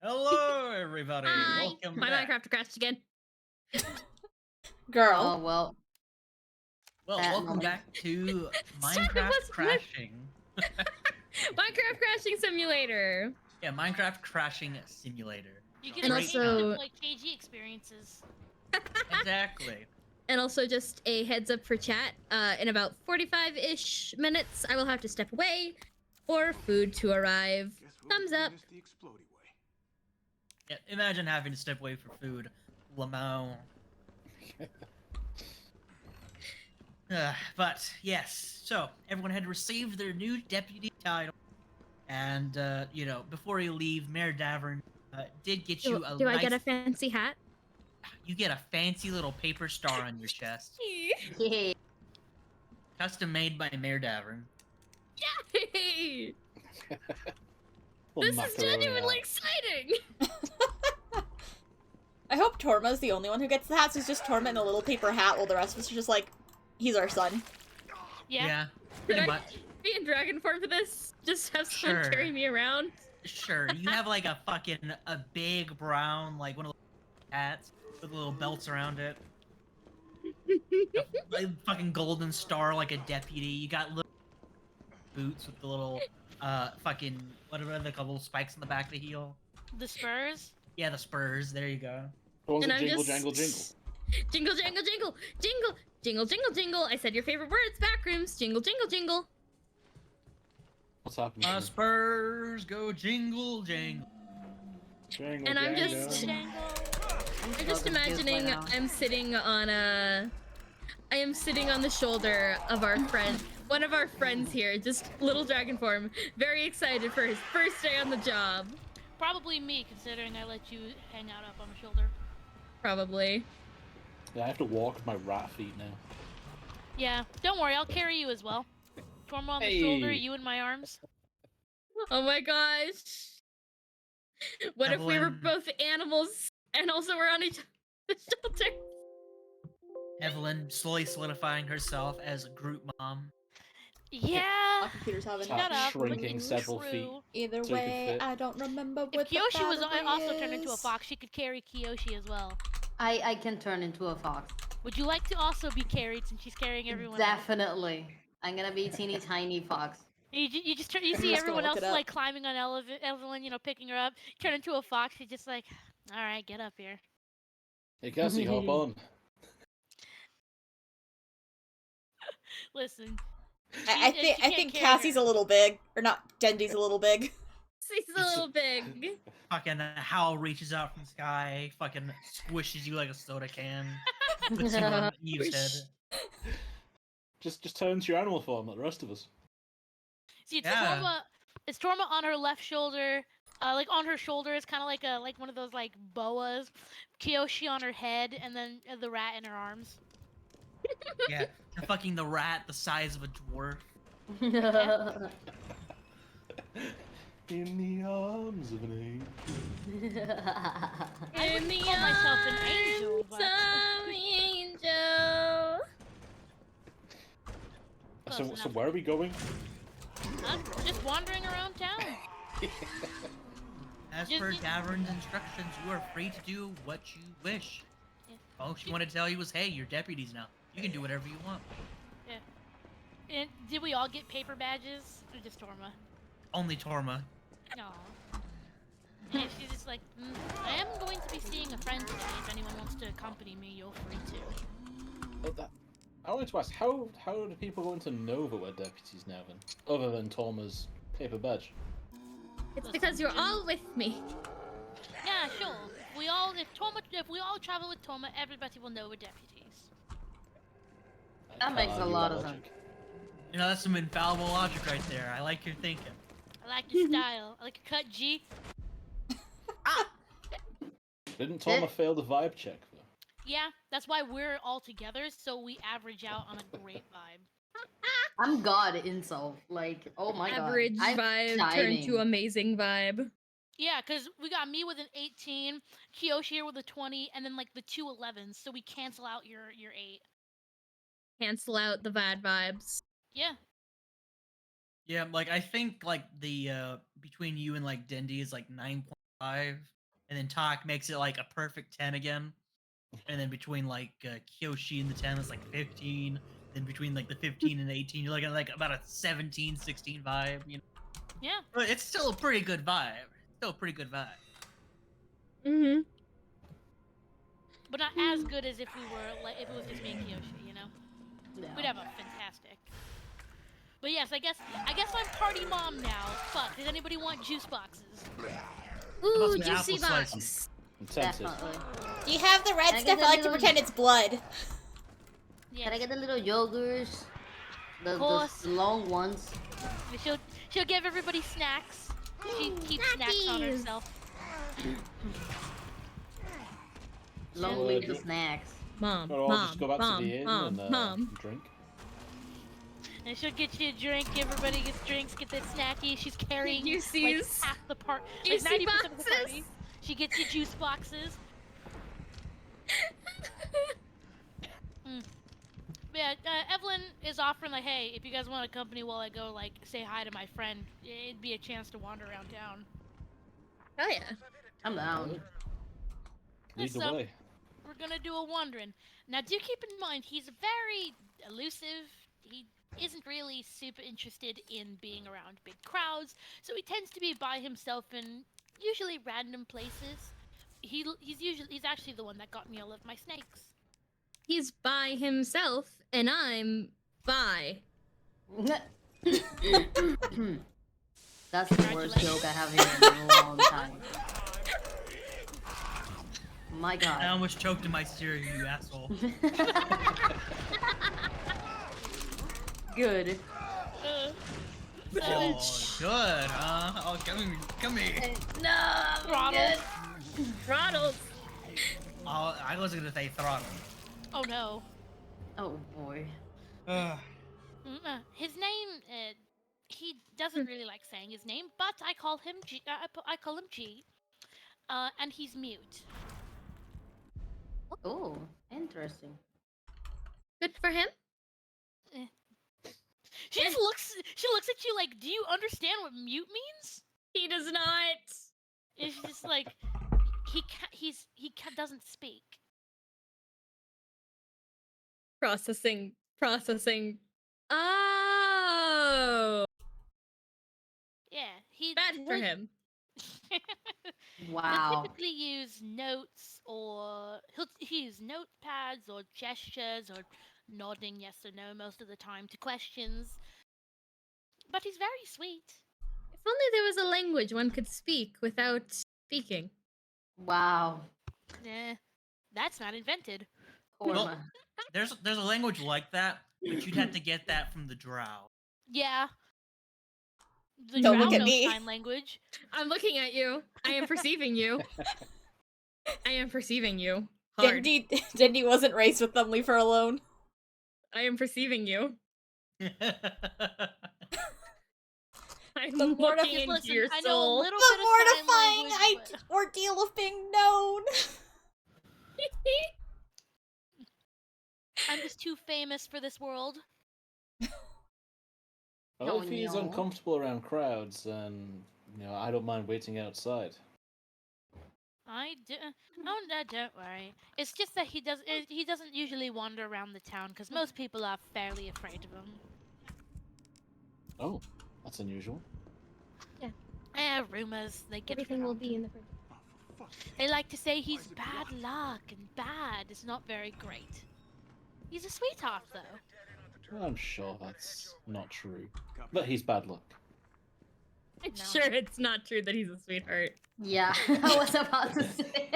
A: Hello, everybody.
D: Hi.
A: Welcome
D: My
A: back.
D: Minecraft crashed again.
E: Girl.
B: Oh well.
A: Well,
B: that
A: welcome
B: moment.
A: back to
D: Sorry,
A: Minecraft
D: what's-
A: Crashing.
D: Minecraft crashing simulator.
A: Yeah, Minecraft Crashing Simulator.
C: You get
D: And
C: a
A: Great
C: taste
D: also-
C: of like KG experiences.
A: Exactly.
D: And also just a heads up for chat. In about 45-ish minutes, I will have to step away for food to arrive. Thumbs up.
A: Yeah, imagine having to step away for food. Lamau. But yes, so everyone had received their new deputy title, and you know, before you leave, Mayor Davern did get you a
D: Do
A: nice.
D: I get a fancy hat?
A: You get a fancy little paper star on your chest,
B: Yeah.
A: custom made by Mayor Davern.
D: Yay!
F: Little
D: This is
F: macaroni
D: genuinely
F: hat.
D: exciting!
E: I hope Torma's the only one who gets the hats. It's just Torma in a little paper hat, while the rest of us are just like, he's our son.
C: Yeah.
A: Pretty
D: Should I
A: much.
D: be in dragon form for this? Just have someone
A: Sure.
D: carry me around?
A: Sure, you have like a big brown, like one of those hats with little belts around it. A fucking golden star like a deputy. You got little boots with the little fucking whatever they call, little spikes in the back of the heel.
C: The Spurs.
A: Yeah, the spurs. There you go.
F: Or was
D: And
F: it
D: I'm
F: jingle,
D: just-
F: jangle, jingle?
D: Jingle, jangle, jingle, jingle, jingle, jingle, jingle. I said your favorite words, backrooms. Jingle, jingle, jingle.
F: What's happening? here?
A: Spurs go jingle jangle.
F: Jangle,
D: And I'm
F: jangle.
D: just-
C: Jangle.
D: I'm just imagining I'm sitting on a... I am sitting on the shoulder of our friend, one of our friends here, just little dragon form, very excited for his first day on the job.
C: Probably me, considering I let you hang out up on my shoulder.
D: Probably.
F: Yeah, I have to walk with my rat feet now.
C: Yeah. Don't worry, I'll carry you as well. Torma on the shoulder,
F: Hey.
C: you in my arms.
D: Oh my gosh. What if we were
A: Evelyn.
D: both animals and also we're on each other's shoulder?
A: Evelyn slowly solidifying herself as a group mom.
C: Yeah.
E: My computer's having
C: Shut
F: Cat
C: up.
F: shrinking
C: looking
F: several feet.
C: true.
E: Either
F: So you can
E: way,
F: fit.
E: I don't remember
C: If
E: what the
C: Kiyoshi was
E: battery
C: also turned into a
E: is.
C: fox, she could carry Kiyoshi as well.
B: I can turn into a fox.
C: Would you like to also be carried since she's carrying everyone else?
B: Definitely. I'm gonna be teeny tiny fox.
C: You just you
E: I'm
C: see
E: just gonna
C: everyone
E: look
C: else
E: it up.
C: like climbing on Evelyn, you know, picking her up, turn into a fox. She's just like, all right, get up here.
F: Hey, Cassy, hop on.
C: Listen.
E: I
C: she
E: think
C: can't carry
E: Cassie's
C: her.
E: a little big, or not. Dendy's a little big.
D: He's a little big.
A: Fucking Howl reaches out from the sky, fucking squishes you like a soda can, puts you on Eve's head.
F: Just turn into your animal form like the rest of us.
C: See,
A: Yeah.
C: it's Torma on her left shoulder. Like on her shoulder is kind of like one of those like boas. Kiyoshi on her head, and then the rat in her arms.
A: Yeah, fucking the rat the size of a dwarf.
F: In the arms of an angel.
C: I
D: In
C: wouldn't
D: the
C: call myself an angel,
D: arms
C: but
D: of angel.
C: Close
F: So
C: enough.
F: where are we going?
C: I'm just wandering around town.
A: As
C: Just-
A: per Davern's instructions, you are free to do what you wish.
C: Yeah.
A: All she wanted to tell you was, hey, you're deputies now. You can do whatever you want.
C: And did we all get paper badges? Or just Torma?
A: Only Torma.
C: No. And she's just like, I am going to be seeing a friend today. If anyone wants to accompany me, you're free to.
F: I wanted to ask, how do people go into Nova we're deputies now then? Other than Torma's paper badge.
D: It's because you're all with me.
C: Yeah, sure. If we all travel with Torma, everybody will know we're deputies.
F: I
B: That
F: can't
B: makes a
F: argue
B: lot
F: that
B: of
F: logic.
A: You know, that's some infallible logic right there. I like your thinking.
C: I like your style. I like your cut, G.
F: Didn't Torma fail the vibe check though?
C: Yeah, that's why we're all together, so we average out on a great vibe.
B: I'm God insult. Like, oh my
D: Average
B: god. I'm
D: vibe turned to
B: shining.
D: amazing vibe.
C: Yeah, because we got me with an 18, Kiyoshi here with a 20, and then like the 2 11s, so we cancel out your 8.
D: Cancel out the bad vibes.
C: Yeah.
A: Yeah, like I think like the between you and like Dendi is like 9 5, and then Tak makes it like a perfect 10 again. And then between like Kyoshi and the 10 it's like 15. Then between like the 15 and 18, you're looking at like about a 17, 16 vibe. You know,
C: Yeah.
A: but it's still a pretty good vibe. Still a pretty good vibe.
D: Mm-hmm.
C: But not as good as if we were like if it was just me and Kiyoshi, you know?
B: No.
C: We'd have a fantastic. But yes, I guess I'm party mom now. Fuck, does anybody want juice boxes?
D: Ooh,
A: some
D: juicy
A: apple
D: box.
A: slices.
F: I'm tempted.
B: Definitely.
E: Do you have the red
B: Can I
E: stuff?
B: get
E: I like
B: a
E: to
B: little-
E: pretend it's blood.
C: Yeah.
B: Can I get the little yogurts? The
C: Course.
B: long ones.
C: She'll give everybody snacks. She keeps snacks on
D: Snackies.
C: herself.
B: Long
F: So,
B: live the
F: do-
B: snacks.
D: Mom,
F: Or I'll
D: mom,
F: just go back
D: mom,
F: to the inn
D: mom,
F: and
D: mom.
F: drink.
C: And she'll get you a drink. Everybody gets drinks. Get that snacky. She's carrying like
D: Juicies.
C: half the part, like
D: Juicy
C: 90% of the
D: boxes.
C: party. She gets you juice boxes. Yeah, Evelyn is offering like, hey, if you guys want to accompany while I go like say hi to my friend, it'd be a chance to wander around town.
D: Oh yeah.
B: I'm down.
F: Lead the
C: So-
F: way.
C: We're gonna do a wandering. Now, do keep in mind he's very elusive. He isn't really super interested in being around big crowds, so he tends to be by himself in usually random places. He's actually the one that got me all of my snakes.
D: He's by himself, and I'm by.
B: That's the worst joke I have here in a long time. My
A: I
B: god.
A: almost choked in my cereal, you asshole.
B: Good.
C: Uh,
A: Oh, good, huh? Oh, come here.
B: No, I'm
C: Ronald.
B: good.
D: Ronald.
A: Oh, I wasn't gonna say throttle.
C: oh no.
B: Oh boy.
C: His name, he doesn't really like saying his name, but I call him G. I call him G. And he's mute.
B: Oh, interesting.
D: Good for him.
C: She just looks. She looks at you like, "Do you understand what mute means?"
D: He does not.
C: And she's just like, doesn't speak.
D: Processing. Oh,
C: Yeah, he
D: bad for
C: would-
D: him.
B: Wow.
C: He'll typically use notes or he'll use notepads or gestures or nodding yes or no most of the time to questions. But he's very sweet.
D: If only there was a language one could speak without speaking.
B: Wow.
C: That's not invented.
B: Korma.
A: There's a language like that, but you'd have to get that from the Drow.
C: Yeah. The
E: Don't
C: Drow
E: look at
C: knows
E: me.
C: sign language.
D: I'm looking at you. I am perceiving you. I am perceiving you. Hard.
E: Dendi wasn't raised with them. Leave her alone.
D: I am perceiving you. I'm
E: The
D: looking
E: mortif-
D: into
C: Listen,
D: your
C: I know a
D: soul.
C: little
E: The
C: bit of sign
E: mortifying
C: language, but-
E: ordeal of being known.
C: I'm just too famous for this world.
F: Well,
B: Oh,
F: if he's
B: no.
F: uncomfortable around crowds, then I don't mind waiting outside.
C: I do. Oh no, don't worry. It's just that he doesn't usually wander around the town because most people are fairly afraid of him.
F: Oh, that's unusual.
C: Rumors they get
D: Everything will
C: around.
D: be in the.
C: They like to say he's bad luck, and bad is not very great. He's a sweetheart, though.
F: I'm sure that's not true. But he's bad luck.
D: I'm
C: No.
D: sure it's not true that he's a sweetheart.
B: Yeah, I was about to say.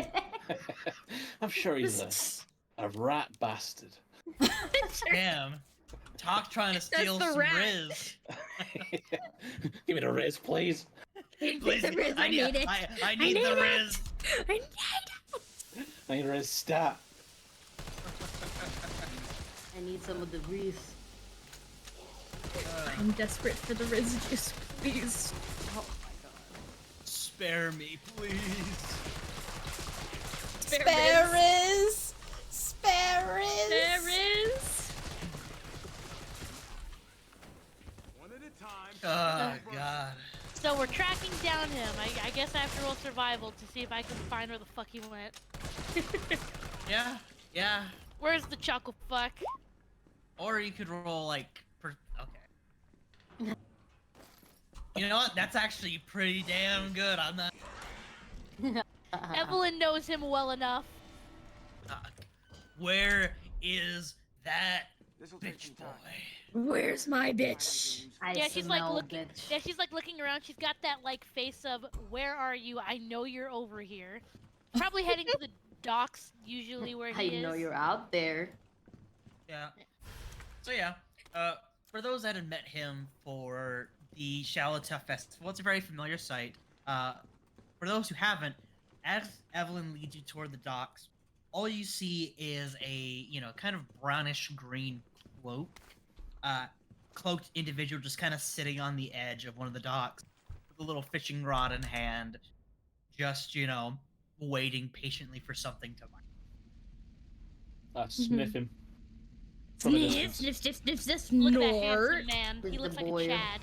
F: I'm sure he's a rat bastard.
A: Damn. Talk trying to steal
D: the
A: some
D: rat.
A: Riz.
F: Give me the Riz, please.
A: Please,
D: The Riz,
A: I need
D: it.
A: I need the
D: need it.
A: Riz.
D: I need
F: I need a Riz stat.
B: I need some of the Reese.
D: I'm desperate for the Riz juice, please.
A: Spare me, please.
E: Spare Riz. Spare Riz.
D: There is.
A: Oh god.
C: So we're tracking down him. I guess after roll survival to see if I can find where the fuck he went.
A: Yeah.
C: Where's the chuckle fuck?
A: Or you could roll like okay. You know what? That's actually pretty damn good. I'm not.
C: Evelyn knows him well enough.
A: Where is that bitch boy?
D: Where's my bitch?
B: I
C: Yeah, she's like
B: smell
C: looking.
B: bitch.
C: Yeah, she's like looking around. She's got that like face of, "Where are you? I know you're over here." Probably heading to the docks, usually where he is.
B: I know you're out there.
A: Yeah. So yeah, for those that had met him for the Shalata Festival, it's a very familiar sight. For those who haven't, as Evelyn leads you toward the docks, all you see is a, kind of brownish green cloak, cloaked individual just kind of sitting on the edge of one of the docks with a little fishing rod in hand, just, waiting patiently for something to bite.
F: I sniff him. From a
D: Sniff,
F: distance.
D: sniff, sniff, sniff,
C: Look at that
D: snort.
C: handsome man. He
B: With
C: looks
B: the
C: like a
B: boy.
C: Chad.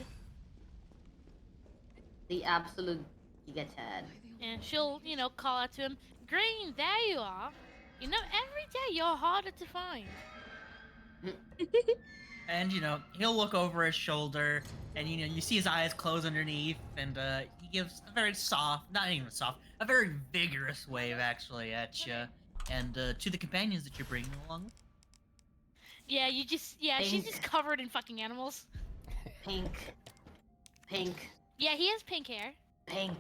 B: The absolute giga Chad.
C: And she'll, call out to him, "Green, there you are. You know, every day you're harder to find."
A: And, he'll look over his shoulder, and, you see his eyes close underneath, and, he gives a very soft, not even soft, a very vigorous wave, actually, at you, and, to the companions that you're bringing along.
C: Yeah, she's
B: Pink.
C: just covered in fucking animals.
B: Pink. Pink.
C: Yeah, he has pink hair.
B: Pink.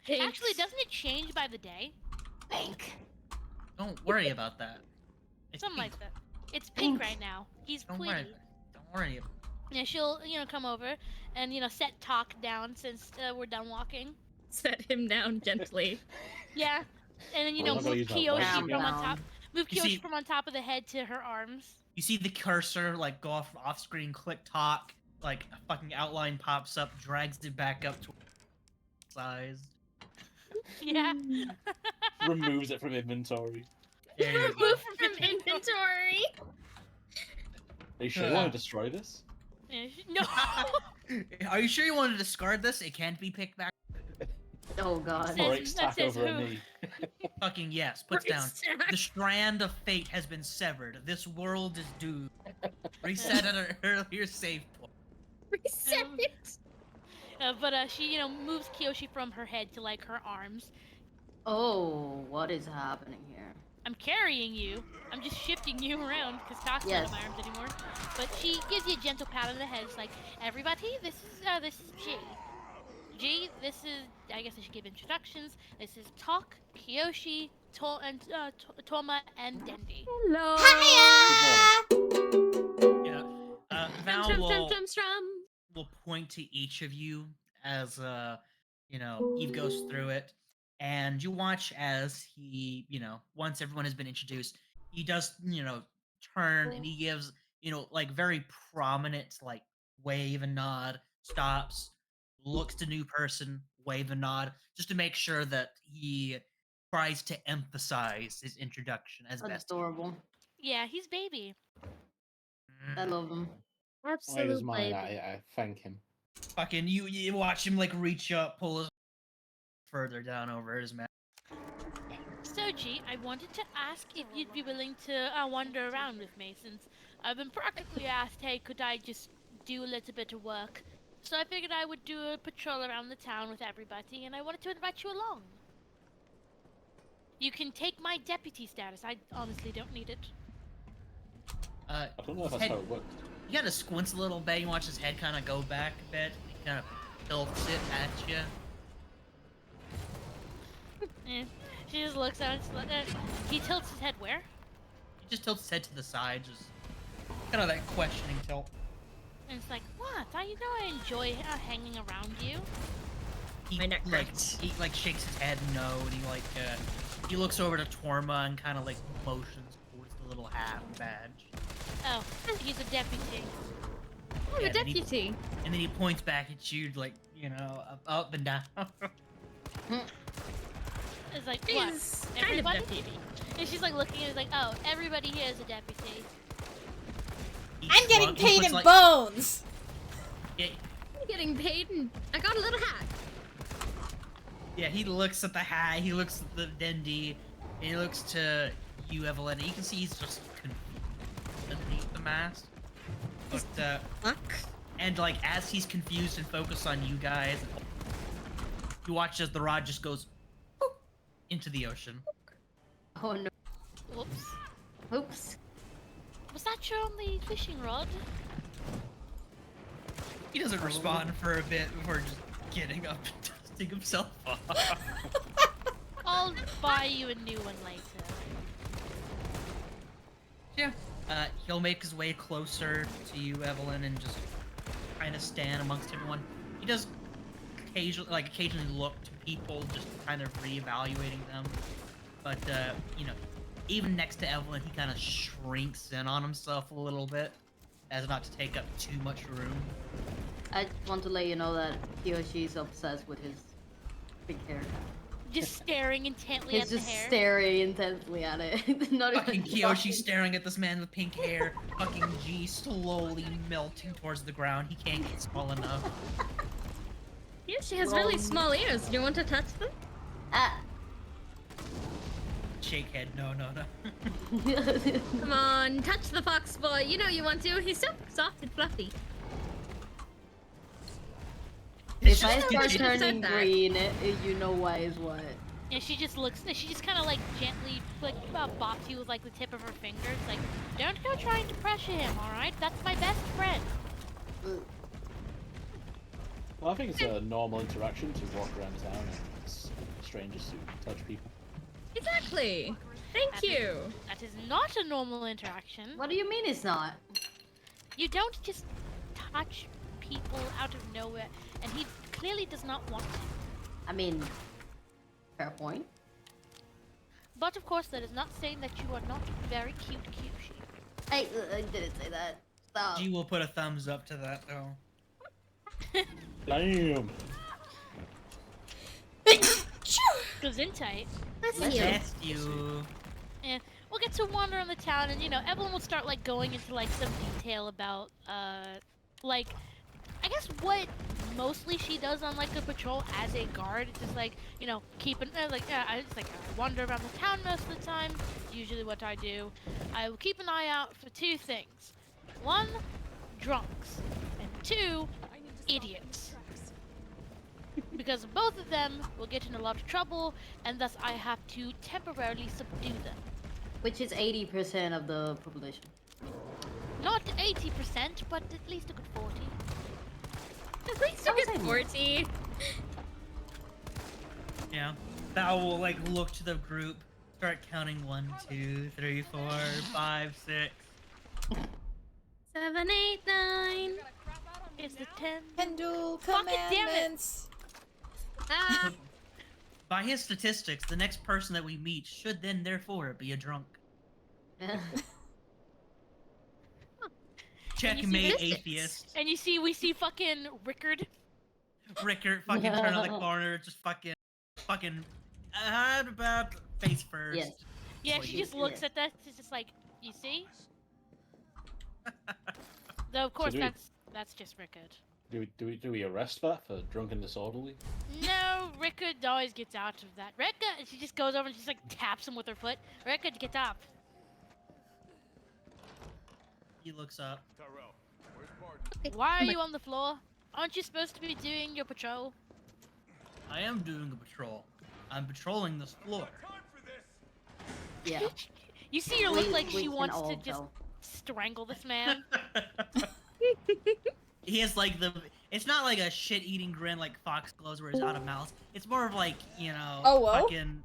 C: Actually, doesn't it change by the day?
B: Pink.
A: Don't worry about that. It's
C: Something
A: pink.
C: like that. It's pink
B: Pink.
C: right now. He's
A: Don't
C: pretty.
A: worry. Don't worry.
C: Yeah, she'll, come over and, set Talk down since we're done walking.
D: Set him down gently.
C: Yeah. And then,
F: I'm not gonna
C: move
F: use my
C: Kiyoshi
F: weapon.
C: from on top. Move
A: You
C: Kiyoshi
A: see-
C: from on top of the head to her arms.
A: You see the cursor, go off screen, click talk, a fucking outline pops up, drags it back up to size.
C: Yeah.
F: Removes it from inventory.
A: There you go.
D: Remove from inventory.
F: Are you sure you want to destroy this?
C: Yeah, no.
A: Are you sure you want to discard this? It can't be picked back.
B: Oh god.
C: Says-
F: Breaks
C: that
F: stack
C: says
F: over a
C: who?
F: knee.
A: Fucking yes. Puts down. The strand of fate has been severed. This world is doomed. Reset at an earlier save point.
D: Reset it.
C: But she, moves Kiyoshi from her head to her arms.
B: Oh, what is happening here?
C: I'm carrying you. I'm just shifting you around because Talk's not
B: Yes.
C: in my arms anymore. But she gives you a gentle pat on the head. It's like, "Everybody, this is G. G, this is, I guess I should give introductions. This is Talk, Kiyoshi, Toma, and Dendi."
D: Hello.
A: Yeah. Val will point to each of you as Eve goes through it, and you watch as he, once everyone has been introduced, he does, turn and he gives, very prominent wave and nod, stops, looks to new person, wave and nod, just to make sure that he tries to emphasize his introduction as
B: That's
A: best.
B: adorable.
C: Yeah, he's baby.
B: I love him.
F: I was
D: Absolutely.
F: mine. I thank him.
A: Fucking you watch him reach up, pull his further down over his mouth.
C: So, G, I wanted to ask if you'd be willing to wander around with me, since I've been practically asked, hey, could I just do a little bit of work? So I figured I would do a patrol around the town with everybody, and I wanted to invite you along. You can take my deputy status. I honestly don't need it.
F: I don't know if
A: his
F: that's
A: head-
F: how it works.
A: He kind of squints a little bit. You watch his head kind of go back a bit. He kind of tilts it at you.
C: She just looks at it. He tilts his head where?
A: He just tilts his head to the side, just kind of that questioning tilt.
C: And it's like, what? I enjoy hanging around you.
A: He
D: My neck hurts.
A: he shakes his head no, and he looks over to Torma and kind of motions towards the little hat and badge.
C: Oh, he's a deputy.
D: I'm
A: Yeah,
D: a
A: then he-
D: deputy.
A: And then he points back at you up and down.
C: It's like, what?
D: He's kind of
C: Everybody?
D: deputy.
C: And she's looking and it's like, oh, everybody here is a deputy.
A: He
E: I'm getting
A: shrugs- he
E: paid
A: puts,
E: in bones!
A: Yeah,
D: I'm getting paid and I got a little hat.
A: Yeah, he looks at the hat, he looks at the DnD, and he looks to you, Evelyn, and you can see he's just confused underneath the mask. But,
D: Fuck.
A: and like, as he's confused and focused on you guys, you watch as the rod just goes boop, into the ocean.
B: Oh no.
C: Whoops.
B: Oops.
C: Was that your only fishing rod?
A: He doesn't respond for a bit before just getting up and dusting himself off.
C: I'll buy you a new one later.
A: Yeah. He'll make his way closer to you, Evelyn, and just kind of stand amongst everyone. He does occasionally look to people, just kind of reevaluating them. But, you know, even next to Evelyn, he kind of shrinks in on himself a little bit, as not to take up too much room.
B: I just want to let you know that he or she's obsessed with his pink hair.
C: Just staring intently
B: He's
C: at the
B: just
C: hair.
B: staring intensely at it. Not
A: Fucking
B: even
A: Kiyoshi staring at this man with pink hair. Fucking G slowly melting towards the ground. He can't get small enough.
D: Yeah, she has really small ears. Do you want to touch them?
A: Shake head. No, no, no.
D: Come on, touch the fox boy. You know you want to. He's so soft and fluffy.
B: If I start
D: Should've said
B: turning
D: that.
B: green, you know why is what.
C: And she just looks, she just kind of like gently like bops you with like the tip of her finger. It's like, don't go trying to pressure him, alright? That's my best friend.
F: Well, I think it's a normal interaction to walk around town and strangers to touch people.
D: Exactly. Thank you.
C: That is not a normal interaction.
B: What do you mean it's not?
C: You don't just touch people out of nowhere, and he clearly does not want to.
B: I mean, fair point.
C: But of course, that is not saying that you are not very cute, Kyushi.
B: I didn't say that. Stop.
A: G will put a thumbs up to that, though.
F: Damn!
C: Goes in tight.
D: That's
B: Let's
D: you.
A: That's you.
C: And we'll get to wander on the town, and you know, Evelyn will start like going into like some detail about like I guess what mostly she does on like a patrol as a guard. It's just like, you know, keeping I wander around the town most of the time. It's usually what I do. I will keep an eye out for two things: one, drunks, and two, idiots. Because both of them will get in a lot of trouble, and thus I have to temporarily subdue them.
B: Which is 80% of the population.
C: Not 80%, but at least a good 40.
D: At least you get 40.
A: Yeah. Thou will like look to the group, start counting 1, 2, 3, 4, 5, 6.
D: 7, 8, 9.
C: It's the 10.
E: Pendle
C: Fuck it, damn it.
E: commandments.
D: Ah,
A: By his statistics, the next person that we meet should then therefore be a drunk. Checkmate,
D: this?
A: atheist.
C: And we see fucking Rickard.
A: Rickard fucking turn on the corner, just fucking, face first.
B: Yes.
C: Yeah,
A: Like,
C: she just looks at that. She's just like, you see? Though of course
F: do we-
C: that's just Rickard.
F: Do we arrest that for drunk and disorderly?
C: No, Rickard always gets out of that. Rickard, she just goes over and she's like taps him with her foot. Rickard, get up.
A: He looks up.
C: Why are you on the floor? Aren't you supposed to be doing your patrol?
A: I am doing a patrol. I'm patrolling this floor.
B: Yeah.
C: You see her look
B: We-
C: like
B: we
C: she
B: can
C: wants
B: all
C: to just
B: tell.
C: strangle this man.
A: He has like it's not like a shit-eating grin like Fox glows where he's out of mouth. It's more of like, you know,
E: Oh, whoa.
A: fucking,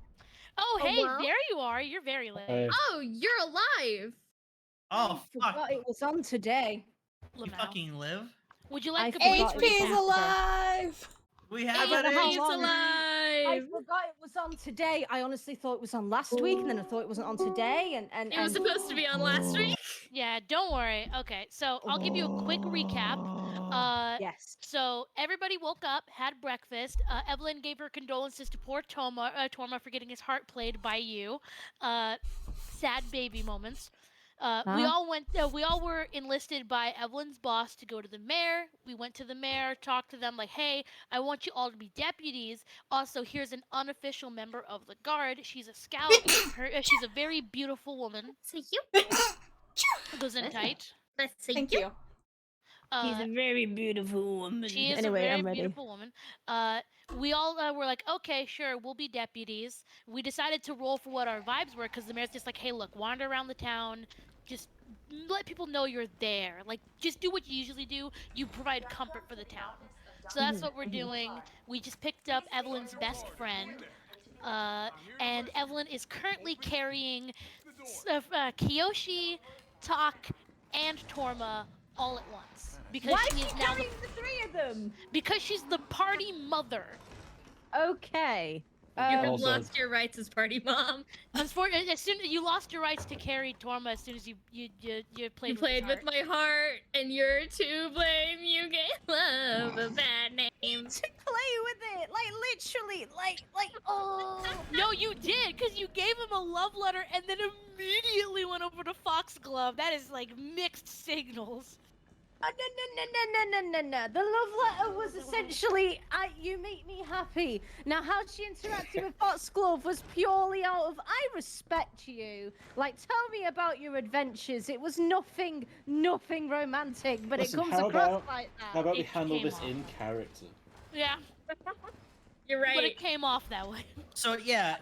C: Oh, hey,
D: well?
C: there you are. You're very late.
F: Hey,
D: oh, you're alive.
A: oh fuck,
G: Forgot it was on today.
A: you
C: Lamau.
A: fucking live?
C: Would you like a
G: I
C: brief
G: forgot
E: HP is
C: recap?
E: alive!
A: We have
G: Yeah,
A: it
G: but how
D: He's
G: long? I
D: alive.
G: forgot it was on today. I honestly thought it was on last week, and then I thought it wasn't on today, and
D: It was supposed to be on last week.
C: Yeah, don't worry. Okay, so I'll give you a quick recap.
G: yes.
C: So everybody woke up, had breakfast. Evelyn gave her condolences to poor Torma for getting his heart played by you. Sad baby moments. We
G: Huh?
C: all went. We all were enlisted by Evelyn's boss to go to the mayor. We went to the mayor, talked to them like, "Hey, I want you all to be deputies. Also, here's an unofficial member of the guard. She's a scout. She's a very beautiful woman.
D: So you.
C: Goes in
D: Nice.
C: tight.
D: Let's say
E: Thank
D: you.
E: you.
G: He's a very beautiful woman.
C: She is
G: Anyway,
C: a very
G: I'm ready.
C: beautiful woman. We all were like, okay, sure, we'll be deputies. We decided to roll for what our vibes were because the mayor's just like, hey, look, wander around the town, just let people know you're there. Like, just do what you usually do. You provide comfort for the town. So that's what we're doing. We just picked up Evelyn's best friend, and Evelyn is currently carrying Kiyoshi, Tak, and Torma all at once because
G: Why
C: she
G: is
C: is
G: she
C: now
G: carrying the three of them?
C: because she's the party mother.
G: Okay.
D: You have
F: Also-
D: lost your rights as party mom.
C: Unfortunately, as soon as you lost your rights to carry Torma, as soon as you played
D: You
C: with
D: played
C: his
D: with
C: heart.
D: my heart, and you're to blame. You gave love a bad name.
G: To play with it, like literally, like oh.
C: No, you did, because you gave him a love letter and then immediately went over to Foxglove. That is like mixed signals.
G: No. The love letter was essentially, you make me happy. Now, how she interacted with Foxglove was purely out of, I respect you. Like, tell me about your adventures. It was nothing romantic, but
F: Listen,
G: it comes
F: how
G: across
F: about-
G: like that.
F: How about we
C: It
F: handle
C: came
F: this
C: off.
F: in character?
C: Yeah,
D: You're right.
C: but it came off that way.
A: So yeah,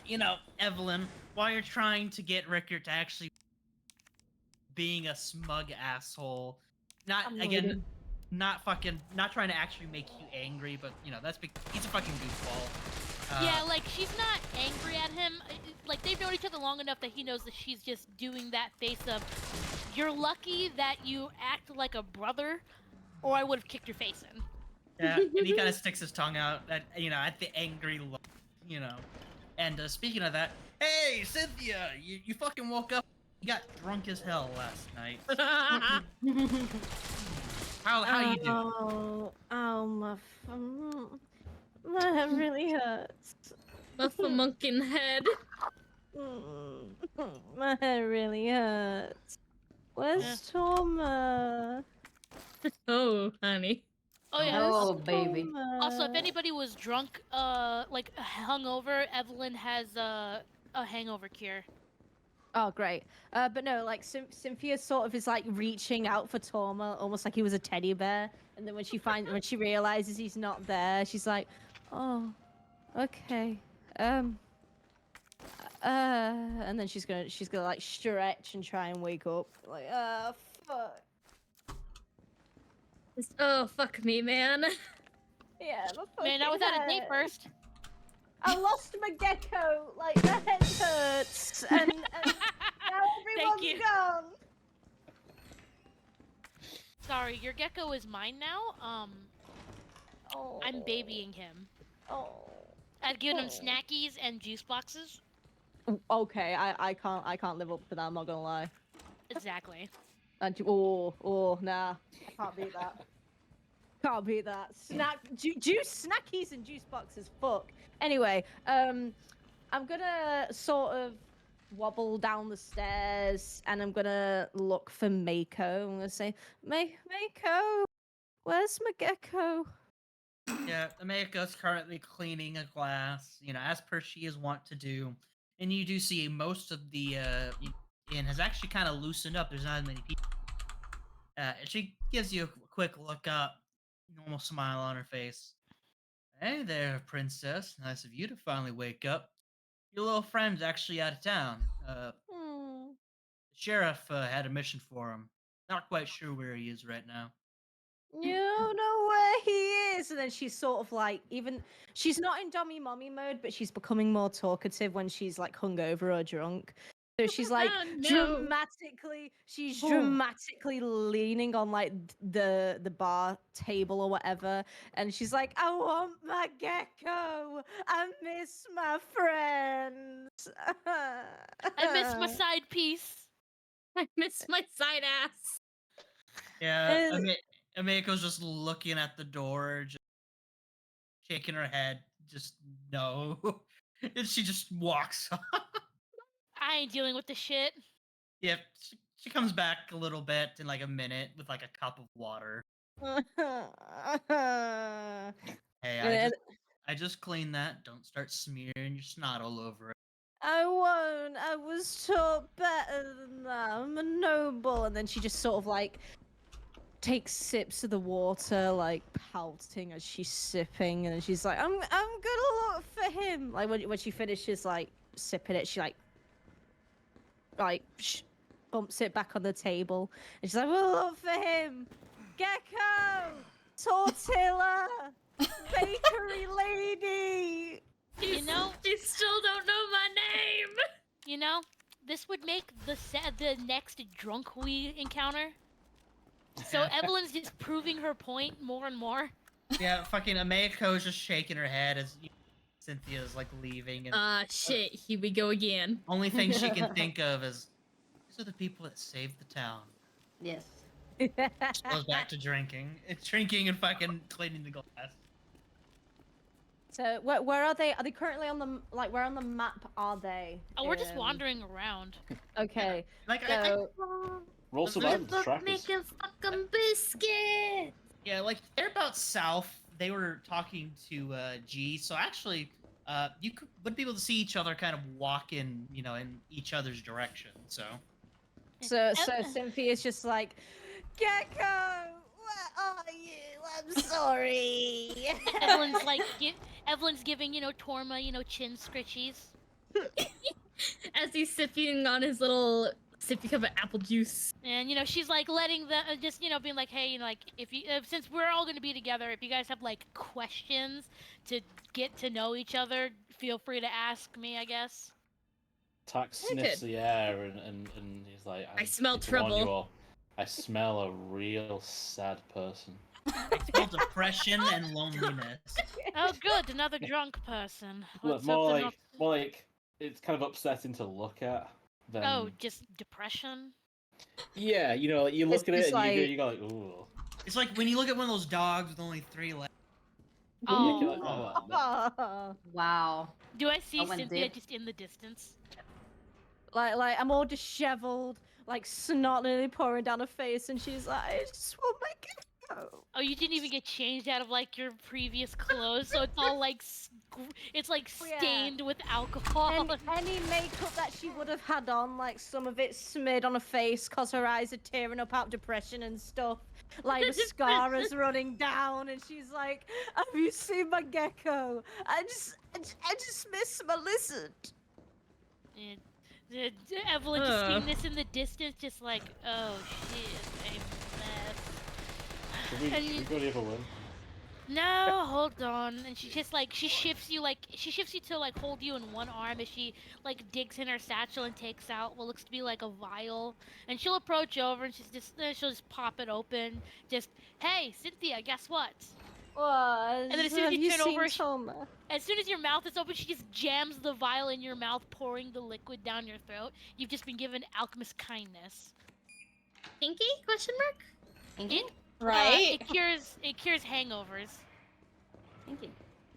A: Evelyn, while you're trying to get Rickard to actually being a smug asshole, not
G: I'm
A: again,
G: loading.
A: not trying to actually make you angry, but he's a fucking goofball.
C: Yeah, like she's not angry at him. Like they've known each other long enough that he knows that she's just doing that face of, "You're lucky that you act like a brother, or I would have kicked your face in."
A: Yeah, and he kind of sticks his tongue out at the angry look, And speaking of that, hey Cynthia, you fucking woke up. You got drunk as hell last night. How you doing?
G: My head really hurts.
D: Buffamunkin head.
G: My head really hurts. Where's Torma?
D: Oh, honey.
C: Oh yeah.
B: Oh, baby.
C: Also, if anybody was drunk, like hungover, Evelyn has a hangover cure.
G: Oh, great. But no, like Cynthia sort of is like reaching out for Torma, almost like he was a teddy bear. And then when she realizes he's not there, she's like, "Oh, okay. And then she's gonna like stretch and try and wake up. Like, fuck.
D: Oh, fuck me, man.
G: Yeah, my
C: Man, not
G: fucking
C: without a date
G: head.
C: first.
G: I lost my gecko. Like, my head hurts, and now everyone's
C: you.
G: gone.
C: Sorry, your gecko is mine now.
G: Oh.
C: I'm babying him.
G: Oh.
C: I've given him
G: Oh.
C: snackies and juice boxes.
G: Okay, I can't live up to that. I'm not gonna lie.
C: Exactly.
G: Nah, I can't beat that. Can't beat that. Juice snackies and juice boxes. Fuck. Anyway, I'm gonna sort of wobble down the stairs and I'm gonna look for Mako. I'm gonna say, Mako, where's my gecko?
A: Yeah, Ameiko's currently cleaning a glass, as per she is wont to do. And you do see most of the inn has actually kind of loosened up. There's not as many people. She gives you a quick look up, normal smile on her face. Hey there, princess. Nice of you to finally wake up. Your little friend's actually out of town. The sheriff had a mission for him. Not quite sure where he is right now.
G: You know where he is. And then she's sort of like, she's not in dummy mommy mode, but she's becoming more talkative when she's like hungover or drunk. So she's like
D: Oh, no.
G: dramatically leaning on like the bar table or whatever, and she's like, I want my gecko. I miss my friends.
C: I miss my side piece.
D: I miss my side ass.
A: Yeah, Ameiko's just looking at the door, just shaking her head, just no. And she just walks off.
C: I ain't dealing with the shit.
A: Yep, She comes back a little bit in like a minute with like a cup of water. Hey, I just cleaned that. Don't start smearing your snot all over it.
G: I won't. I was taught better than that. I'm a noble. And then she just sort of like takes sips of the water, like pouting as she's sipping, and she's like, "I'm gonna look for him." Like when she finishes like sipping it, she bumps it back on the table, and she's like, "We'll look for him, Gecko, Tortilla, bakery lady."
C: You know,
D: You still don't know my name.
C: you know, this would make the next drunk we encounter. So Evelyn's just proving her point more and more.
A: Yeah, fucking Ameiko's just shaking her head as Cynthia's like leaving, and
D: Shit, here we go again.
A: only thing she can think of is these are the people that saved the town.
B: Yes.
A: She goes back to drinking. It's drinking and fucking cleaning the glass.
G: So where are they? Are they currently on the where on the map are they?
C: Oh, we're just wandering around.
G: Okay.
A: Like
G: So
F: Roll survival to track us.
D: Make a fucking biscuit.
A: yeah, like they're about south. They were talking to G, so actually, you would be able to see each other kind of walk in, in each other's direction. So
G: Cynthia's just like, Gecko, where are you? I'm sorry.
C: Evelyn's like, Evelyn's giving Torma chin scritchies.
D: As he's sipping on his little sippy cup of apple juice.
C: And she's like letting the just being like, hey, like if you since we're all gonna be together, if you guys have like questions to get to know each other, feel free to ask me, I guess.
F: Tak sniffs the air and he's like,
D: I smell
F: need to warn you
D: trouble.
F: all, I smell a real sad person.
A: I smell depression and loneliness.
C: Oh, good, another drunk person.
F: Look,
C: What's up
F: more like it's kind of upsetting to look at. Than...
C: Oh, just depression.
F: Yeah, you look at it and
G: like...
F: you go like, ooh.
A: It's like when you look at one of those dogs with only 3 legs.
C: Oh.
F: You're like, oh,
B: Wow.
C: Do I see
B: I went
C: Cynthia
B: deep.
C: just in the distance?
G: Like I'm all disheveled, like snot nearly pouring down her face, and she's like, I just want my Gecko.
C: Oh, you didn't even get changed out of like your previous clothes, so it's all like it's like
G: Oh, yeah.
C: stained with alcohol.
G: Any makeup that she would have had on, like some of it smeared on her face, cause her eyes are tearing up out depression and stuff. Like mascara's running down, and she's like, "Have you seen my Gecko? I just miss my lizard."
C: And, Evelyn just seeing this in the distance, just like, oh shit, I'm a mess.
F: should we go the other way?
C: No, hold on. And she just like she shifts you to like hold you in one arm as she like digs in her satchel and takes out what looks to be like a vial. And she'll approach over and she'll just pop it open. Just, hey, Cynthia, guess what?
G: What?
C: And then as soon as you turn over,
G: Toma?
C: as soon as your mouth is open, she just jams the vial in your mouth, pouring the liquid down your throat. You've just been given alchemist kindness.
D: Kinky? Question mark?
C: It,
E: Right?
C: it cures hangovers.
B: Thank you.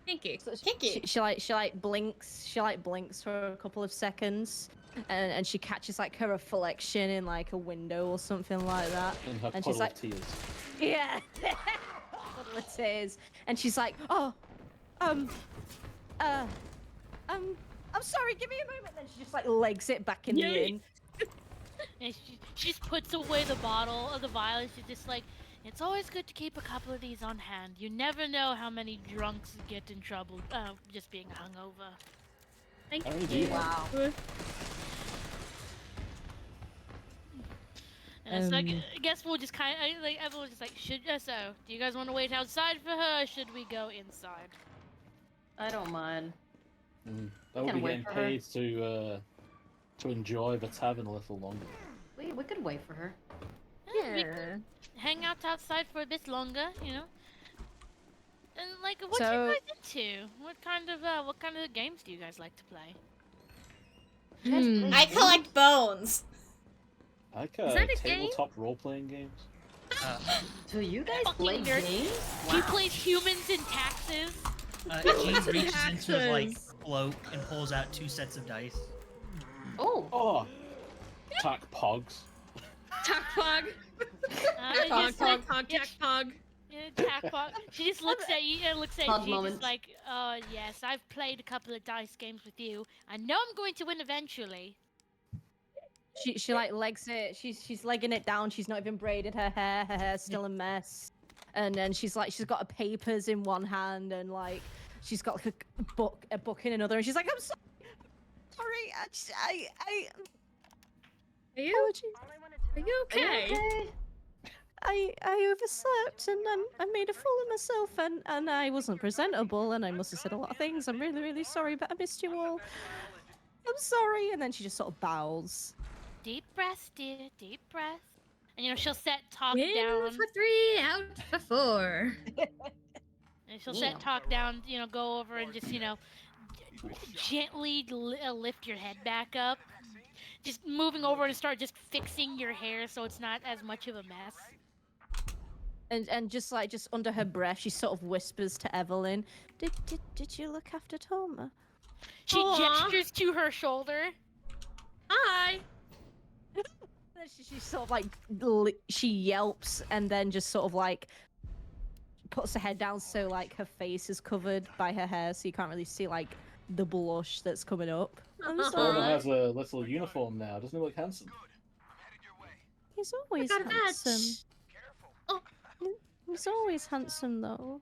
D: Kinky.
G: So
E: Kinky.
G: She blinks for a couple of seconds, and she catches like her reflection in like a window or something like that.
F: In her
G: And
F: puddle
G: she's like,
F: of tears.
G: yeah, puddle of tears, and she's like, oh, I'm sorry, give me a moment. Then she just like legs it back in the
D: Yay.
G: inn.
C: And she just puts away the bottle of the vial and she's just like, it's always good to keep a couple of these on hand. You never know how many drunks get in trouble just being hungover.
D: Thank
F: How many
D: you.
F: do you have?
B: Wow.
C: And so I guess we'll just kind of like everyone's just like, so do you guys want to wait outside for her or should we go inside?
B: I don't mind.
F: That would
B: can
F: be
B: wait
F: getting
B: for her.
F: paid to enjoy the tavern a little longer.
B: We could wait for her.
C: We could hang out outside for a bit longer, And like, what
G: So-
C: you guys into? What kind of games do you guys like to play?
E: I collect bones.
F: I like
D: Is that a game?
F: tabletop role-playing games.
B: Do you guys
C: Fucking
B: play
C: nerd.
B: games?
C: He plays humans and taxes.
A: Jean reaches into his like cloak and pulls out 2 sets of dice.
B: Oh.
F: Oh! Tak pogs.
D: Tack pog. Tack pog.
C: Tackpot. She just looks at you and looks at
B: Odd
C: you
B: moment.
C: just like, yes, I've played a couple of dice games with you. I know I'm going to win eventually.
G: She like legs it. She's legging it down. She's not even braided her hair. Her hair's still a mess. And then she's got her papers in one hand and like she's got like a book in another. And she's like, I'm sorry. I
D: Are you okay?
G: I overslept and I made a fool of myself and I wasn't presentable and I must have said a lot of things. I'm really, really sorry, but I missed you all. I'm sorry. And then she just sort of bows.
C: Deep breath, dear. Deep breath. And she'll set talk
D: In
C: down.
D: for 3, out for 4.
C: And she'll set talk down. Go over and just gently lift your head back up. Just moving over and start just fixing your hair so it's not as much of a mess.
G: And just under her breath, she sort of whispers to Evelyn, Did you look after Toma?
C: She gestures to her shoulder.
D: Hi.
G: She sort of like she yelps and then just sort of like puts her head down so like her face is covered by her hair so you can't really see like the blush that's coming up. I'm
F: Toma
G: sorry.
F: has a little uniform now. Doesn't he look handsome?
G: He's always
D: I got a badge.
G: handsome.
D: Oh.
G: He's always handsome though.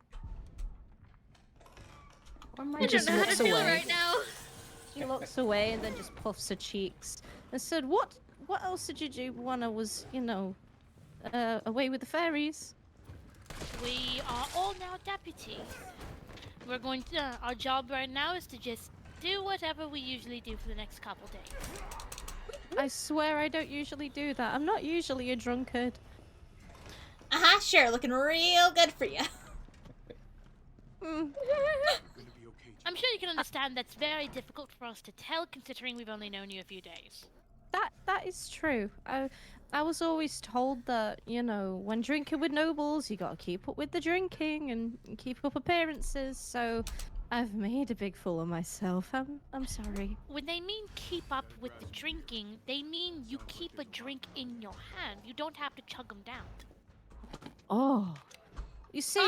B: Or my
D: I don't
G: just
D: know how to
G: looks
D: feel
G: away.
D: right now.
G: She looks away and then just puffs her cheeks and said, What else did you do when I was, away with the fairies?
C: We are all now deputies. We're going to. Our job right now is to just do whatever we usually do for the next couple days.
G: I swear I don't usually do that. I'm not usually a drunkard.
E: Sure, looking real good for you.
C: I'm sure you can understand that's very difficult for us to tell, considering we've only known you a few days.
G: That is true. I was always told that, when drinking with nobles, you gotta keep up with the drinking and keep up appearances, so I've made a big fool of myself. I'm sorry.
C: When they mean keep up with the drinking, they mean you keep a drink in your hand. You don't have to chug them down.
G: Oh. You see,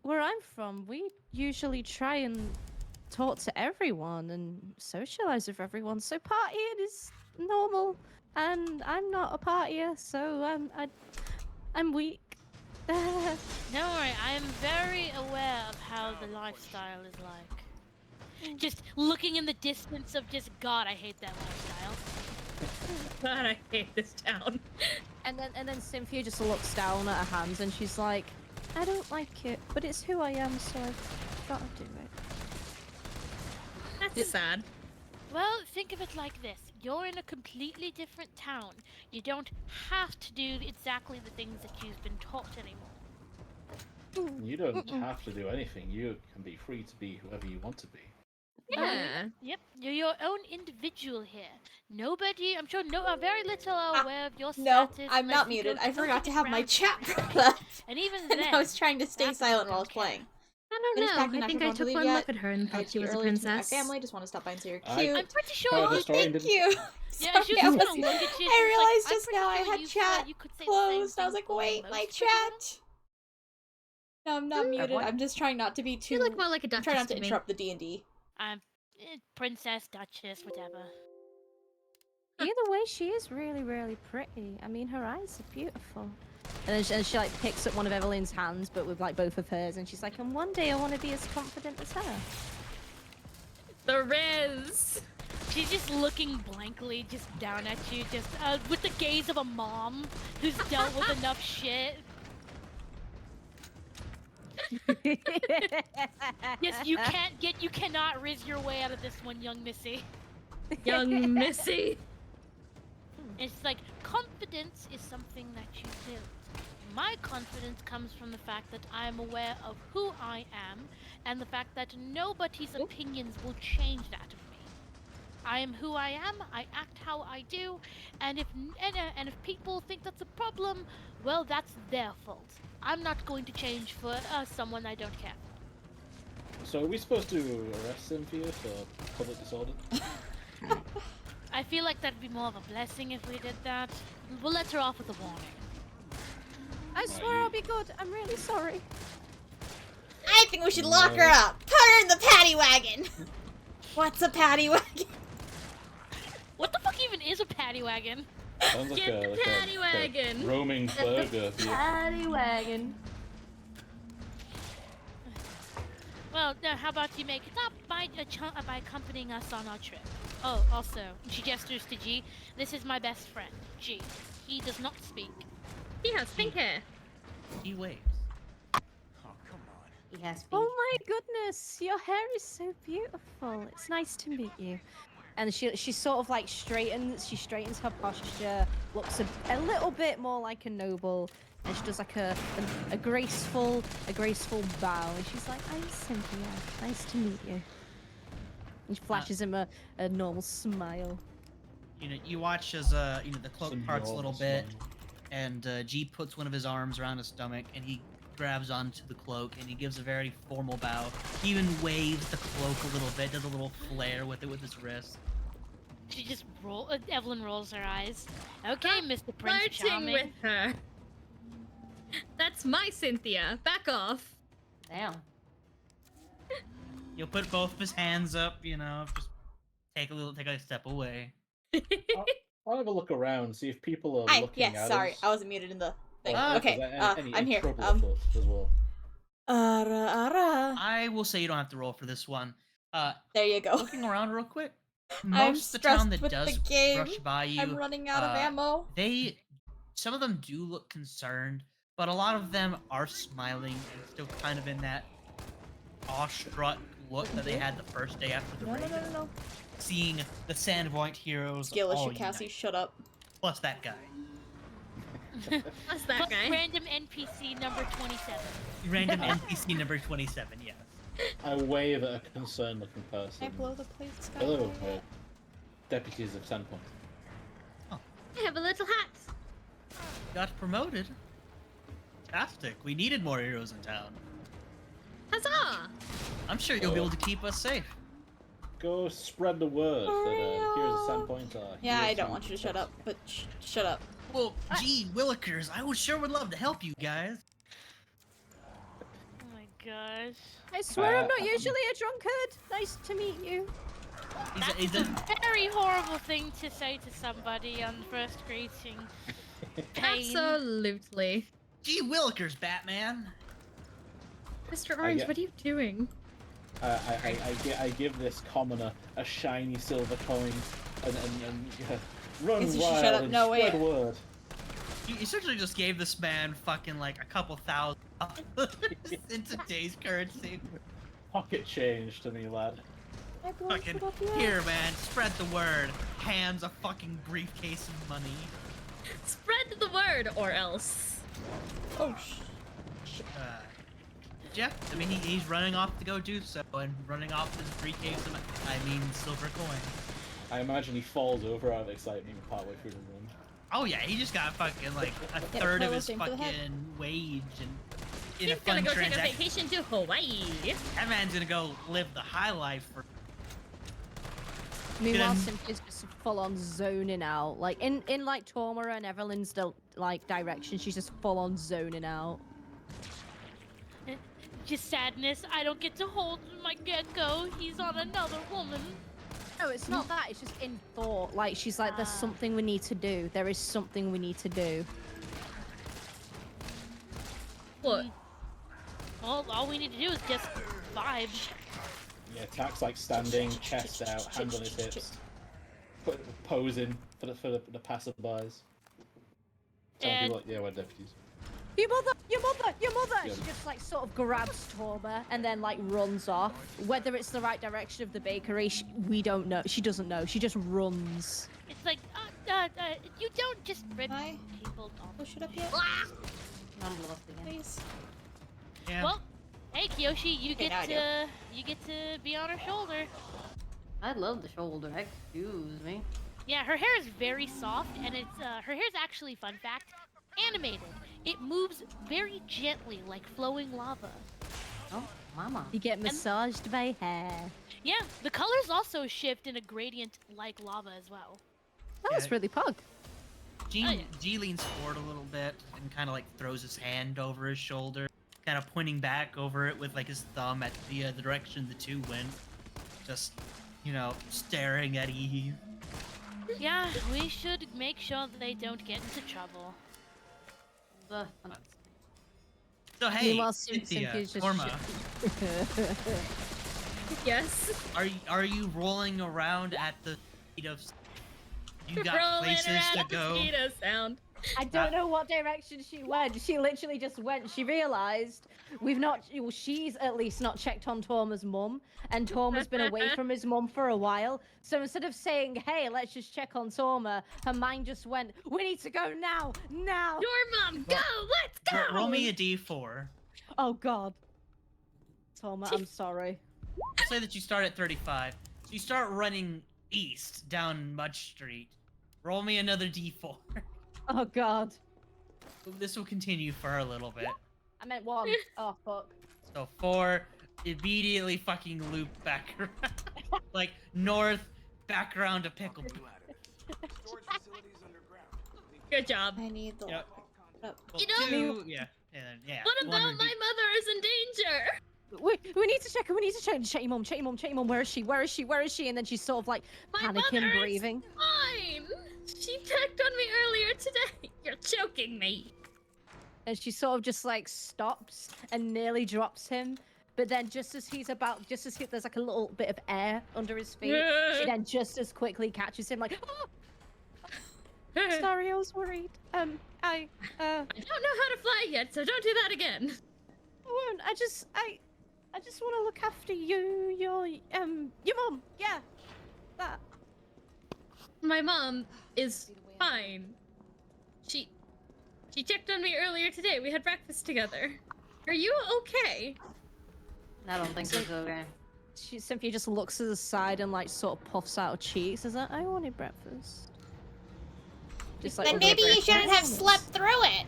G: where I'm from, we usually try and talk to everyone and socialize with everyone, so partying is normal. And I'm not a partier, so I'm weak.
C: Don't worry, I am very aware of how the lifestyle is like. Just looking in the distance of God, I hate that lifestyle.
D: God, I hate this town.
G: And then Cynthia just looks down at her hands and she's like, I don't like it, but it's who I am, so I've got to do it.
D: That's sad.
C: Well, think of it like this. You're in a completely different town. You don't have to do exactly the things that you've been taught anymore.
F: You don't have to do anything. You can be free to be whoever you want to be.
D: Yeah.
C: Yep, you're your own individual here. Nobody, I'm sure very little are aware of your
E: No,
C: status.
E: I'm
C: unless
E: not
C: you
E: muted.
C: go
E: I forgot to have my
C: around
E: chat
C: the
E: for that.
C: And even
E: And
C: then,
E: I was trying to stay
C: that's
E: silent
C: what
E: while I was
C: don't care.
E: playing.
D: I don't
E: Finished
D: know.
E: packing,
D: I
E: not
D: think
E: sure
D: I
E: if to
D: took
E: leave
D: one
E: yet.
D: look at her and
E: I
D: thought she was a
E: early to meet my
D: princess.
E: family. Just want to stop by and say you're
F: I-
E: cute.
C: I'm pretty sure
F: Told
C: you
F: the story and
E: Thank
F: didn't-
E: you.
C: Yeah,
E: Sorry,
C: she was
E: I
C: just
E: was-
C: gonna look at you.
E: I realized
C: I'm
E: just
C: pretty
E: now I
C: sure
E: had
C: you
E: chat
C: you could say the same
E: closed. I was
C: thing
E: like,
C: for
E: wait,
C: most
E: my
C: people.
E: chat. No, I'm not muted.
G: what?
E: I'm just trying not to be too.
D: You look more like a
E: I'm
D: duchess
E: trying not to
D: to me.
E: interrupt the D&D.
C: Princess, duchess, whatever.
G: Either way, she is really, really pretty. I mean, her eyes are beautiful. And then she like picks up one of Evelyn's hands, but with like both of hers, and she's like, and one day I want to be as confident as her.
D: The Riz.
C: She's just looking blankly, just down at you, just with the gaze of a mom who's dealt with enough shit. Yes, you cannot riz your way out of this one, young missy.
D: Young Missy.
C: It's like, confidence is something that you build. My confidence comes from the fact that I am aware of who I am, and the fact that nobody's opinions will change that of me. I am who I am, I act how I do, and if people think that's a problem, well, that's their fault. I'm not going to change for someone I don't care for.
F: So are we supposed to arrest Cynthia for public disorder?
C: I feel feel like that'd be more of a blessing if we did that. We'll let her off with a warning.
G: I swear I'll be good. I'm really sorry.
E: I think we should lock her up. Put her in the paddy wagon. What's a paddy wagon?
C: What the fuck even is a paddy wagon?
F: Sounds like
D: Get the paddy wagon.
F: roaming burger.
B: Paddy wagon.
C: Well, how about you make it up by accompanying us on our trip? Oh, also, she gestures to G. This is my best friend, G. He does not speak.
D: He has pink hair.
A: He waves.
B: He has feet.
G: Oh my goodness, your hair is so beautiful. It's nice to meet you. And she sort of like straightens her posture, looks a little bit more like a noble, and she does like a graceful bow, and she's like, I'm Cynthia, nice to meet you. And she flashes him a normal smile.
A: You know, you watch as the cloak
F: Some
A: parts a little
F: enormous
A: bit,
F: one.
A: and G puts one of his arms around his stomach, and he grabs onto the cloak, and he gives a very formal bow. He even waves the cloak a little bit, does a little flare with it with his wrist.
C: She just Evelyn rolls her eyes. Okay, Mr. Prince
D: Flirting
C: Charming.
D: with her. That's my Cynthia. Back off.
B: Damn.
A: You'll put both of his hands up, just take a step away.
F: I'll have a look around, see if people are
E: Hi.
F: looking
E: Yeah,
F: at
E: sorry.
F: us.
E: I wasn't muted in the thing.
A: Ah,
E: Okay.
F: Is there any
E: I'm here.
F: trouble afoot as well?
E: Ara.
A: I will say you don't have to roll for this one.
E: There you go.
A: Looking around real quick,
E: I'm
A: most of the town
E: stressed
A: that
E: with
A: does
E: the game.
A: brush by you,
E: I'm running out of ammo.
A: some of them do look concerned, but a lot of them are smiling and still kind of in that awestruck look that they had the first day after the raid.
E: No.
A: Seeing the Sandpoint heroes
E: Skill
A: all
E: issue, Cassie.
A: unite.
E: Shut up.
A: Plus that guy.
D: That's that
C: Plus
D: guy.
C: random NPC number 27.
A: Random NPC number 27, yes.
F: I wave at a concerned-looking person.
E: Can I blow the plates, guys?
F: Hello, deputies of Sandpoint.
D: I have a little hat.
A: Got promoted. Fantastic. We needed more heroes in town.
D: Huzzah!
A: I'm sure you'll be able to keep us safe.
F: Go spread the word that heroes of Sandpoint are.
E: Yeah,
F: heroes
E: I don't
F: of
E: want you to shut
F: Sandpoint.
E: up, but shut up.
A: Well, gee, Willikers, I would love to help you guys.
C: Oh my gosh.
G: I swear I'm not usually a drunkard. Nice to meet you.
A: He's a,
C: Very horrible thing to say to somebody on first greeting. Pain.
D: Absolutely.
A: gee Willikers, Batman.
D: Mr. Orange,
F: get-
D: what are you doing?
F: I give this commoner a shiny silver coin and run
E: Guess you should
F: wild
E: shut up.
F: and
E: No,
F: spread
E: wait.
F: word.
A: You essentially just gave this man fucking like a couple thousand in today's currency.
F: Pocket change to me, lad.
A: Fucking here, man. Spread the word. Hands a fucking briefcase of money.
D: Spread the word, or else.
E: Oh,
A: Yeah, I mean he's running off to go do so, and running off with his briefcase of silver coin.
F: I imagine he falls over out of excitement partway through the run.
A: Oh yeah, he just got fucking like a
E: Yeah,
A: third of
E: pillow
A: his
E: thing for the head.
A: fucking wage and in
D: He's
A: a
D: gonna
A: fun
D: go take a
A: transaction.
D: vacation to Hawaii.
A: That man's gonna go live the high life for.
G: Meanwhile,
A: Then-
G: Cynthia's just full on zoning out. Like in like Torma and Evelyn's like direction, she's just full on zoning out.
C: Just sadness. I don't get to hold my gecko. He's on another woman.
G: No, it's not that. It's just in thought. Like she's like, there's something we need to do. There is something we need to do.
D: What?
C: Well, all we need to do is just vibe.
F: Yeah, attacks like standing, chest out, hands on his hips, posing for the passerbys. Telling people like, yeah, we're deputies.
G: Your mother! Your mother! Your mother!
F: Yeah.
G: She just like sort of grabs Torma and then like runs off. Whether it's the right direction of the bakery, we don't know. She doesn't know. She just runs.
C: It's like, you don't just rip
E: Hi.
C: people off.
E: Push it up yet?
B: I'm lost again.
E: Please.
A: Yeah.
C: Well, hey Kyoshi, you
E: Okay, now I
C: get to be on her shoulder.
B: I love the shoulder. Excuse me.
C: Yeah, her hair is very soft, and it's her hair is actually, fun fact, animated. It moves very gently, like flowing lava.
B: Oh, mama.
G: You get massaged by hair.
C: Yeah, the colors also shift in a gradient like lava as well.
G: That was really pug.
A: G leans forward a little bit and kind of like throws his hand over his shoulder, kind of pointing back over it with like his thumb at the direction the two went. Just, staring at Eve.
C: Yeah, we should make sure that they don't get into trouble.
A: So hey,
G: Meanwhile,
A: Cynthia,
G: Cynthia's just
A: Torma,
D: Yes.
A: are you rolling around at the speed of? You got
D: Rolling
A: places
D: around
A: to
D: at the
A: go.
D: speed of sound.
G: I don't know what direction she went. She literally just went. She realized we've not. Well, she's at least not checked on Torma's mum, and Torma's been away from his mum for a while. So instead of saying, "Hey, let's just check on Torma," her mind just went, "We need to go now, now."
D: Your mom, go! Let's go!
A: Roll me a d4.
G: Oh God, Torma, I'm sorry.
A: Say that you start at 35. So you start running east down Mudge Street. Roll me another d4.
G: Oh God.
A: This will continue for a little bit.
G: I meant one. Oh fuck.
A: So 4, immediately fucking loop back around. Like north, back around to Pickle.
D: Good job.
E: I need the
A: Yep.
E: up.
A: Well,
D: You know-
A: 2, yeah. And then, yeah.
D: What
A: one
D: about
A: would
D: my
A: be-
D: mother is in danger?
G: We need to check her. We need to check your mum. Check your mum. Check your mum. Where is she? Where is she? Where is she? And then she's sort of like
D: My
G: panicking,
D: mother is
G: breathing.
D: fine. She checked on me earlier today. You're choking me.
G: And she sort of just like stops and nearly drops him. But then just as there's like a little bit of air under his feet, she then just as quickly catches him like, oh, sorry, I was worried. I
D: I don't know how to fly yet, so don't do that again.
G: won't. I just want to look after you, your mum. Yeah. That.
D: My mom is fine. She checked on me earlier today. We had breakfast together. Are you okay?
B: I don't think it's okay.
G: Cynthia just looks to the side and like sort of puffs out her cheeks. Says, "I wanted breakfast." Just like
E: Then maybe you shouldn't have slept through it.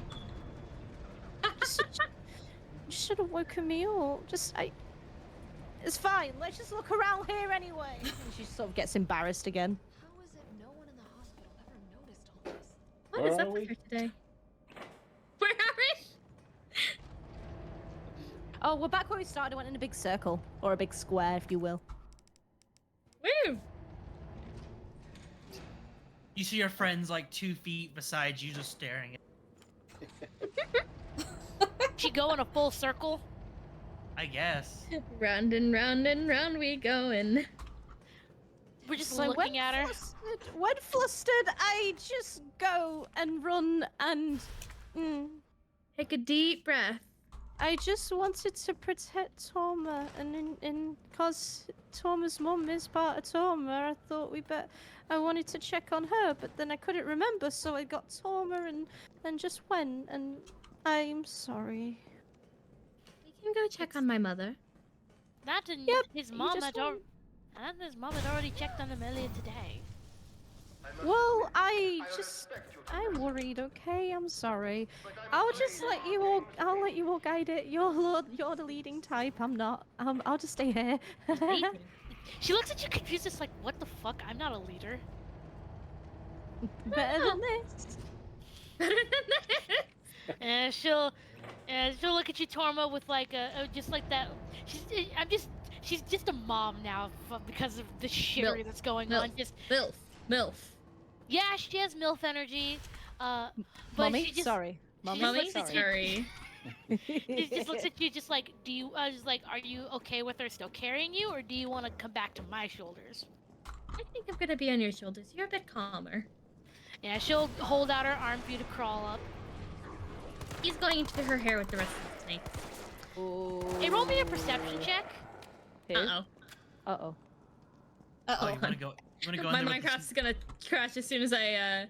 G: You should have woken me up. It's fine. Let's just look around here anyway. And she sort of gets embarrassed again.
H: How is it no one in the hospital ever noticed all this?
D: What
F: Where
D: is
F: are
D: up with
F: we?
D: her today? Where are we?
G: Oh, we're back where we started. I went in a big circle or a big square, if you will.
D: Woo!
A: You see your friends like 2 feet beside you, just staring at.
C: She go in a full circle.
A: I guess.
D: Round and round and round we going.
C: We're just
G: So
C: looking at her.
G: When flustered, I just go and run and.
D: Take a deep breath.
G: I just wanted to protect Torma, and because Torma's mum is part of Torma, I thought I wanted to check on her, but then I couldn't remember, so I got Torma and just went, and I'm sorry.
D: We can go check on my mother.
C: Not in
G: Yep,
C: his
G: you
C: mom
G: just
C: had already checked on him earlier today.
G: Well, I worried, okay? I'm sorry. I'll let you all guide it. You're the leading type, I'm not. I'll just stay here.
C: She looks at you confused, just like, what the fuck? I'm not a leader.
G: Better than this.
C: And she'll look at you, Torma, with like just like that. She's just a mom now because of the shittery that's going on. Just
D: MILF.
C: yeah, she has MILF energy. But
G: Mommy,
C: she just,
G: sorry. Mommy,
D: Mommy,
C: sorry.
D: sorry.
C: she just looks at you, just like, are you okay with her still carrying you, or do you want to come back to my shoulders?
D: I think I'm gonna be on your shoulders. You're a bit calmer.
C: Yeah, she'll hold out her arm for you to crawl up.
D: He's going into her hair with the rest of the snake.
C: Hey, roll me a perception check.
D: Uh-oh.
G: Uh-oh.
A: Oh, you wanna go? You wanna go?
D: My
A: in there with
D: Minecraft's gonna crash as soon as I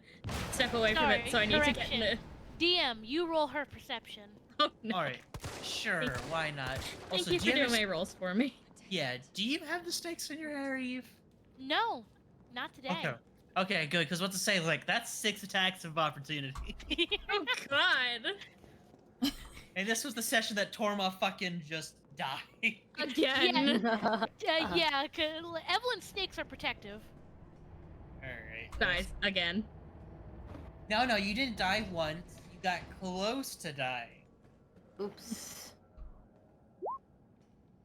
D: step away from it, so I need to get in it.
C: DM, you roll her perception.
D: Oh no.
A: All right, sure, why not?
D: Thank
A: Also,
D: you
A: do
D: for
A: you
D: doing
A: have
D: my rolls for me.
A: Yeah, do you have the snakes in your hair, Eve?
C: No, not today.
A: Okay. Okay, good. Because what to say, like that's 6 attacks of opportunity.
D: Oh god.
A: And this was the session that Torma fucking just died.
D: Again.
C: Yeah, 'cause Evelyn's snakes are protective.
A: All right.
D: Dies again.
A: No, you didn't die once. You got close to dying.
B: Oops.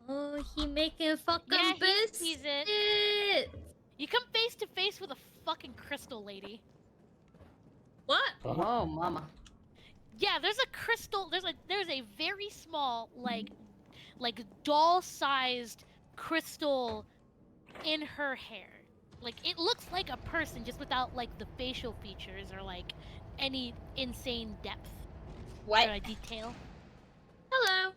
D: Oh, he making fucking
C: Yeah, he
D: biscuits.
C: sees it. You come face to face with a fucking crystal lady.
D: What?
B: Oh, mama.
C: Yeah, there's a crystal. There's a very small, like doll-sized crystal in her hair. Like it looks like a person, just without like the facial features or like any insane depth
B: What?
C: or detail.
D: Hello.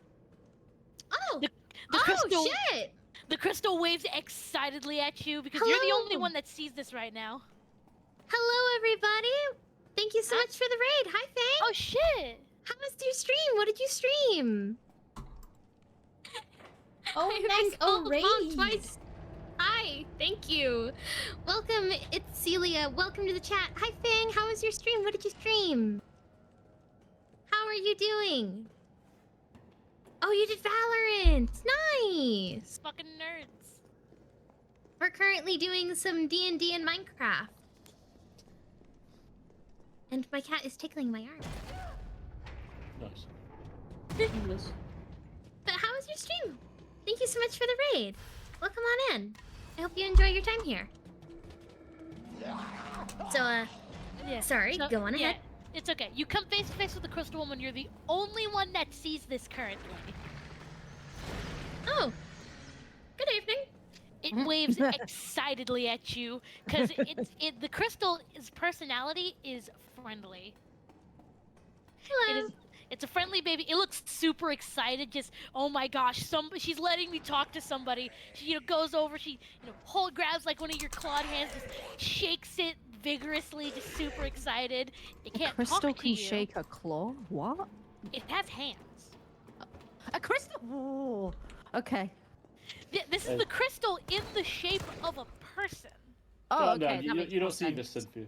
D: Oh.
C: The crystal.
D: Shit.
C: The crystal waves excitedly at you because you're the only one that sees this right now.
D: Hello, everybody. Thank you so much for the raid. Hi, Faye.
C: Oh shit!
D: How was your stream? What did you stream?
B: Oh,
D: I've been
B: nice. Oh,
D: called mom
B: raid.
D: twice. Hi, thank you. Welcome, it's Celia. Welcome to the chat. Hi, Fang. How was your stream? What did you stream? How are you doing? Oh, you did Valorant. Nice.
C: Fucking nerds.
D: We're currently doing some D&D and Minecraft. And my cat is tickling my arm.
F: Nice.
D: But how was your stream? Thank you so much for the raid. Welcome on in. I hope you enjoy your time here. So,
C: Yeah.
D: sorry,
C: So,
D: go on
C: yeah,
D: ahead.
C: it's okay. You come face to face with the crystal woman. You're the only one that sees this currently.
D: Oh, good evening.
C: It waves excitedly at you because the crystal's personality is friendly.
D: Hello.
C: It's a friendly baby. It looks super excited. Just, oh my gosh, she's letting me talk to somebody. She, goes over. She, grabs like one of your clawed hands, just shakes it vigorously, just super excited. It can't
G: Crystal
C: talk to
G: can
C: you.
G: shake a claw? What?
C: It has hands.
G: A crystal? Oh, okay.
C: This is the crystal in the shape of a person.
G: Oh,
F: Calm
G: okay.
F: down.
G: That makes
F: You
G: more
F: don't see
G: sense.
F: this, Cynthia.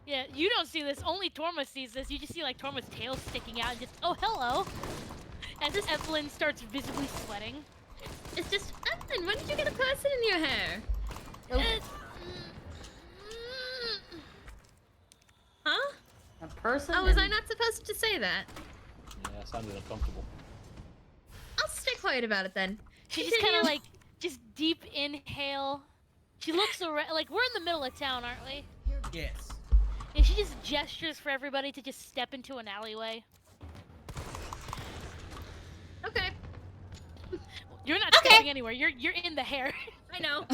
C: Yeah, you don't see this. Only Torma sees this. You just see like Torma's tail sticking out and just, oh, hello. As Evelyn starts visibly sweating.
D: It's just Evelyn. When did you get a person in your hair? Huh?
B: A person?
D: Oh, was I not supposed to say that?
F: Yeah, sounded uncomfortable.
D: I'll stay quiet about it then.
C: She just kind of like, just deep inhale. She looks around, like we're in the middle of town, aren't we?
A: Yes.
C: Yeah, she just gestures for everybody to just step into an alleyway.
D: Okay.
C: You're not stepping anywhere. You're in the hair.
D: I know.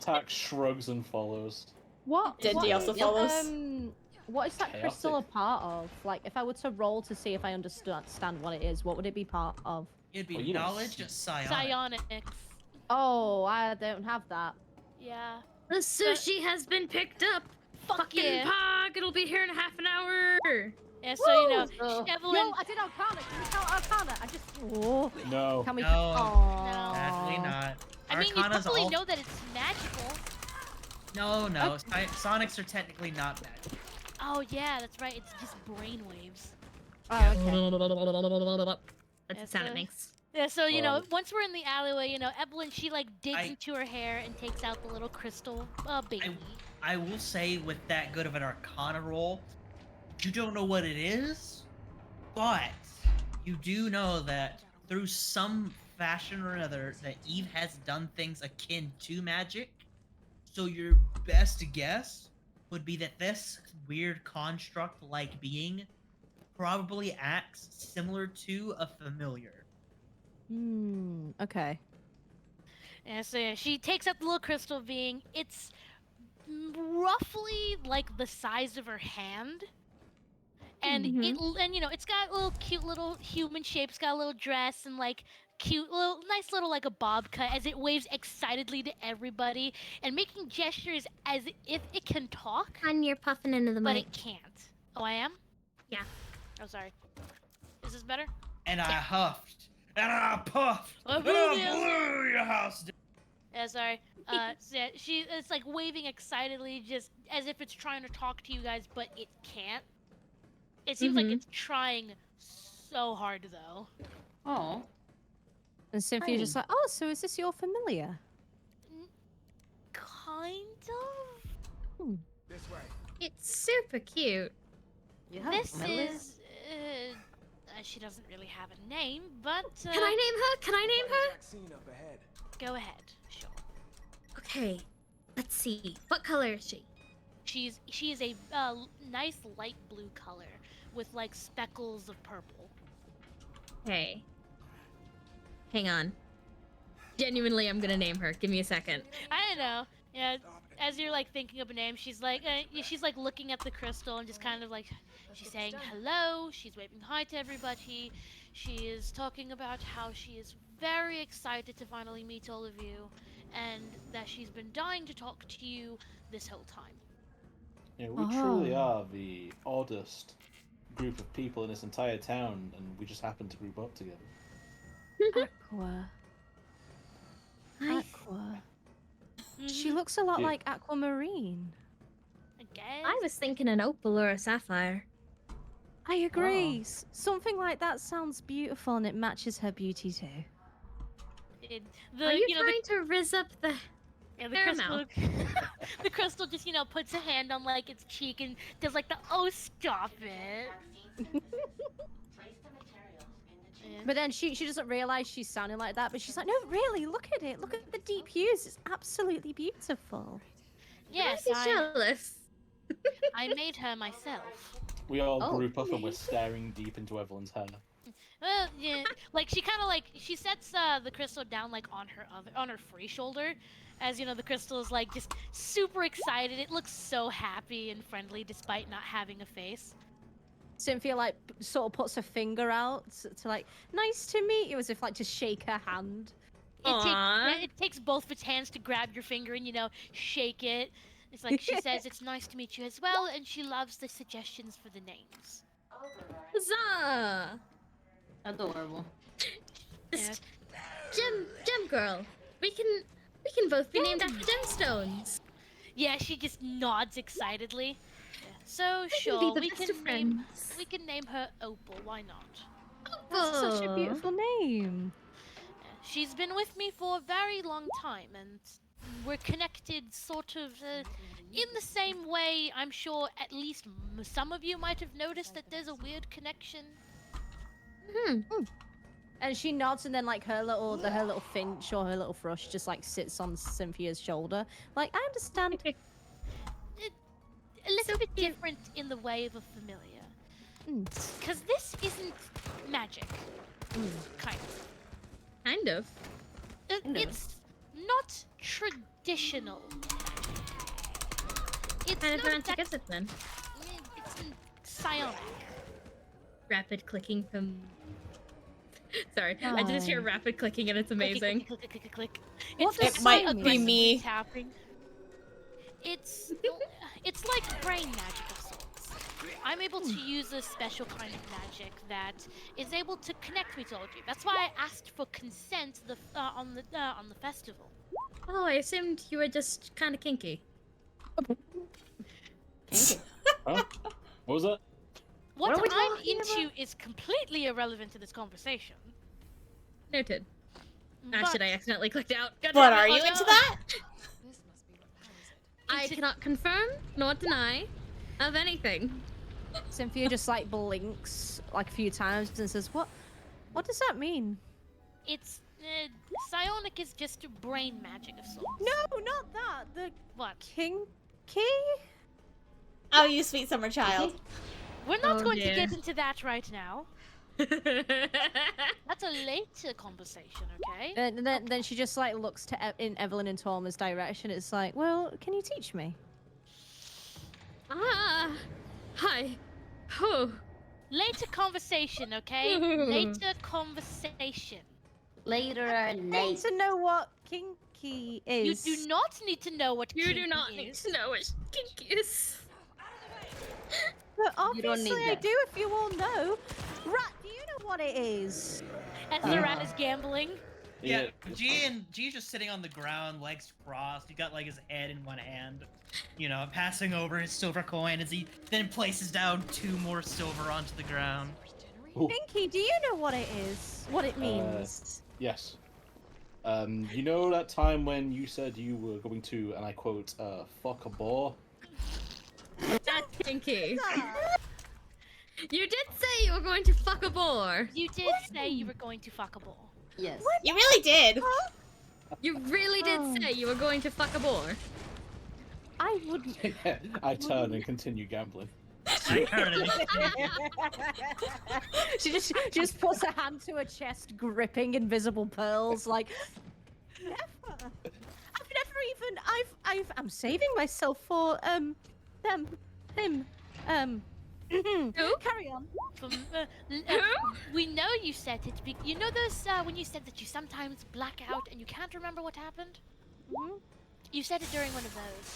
F: Tax shrugs and follows.
G: What?
E: D&D also follows.
G: What is that crystal a part of? Like, if I were to roll to see if I understand what it is, what would it be part of?
A: It'd be
F: Well, you don't
A: knowledge of psionics.
C: Psionics.
G: Oh, I don't have that.
C: Yeah.
D: The sushi has been picked up.
C: Fuck
D: Fucking
C: yeah.
D: pog. It'll be here in half an hour.
C: Yeah, so
B: Woo!
C: Evelyn.
G: Yo, I did Arcana. Can we count Arcana? I just. Oh.
F: No.
G: Can we?
A: No.
G: Aw.
A: Sadly not.
C: I mean, you
A: Arcana's
C: probably
A: all...
C: know that it's magical.
A: No. Sonics are technically not magic.
C: Oh yeah, that's right. It's just brainwaves.
G: Oh, okay.
D: That's the sound it makes.
C: Yeah, so once we're in the alleyway, Evelyn, she like digs into her hair and takes out the little crystal baby.
A: I will say, with that good of an Arcana roll, you don't know what it is, but you do know that through some fashion or another, that Eve has done things akin to magic. So your best guess would be that this weird construct-like being probably acts similar to a familiar.
G: Okay.
C: Yeah, so yeah, she takes out the little crystal being. It's roughly like the size of her hand. And it's got a little cute little human shape. It's got a little dress and like nice little like a bob cut as it waves excitedly to everybody and making gestures as if it can talk.
D: And you're puffing into the
C: But
D: mic.
C: it can't. Oh, I am?
D: Yeah.
C: Oh, sorry. Is this better?
A: And I huffed. And I puffed.
C: I
A: And
C: blew
A: I
C: you.
A: blew your house down.
C: Yeah, sorry. So yeah, it's like waving excitedly just as if it's trying to talk to you guys, but it can't. It seems like it's trying so hard, though.
B: Oh.
G: And Cynthia's just like, oh, so is this your familiar?
C: Kind of?
D: It's super cute.
B: You have
C: This
B: Melissa?
C: is. She doesn't really have a name, but.
D: Can I name her? Can I name her?
C: Go ahead, sure.
D: Okay. Let's see. What color is she?
C: She is a nice light blue color with like speckles of purple.
D: Okay. Hang on. Genuinely, I'm gonna name her. Give me a second.
C: I don't know. Yeah, as you're like thinking of a name, she's like looking at the crystal and just kind of like she's saying hello. She's waving hi to everybody. She is talking about how she is very excited to finally meet all of you, and that she's been dying to talk to you this whole time.
F: Yeah, we truly are the oddest group of people in this entire town, and we just happen to group up together.
G: Aqua.
D: I
G: Aqua. She looks a lot like Aquamarine.
C: I guess.
D: I was thinking an opal or a sapphire.
G: I agree. Something like that sounds beautiful and it matches her beauty too.
D: Are you trying to rizz up the
C: Yeah, the
D: caramel?
C: crystal. The crystal just puts a hand on like its cheek and does like the oh stop it.
G: But then she doesn't realize she's sounding like that, but she's like, no, really, look at it. Look at the deep hues. It's absolutely beautiful.
C: Yes,
D: I'm jealous.
C: I made her myself.
F: We all group up and we're staring deep into Evelyn's hair.
C: Well, yeah, like she sets the crystal down like on her free shoulder, as the crystal is like just super excited. It looks so happy and friendly despite not having a face.
G: Cynthia like sort of puts her finger out to like, nice to meet you, as if like to shake her hand.
C: It takes both of its hands to grab your finger and shake it. It's like she says it's nice to meet you as well, and she loves the suggestions for the names.
D: Huzzah!
B: Adorable.
D: Gem girl. We can both be named after gemstones.
C: Yeah, she just nods excitedly. So
D: We can
C: sure,
D: be the
C: we
D: best
C: can
D: of
C: name
D: friends.
C: her Opal. Why not?
G: That's such a beautiful name.
C: She's been with me for a very long time, and we're connected sort of in the same way. I'm sure at least some of you might have noticed that there's a weird connection.
G: And she nods, and then like her little finch or her little thrush just like sits on Cynthia's shoulder. Like, I understand.
C: A little bit different in the way of a familiar. Because this isn't magic. Kind of.
D: Kind of.
C: It's not traditional magic. It's
D: Kind of
C: not
D: magic is it then?
C: It's psionic.
D: Rapid clicking from. Sorry, I just hear rapid clicking and it's amazing.
C: Click.
E: It might be me.
C: Tapping. It's like brain magic of sorts. I'm able to use a special kind of magic that is able to connect me to all of you. That's why I asked for consent on the festival.
D: Oh, I assumed you were just kind of kinky.
F: Huh? What was that?
C: What
B: are we
C: I'm
B: talking
C: into is completely irrelevant to this conversation.
D: Noted.
C: But
D: Shit, I accidentally clicked out. God
E: But
D: damn it,
E: are you
D: oh
E: into
D: no.
E: that?
H: This must be what powers it.
D: I cannot confirm nor deny of anything.
G: Cynthia just like blinks like a few times and says, "What does that mean?"
C: it's psionic is just a brain magic of sorts.
G: No, not that. The
C: What?
G: kinky.
E: Oh, you sweet summer child.
C: We're not
D: Oh,
C: going to
D: dear.
C: get into that right now. That's a later conversation, okay?
G: And then she just like looks to in Evelyn and Torma's direction. It's like, well, can you teach me?
D: Hi. Oh.
C: Later conversation, okay? Later conversation.
B: Later
G: I
B: or
G: need
B: late.
G: to know what kinky is.
C: You do not need to know what
D: You
C: kinky
D: do not need
C: is.
D: to know what kinky is.
G: But
B: You don't
G: obviously
B: need
G: I
B: that.
G: do if you all know. Rat, do you know what it is?
C: As the rat is gambling.
A: Yeah, G's just sitting on the ground, legs crossed. He got like his head in one hand, passing over his silver coin as he then places down 2 more silver onto the ground.
F: Ooh.
G: Kinky, do you know what it is? What it means?
F: Yes. You know that time when you said you were going to, and I quote, fuck a boar?
D: Kinky. You did say you were going to fuck a boar.
C: You did say you were going to fuck a ball.
B: Yes.
E: You really did.
D: You really did say you were going to fuck a boar.
G: I wouldn't.
F: I turn and continue gambling.
A: I heard it.
G: She just puts her hand to her chest, gripping invisible pearls. Like, never. I've never even. I'm saving myself for them. Carry on.
C: From, we know you said it. You know those when you said that you sometimes black out and you can't remember what happened? You said it during one of those.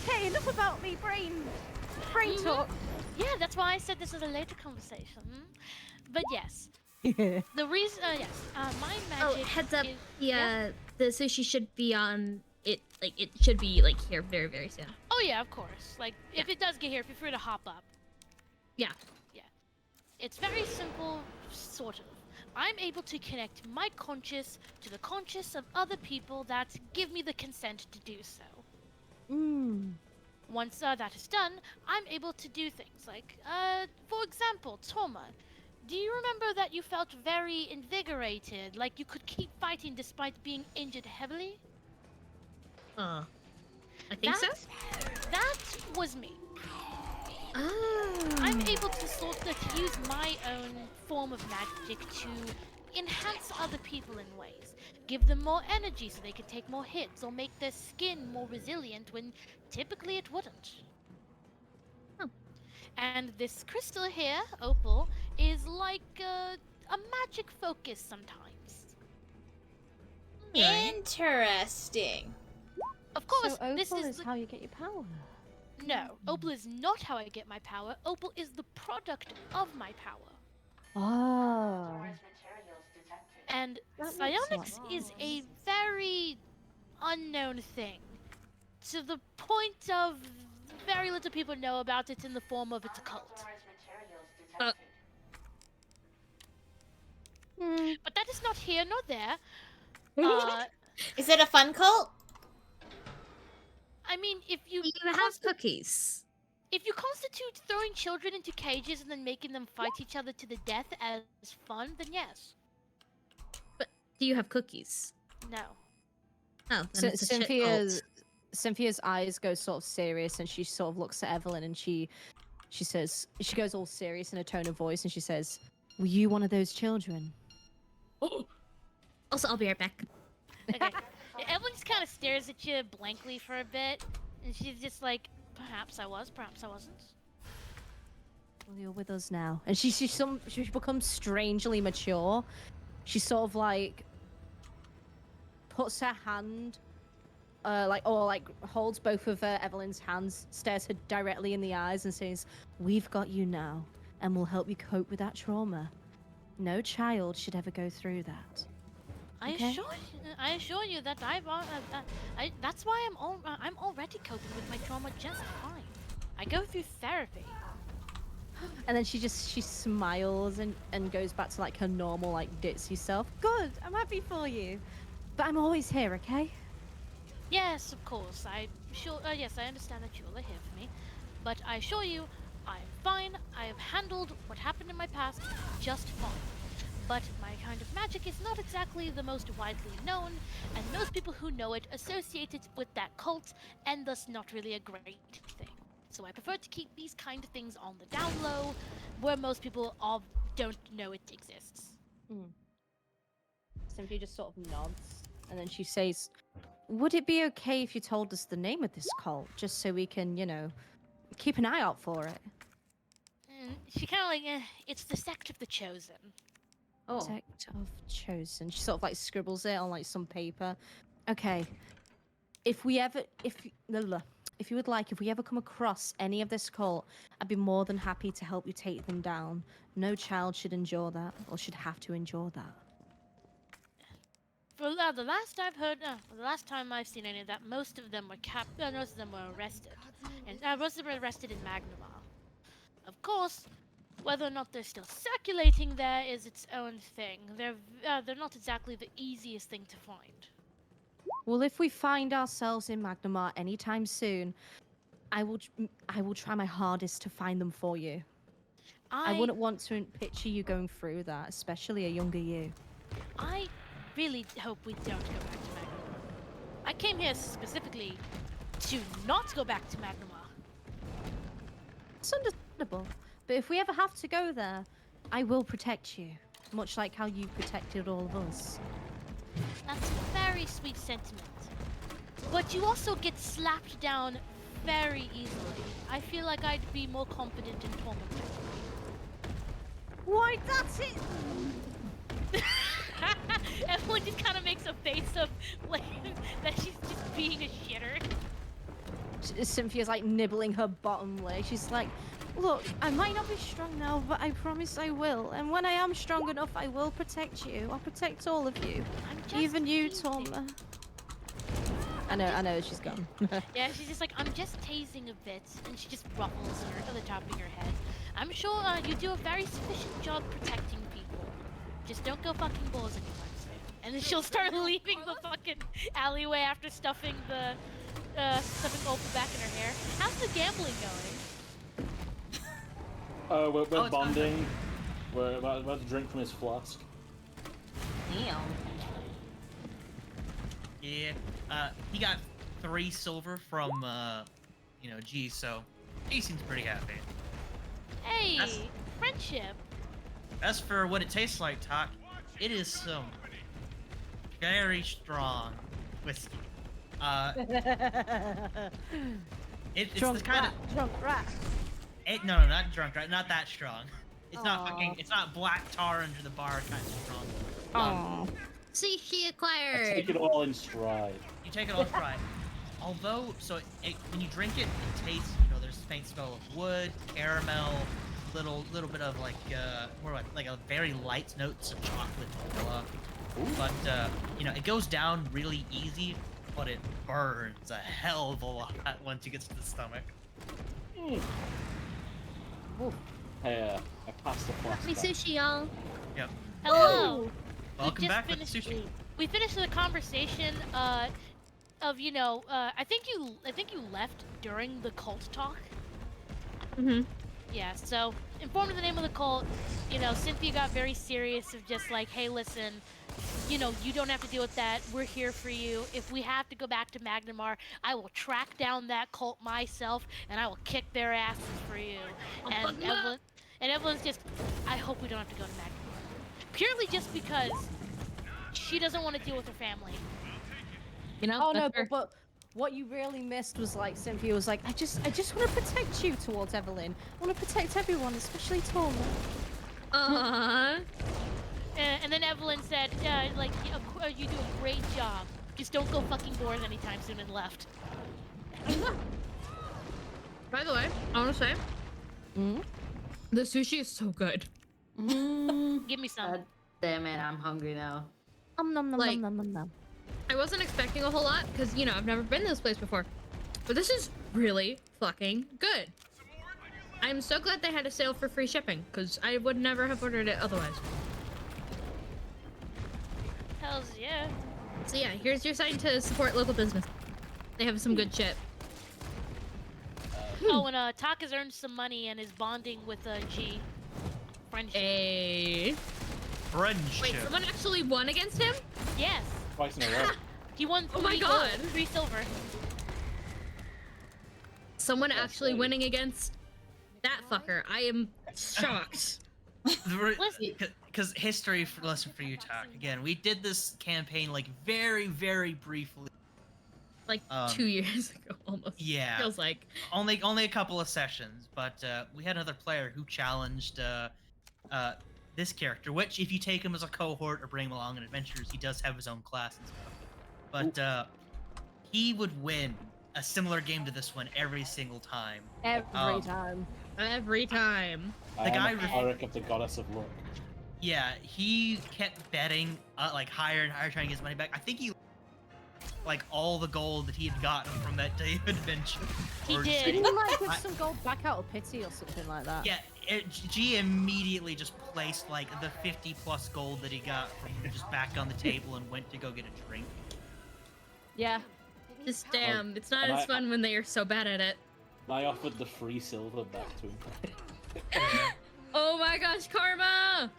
G: Okay, enough about me. Brain talk.
C: Yeah, that's why I said this is a later conversation. But yes, the reason, my
D: Oh,
C: magic.
D: heads up.
C: Is,
D: The sushi should be on it. Like it should be like here very very soon.
C: Oh yeah, of course. Like if it does get here, feel free to hop up.
D: Yeah.
C: Yeah. It's very simple, sort of. I'm able to connect my conscious to the conscious of other people that give me the consent to do so. Once that is done, I'm able to do things like, for example, Toma. Do you remember that you felt very invigorated, like you could keep fighting despite being injured heavily?
D: I think so.
C: That was me.
D: Oh.
C: I'm able to sort of use my own form of magic to enhance other people in ways. Give them more energy so they can take more hits, or make their skin more resilient when typically it wouldn't.
D: Oh.
C: And this crystal here, opal, is like a magic focus sometimes.
E: Interesting.
C: Of course,
G: So
C: this
G: opal
C: is
G: how you get your power.
C: No, opal is not how I get my power. Opal is the product of my power.
G: Oh.
C: And
G: That makes
C: psionics
G: sense.
C: is a very unknown thing. To the point of very little people know about it in the form of its cult. But that is not here nor there.
E: Is it a fun cult?
C: I mean, if you
D: have cookies.
C: If you constitute throwing children into cages and then making them fight each other to the death as fun, then yes.
D: But do you have cookies?
C: No.
D: Oh, then it's a shit cult.
G: Cynthia's eyes go sort of serious, and she sort of looks at Evelyn, and she says, she goes all serious in a tone of voice, and she says, "Were you one of those children?"
D: Oh. Also, I'll be right back.
C: Okay. Evelyn just kind of stares at you blankly for a bit, and she's just like, perhaps I was, perhaps I wasn't.
G: Well, you're with us now. And she becomes strangely mature. She sort of like puts her hand, holds both of Evelyn's hands, stares her directly in the eyes, and says, "We've got you now, and we'll help you cope with that trauma. No child should ever go through that." Okay.
C: I assure you that that's why I'm already coping with my trauma just fine. I go through therapy.
G: And then she smiles and goes back to like her normal like ditzy self. Good, I'm happy for you, but I'm always here, okay?
C: Yes, of course. Yes, I understand that you all are here for me, but I assure you, I'm fine. I have handled what happened in my past just fine. But my kind of magic is not exactly the most widely known, and most people who know it associate it with that cult, and thus not really a great thing. So I prefer to keep these kind of things on the down low, where most people don't know it exists.
G: Cynthia just sort of nods, and then she says, "Would it be okay if you told us the name of this cult, just so we can, keep an eye out for it?"
C: And she kind of like, it's the sect of the chosen.
D: Oh.
G: Sect of Chosen. She sort of like scribbles it on like some paper. Okay. If we ever come across any of this cult, I'd be more than happy to help you take them down. No child should endure that, or should have to endure that.
C: For the last I've heard, the last time I've seen any of that, most of them were most of them were arrested, and most of them were arrested in Magnamar. Of course, whether or not they're still circulating there is its own thing. They're not exactly the easiest thing to find.
G: Well, if we find ourselves in Magnamar anytime soon, I will try my hardest to find them for you. I wouldn't want to picture you going through that, especially a younger you.
C: I really hope we don't go back to Magnuma. I came here specifically to not go back to Magnuma.
G: It's understandable, but if we ever have to go there, I will protect you, much like how you protected all of us.
C: That's a very sweet sentiment. But you also get slapped down very easily. I feel like I'd be more confident in tormenting.
G: Why, that's it!
C: Everyone just kind of makes a face of like that she's just being a shitter.
G: Cynthia's like nibbling her bottom leg. She's like, look, I might not be strong now, but I promise I will. And when I am strong enough, I will protect you. I'll protect all of you. Even you, Torma. I know, she's gone.
C: Yeah, she's just like, I'm just tasing a bit, and she just ruffles her to the top of your head. I'm sure you do a very sufficient job protecting people. Just don't go fucking balls anytime soon. And then she'll start leaving the fucking alleyway after stuffing the opal back in her hair. How's the gambling going?
F: We're bonding. We're about to drink from his flask.
B: Damn.
A: Yeah, he got 3 silver from, G, so he seems pretty happy.
C: Hey, friendship.
A: As for what it tastes like, Talk, it is some very strong whiskey. It's
G: drunk
A: the kind
G: rat, drunk rat.
A: No, not drunk, right? Not that strong. It's not fucking. It's not black tar under the bar kind of strong.
D: See, she
F: I
D: acquired.
F: take it all in stride.
A: You take it all right. Although, when you drink it, it tastes. There's a faint smell of wood, caramel, little bit of more like a very light notes of chocolate vanilla. But it goes down really easy, but it burns a hell of a lot once you get to the stomach.
F: Hey, I passed the flask.
D: Happy
F: back.
D: sushi, y'all.
A: Yep.
C: Hello.
A: Welcome
C: just
A: back with
C: finished,
A: sushi.
C: We finished the conversation of I think you left during the cult talk.
D: Mhm.
C: Yeah, so informed of the name of the cult, Cynthia got very serious of just like, hey, listen, you don't have to deal with that. We're here for you. If we have to go back to Magnamar, I will track down that cult myself, and I will kick their asses for you. And Evelyn's just, I hope we don't have to go to Magnamar. Purely just because she doesn't want to deal with her family.
G: Oh no, but what you really missed was like Cynthia was like, I just want to protect you towards Evelyn. I want to protect everyone, especially Torma.
C: And then Evelyn said, you do a great job. Just don't go fucking doors anytime soon, and left.
D: By the way, I want to say, the sushi is so good.
C: Give me some.
B: God damn it, I'm hungry now.
G: Nom.
D: I wasn't expecting a whole lot because, I've never been to this place before. But this is really fucking good. I'm so glad they had a sale for free shipping because I would never have ordered it otherwise.
C: Hells yeah.
D: So yeah, here's your sign to support local business. They have some good shit.
C: Oh, and Tak has earned some money and is bonding with G. Friendship.
D: Hey.
A: Friendship.
D: Wait, someone actually won against him?
C: Yes.
F: Twice in a row.
C: He won 3
D: Oh my God.
C: 3 silver.
D: Someone actually winning against that fucker. I am shocked.
A: Because history lesson for you, Tak. Again, we did this campaign like very, very briefly.
D: Like 2 years ago, almost.
A: Yeah.
D: Feels like.
A: Only a couple of sessions, but we had another player who challenged this character, which if you take him as a cohort or bring him along in adventures, he does have his own class and stuff. But he would win a similar game to this one every single time.
G: Every time.
D: Every time.
A: The guy
F: am a cleric of the goddess of luck.
A: Yeah, he kept betting like higher and higher, trying to get his money back. I think he like all the gold that he had gotten from that day of adventure.
C: He
A: Or
C: did.
G: Didn't he like give some gold back out of pity or something like that?
A: Yeah, G immediately just placed like the 50+ gold that he got from just back on the table and went to go get a drink.
G: Yeah.
D: Just damn, it's not
F: and
D: as
F: I-
D: fun when they are so bad at it.
F: I offered the free silver back to him.
D: Oh my gosh, karma!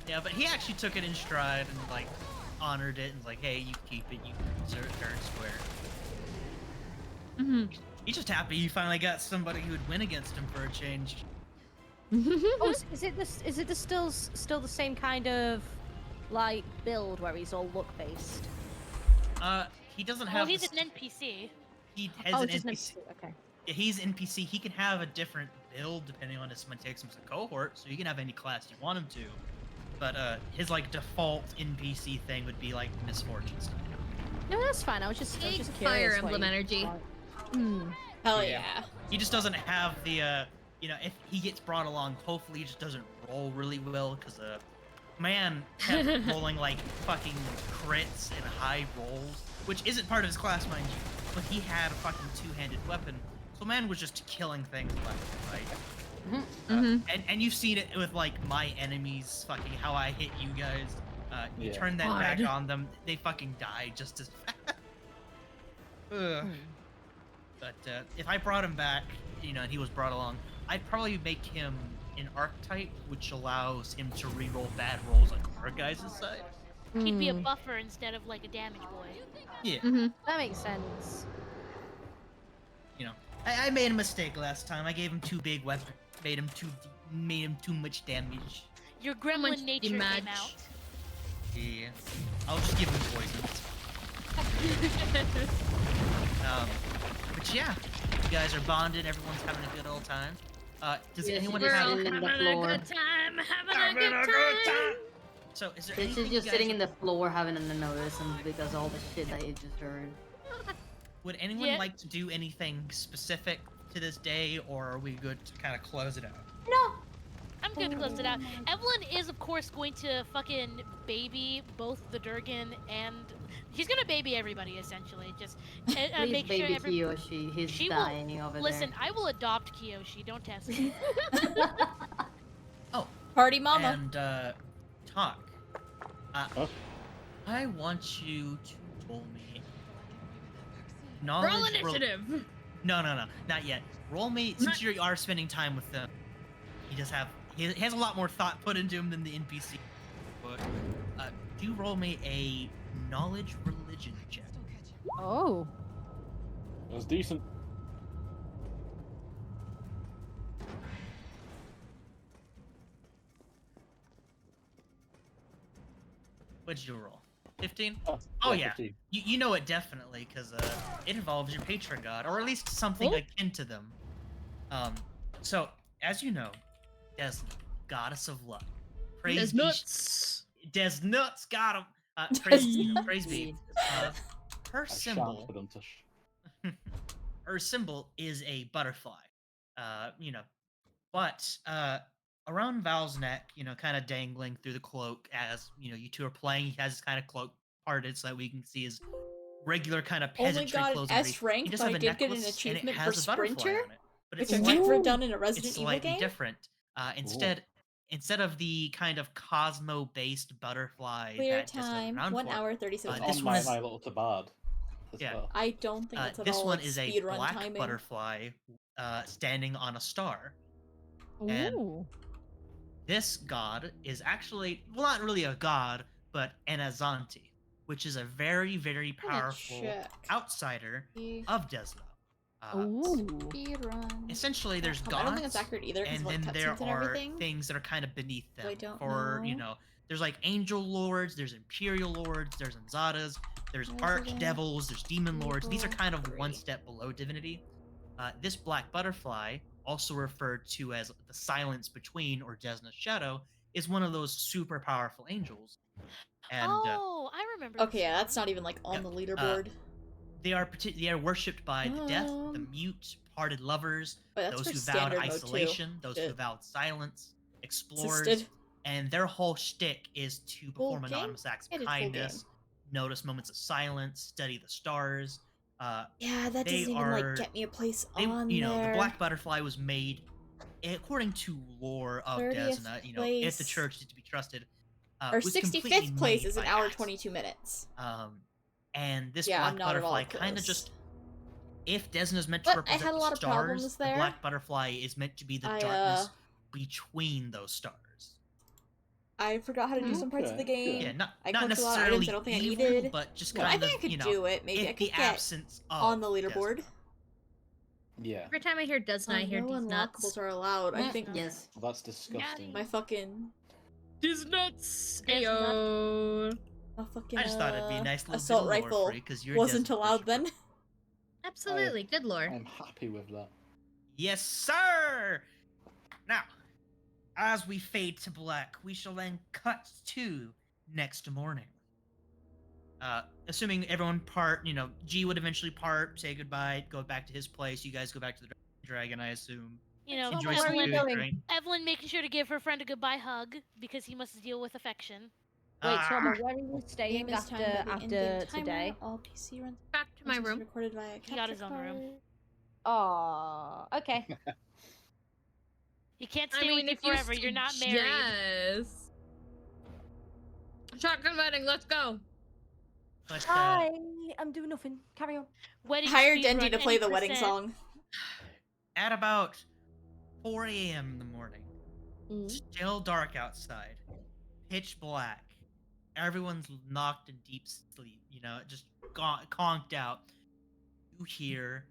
A: Yeah, but he actually took it in stride and like honored it and was like, hey, you keep it, you deserve fair and square.
D: Mm-hmm.
A: He's just happy he finally got somebody who would win against him for a change.
G: Oh, is it the still the same kind of like build where he's all look based?
A: He doesn't
C: Well,
A: have.
C: he's
A: this-
C: an NPC.
A: He has an
G: just
A: NPC.
G: okay.
A: Yeah, he's NPC. He can have a different build depending on if someone takes him as a cohort, so you can have any class you want him to. But his like default NPC thing would be like misfortune style.
G: No, that's fine. I was just
D: Big
G: curious.
D: Fire
G: what
D: Emblem
G: you-
D: energy.
E: Hell
A: Yeah.
E: yeah.
A: He just doesn't have the if he gets brought along, hopefully he just doesn't roll really well because man kept rolling like fucking crits and high rolls, which isn't part of his class, mind you. But he had a fucking two-handed weapon, so man was just killing things left and right. And you've seen it with like my enemies, fucking how I hit you guys. You
F: Yeah.
A: turn that back
D: God.
A: on them, they fucking die just as fast. Ugh. But if I brought him back, and he was brought along, I'd probably make him an archetype, which allows him to reroll bad rolls on our guys' side.
C: He'd be a buffer instead of like a damage boy.
A: Yeah.
G: That makes sense.
A: I made a mistake last time. I gave him too big weapon, made him too much damage.
C: Your
D: much
C: gremlin nature came
D: damage.
C: out.
A: Yeah. I'll just give him poisons. But yeah, you guys are bonded. Everyone's having a good old time. Does
B: Yes,
A: anyone
B: you're
A: have?
B: sitting in the
D: having
B: floor.
D: a good time, having a good time.
A: So is there
B: She's
A: anything
B: just
A: you
B: sitting
A: guys,
B: in the floor having an aneurysm because of all the shit that you just heard.
A: would anyone
C: Yeah.
A: like to do anything specific to this day, or are we good to kind of close it out?
B: No!
C: I'm good to close it out. Evelyn is, of course, going to fucking baby both the Durgan and he's gonna baby everybody essentially. Just
B: Please
C: make
B: baby
C: sure every.
B: Kiyoshi, he's
C: She will-
B: dying over
C: Listen, I will adopt Kiyoshi. Don't test me.
B: there.
A: Oh,
E: Party mama.
A: and talk.
F: Huh?
A: I want you to roll me
D: Roll
A: knowledge.
D: initiative.
A: No, not yet. Roll me since you are spending time with them. He has a lot more thought put into him than the NPC. But do roll me a knowledge religion check.
G: Oh.
F: That was decent.
A: What'd you roll? 15?
F: Oh,
A: Oh yeah,
F: 15.
A: you know it definitely because it involves your patron god, or at least something
D: Oh.
A: akin to them. So as you know, Desna, goddess of luck, praise
D: There's
A: be-
D: nuts.
A: Des nuts got him. Praise be. Her
F: I shan't
A: symbol,
F: for them to
A: her symbol is a butterfly. But around Val's neck, kind of dangling through the cloak as you two are playing. He has his kind of cloak parted so that we can see his regular kind of
E: Only
A: peasantry
E: got an
A: clothes.
E: S rank,
A: He does
E: but
A: have
E: I
A: a
E: did get an
A: necklace, and it
E: achievement
A: has
E: for
A: a butterfly
E: Sprinter,
A: on it, but
E: which
A: it's
E: I've
A: slightly,
E: never done in a
A: it's
E: Resident Evil
A: slightly
E: game.
A: different. Instead of the kind of Cosmo-based butterfly
E: Clear
A: that Desna's
E: time,
A: renowned
E: 1
A: for,
E: hour 37
A: this
F: on
A: one
F: my,
A: is-
F: my little tabard. As
A: Yeah.
F: well.
E: I don't think that's at
A: this
E: all
A: one
E: like
A: is a
E: speedrun
A: black
E: timing.
A: butterfly standing on a star. And
G: Ooh.
A: this god is actually, well, not really a god, but an Azanti, which is a very, very
E: I'm gonna
A: powerful
E: check.
A: outsider
E: The
A: of Desna.
G: Ooh.
E: speedrun.
A: Essentially, there's
E: I don't think
A: gods,
E: that's accurate either because
A: and
E: like
A: then there
E: cutscenes and
A: are
E: everything.
A: things that are kind of beneath them.
E: So I don't
A: For
E: know.
A: there's like angel lords, there's imperial lords, there's Anzadas, there's
E: Resident
A: archdevils, there's demon lords. These are
E: Evil
A: kind of
E: 3.
A: one step below divinity. This black butterfly, also referred to as the silence between or Desna's shadow, is one of those super powerful angels. And
C: Oh, I remember.
E: Okay,
C: this
E: yeah,
C: one.
E: that's not even like on
A: Yep,
E: the leaderboard.
A: they are worshipped by the deaf, the mute, parted lovers,
E: But that's
A: those
E: for
A: who vowed
E: standard mode, too.
A: isolation, those who
E: Shit.
A: vowed silence, explorers,
E: Assisted.
A: and their whole shtick is to perform
E: game?
A: anonymous acts
E: It
A: of
E: is full
A: kindness, notice moments of silence, study the stars.
E: Yeah, that
A: they
E: doesn't even
A: are-
E: like get me a place
A: They,
E: on
A: the
E: there.
A: black butterfly was made according to lore of
E: 30th
A: Desna. If the
E: place.
A: church is to be trusted.
E: Our
A: was
E: 65th
A: completely
E: place
A: made
E: is an
A: by
E: hour
A: accident.
E: 22 minutes.
A: And this
E: Yeah, I'm
A: black
E: not at all
A: butterfly kind of
E: close.
A: just if Desna is meant to
E: But I
A: represent
E: had a
A: the
E: lot of
A: stars,
E: problems
A: the
E: there.
A: black butterfly is meant to be the
E: I,
A: darkness between those stars.
E: I forgot how to do some parts of the
F: Okay,
E: game.
A: Yeah, not
E: I
A: not
E: collected a lot of items
A: necessarily
E: I don't think
A: evil,
E: I needed.
A: but just
E: No, I
A: kind
E: think I
A: of,
E: could
A: you know,
E: do it. Maybe
A: if
E: I could
A: the
E: get
A: absence of
E: on the leaderboard.
A: Desna.
F: Yeah.
D: Every time I hear Desna, I hear
E: no
D: these
E: unlockables
D: nuts.
E: are allowed. I
B: Mm,
E: think
B: yes.
F: Well, that's disgusting.
E: my fucking
D: These nuts.
C: Des
D: Ayo.
E: a fucking
A: I just thought it'd be a nice little
E: assault
A: bit of lore
E: rifle
A: for you, because you're
E: wasn't
A: Desna
E: allowed
A: worshiper.
E: then.
D: Absolutely, good lore.
F: I'm happy with that.
A: Yes, sir! Now, as we fade to black, we shall then cut to next morning. Assuming everyone G would eventually part, say goodbye, go back to his place. You guys go back to the dragon, I assume.
C: You know,
A: Enjoy
G: where
A: some
G: are you
A: food,
G: going?
A: drink.
C: Evelyn making sure to give her friend a goodbye hug because he must deal with affection.
G: Wait,
A: Ah,
G: Soma, where are you staying
E: Game is timed
G: after
E: by the in-game
G: after
E: timer.
G: today?
E: All PC runs.
D: Back to my
E: runs
D: room.
E: Recorded via
C: He got his
E: capture
C: own room.
E: card.
G: Oh, okay.
C: He can't stay with you forever. You're not married.
D: Yes. Shotgun wedding, let's go.
A: but,
G: Hi, I'm doing nothing. Carry on.
C: Wedding
E: Hire
C: speed
E: Dendi
C: run,
E: to play the
C: any
E: wedding
C: percent.
E: song.
A: at about 4 a.m. in the morning,
G: Mm.
A: still dark outside, pitch black. Everyone's knocked in deep sleep, just conked out. You hear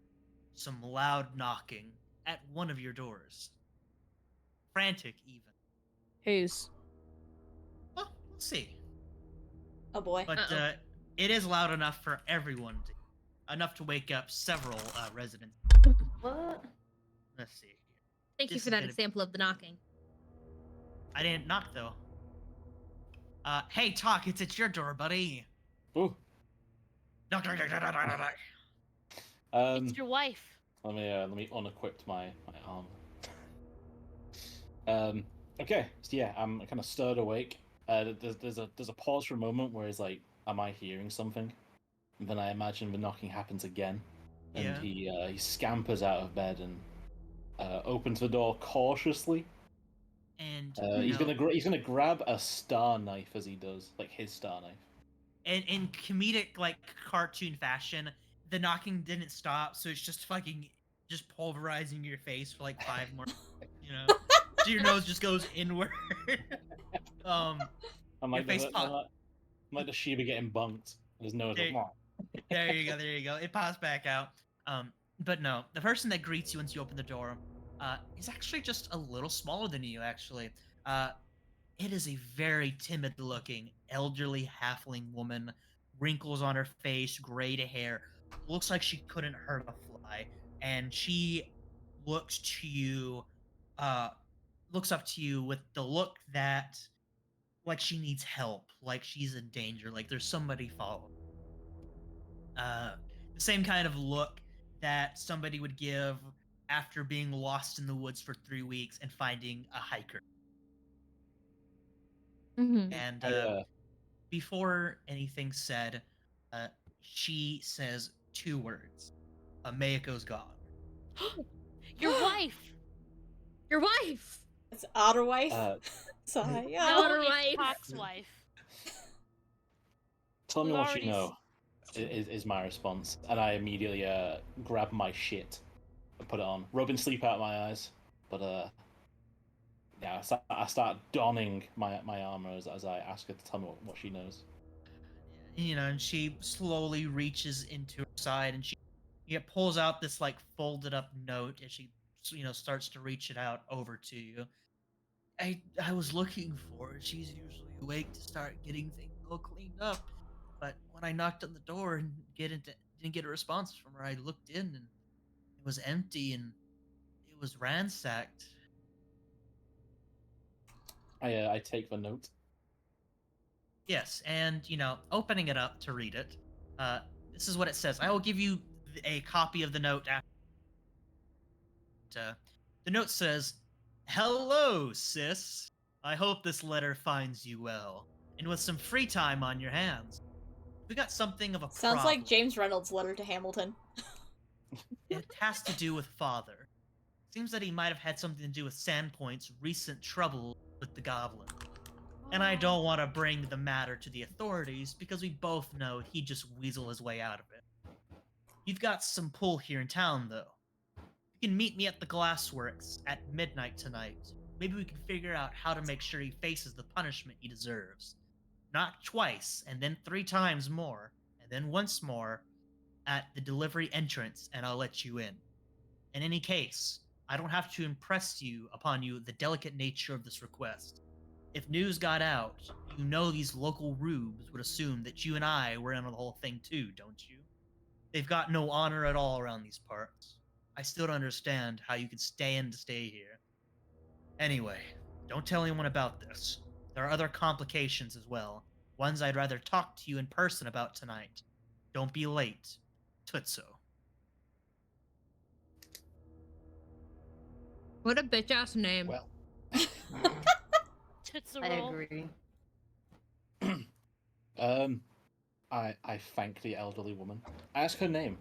A: some loud knocking at one of your doors. Frantic, even.
G: Who's?
A: Well, we'll see.
E: Oh boy.
A: But
D: Uh-oh.
A: it is loud enough for everyone enough to wake up several residents.
B: What?
A: Let's see.
D: Thank you
A: This
D: for
A: is
D: that
A: gonna-
D: example of the knocking.
A: I didn't knock though. Hey, Talk, it's at your door, buddy.
F: Ooh.
A: Knock, knock, knock, knock, knock, knock, knock.
C: It's your wife.
F: Let me unequip my arm. Okay, so yeah, I'm kind of stirred awake. There's a pause for a moment where it's like, am I hearing something? And then I imagine the knocking happens again, and
A: Yeah.
F: he scampers out of bed and opens the door cautiously.
A: And
F: He's gonna grab a star knife as he does, like his star knife.
A: and in comedic cartoon fashion, the knocking didn't stop, so it's just pulverizing your face for 5 more, so your nose just goes inward.
F: I'm like
A: face pop-
F: I'm like the Shiba getting bunked. His nose.
A: There-
F: Like,
A: There you go. It pops back out. But no, the person that greets you once you open the door, is actually just a little smaller than you. Actually, it is a very timid-looking, elderly halfling woman, wrinkles on her face, gray to hair. Looks like she couldn't hurt a fly, and she looks to you, looks up to you with the look that, like she needs help, like she's in danger, like there's somebody following. The same kind of look that somebody would give after being lost in the woods for 3 weeks and finding a hiker.
D: Mm-hmm.
A: And before anything's said, she says 2 words. Mayako's gone.
C: Your wife.
D: Your wife.
E: It's Otter wife.
F: Uh,
E: Yeah.
C: No,
D: Outer
C: it's
D: wife.
C: Hawk's wife.
F: Tell me
C: We've
F: what
C: already
F: you know. Is my response, and I immediately grab my shit and put it on, rubbing sleep out of my eyes. But yeah, I start donning my armor as I ask her to tell me what she knows.
A: And she slowly reaches into her side, and she pulls out this folded up note, and she starts to reach it out over to you. I was looking for her. She's usually awake to start getting things all cleaned up, but when I knocked on the door and didn't get a response from her, I looked in and it was empty and it was ransacked.
F: I take the note.
A: Yes, and opening it up to read it, this is what it says. I will give you a copy of the note after. The note says, "Hello, sis. I hope this letter finds you well, and with some free time on your hands. We got something of a
E: Sounds
A: problem.
E: like James Reynolds' letter to Hamilton.
A: It has to do with father. Seems that he might have had something to do with Sandpoint's recent trouble with the goblin. And I don't want to bring the matter to the authorities because we both know he'd just weasel his way out of it. You've got some pull here in town, though. You can meet me at the Glassworks at midnight tonight. Maybe we can figure out how to make sure he faces the punishment he deserves. Not twice, and then 3 times more, and then once more at the delivery entrance, and I'll let you in. In any case, I don't have to impress upon you the delicate nature of this request. If news got out, you know these local rubes would assume that you and I were in on the whole thing too, don't you? They've got no honor at all around these parts. I still don't understand how you could stand to stay here. Anyway, don't tell anyone about this. There are other complications as well, ones I'd rather talk to you in person about tonight. Don't be late. Tutso.
D: What a bitch ass name.
F: Well,
C: Tits a
B: I
C: roll.
B: agree.
F: I thank the elderly woman. I ask her name.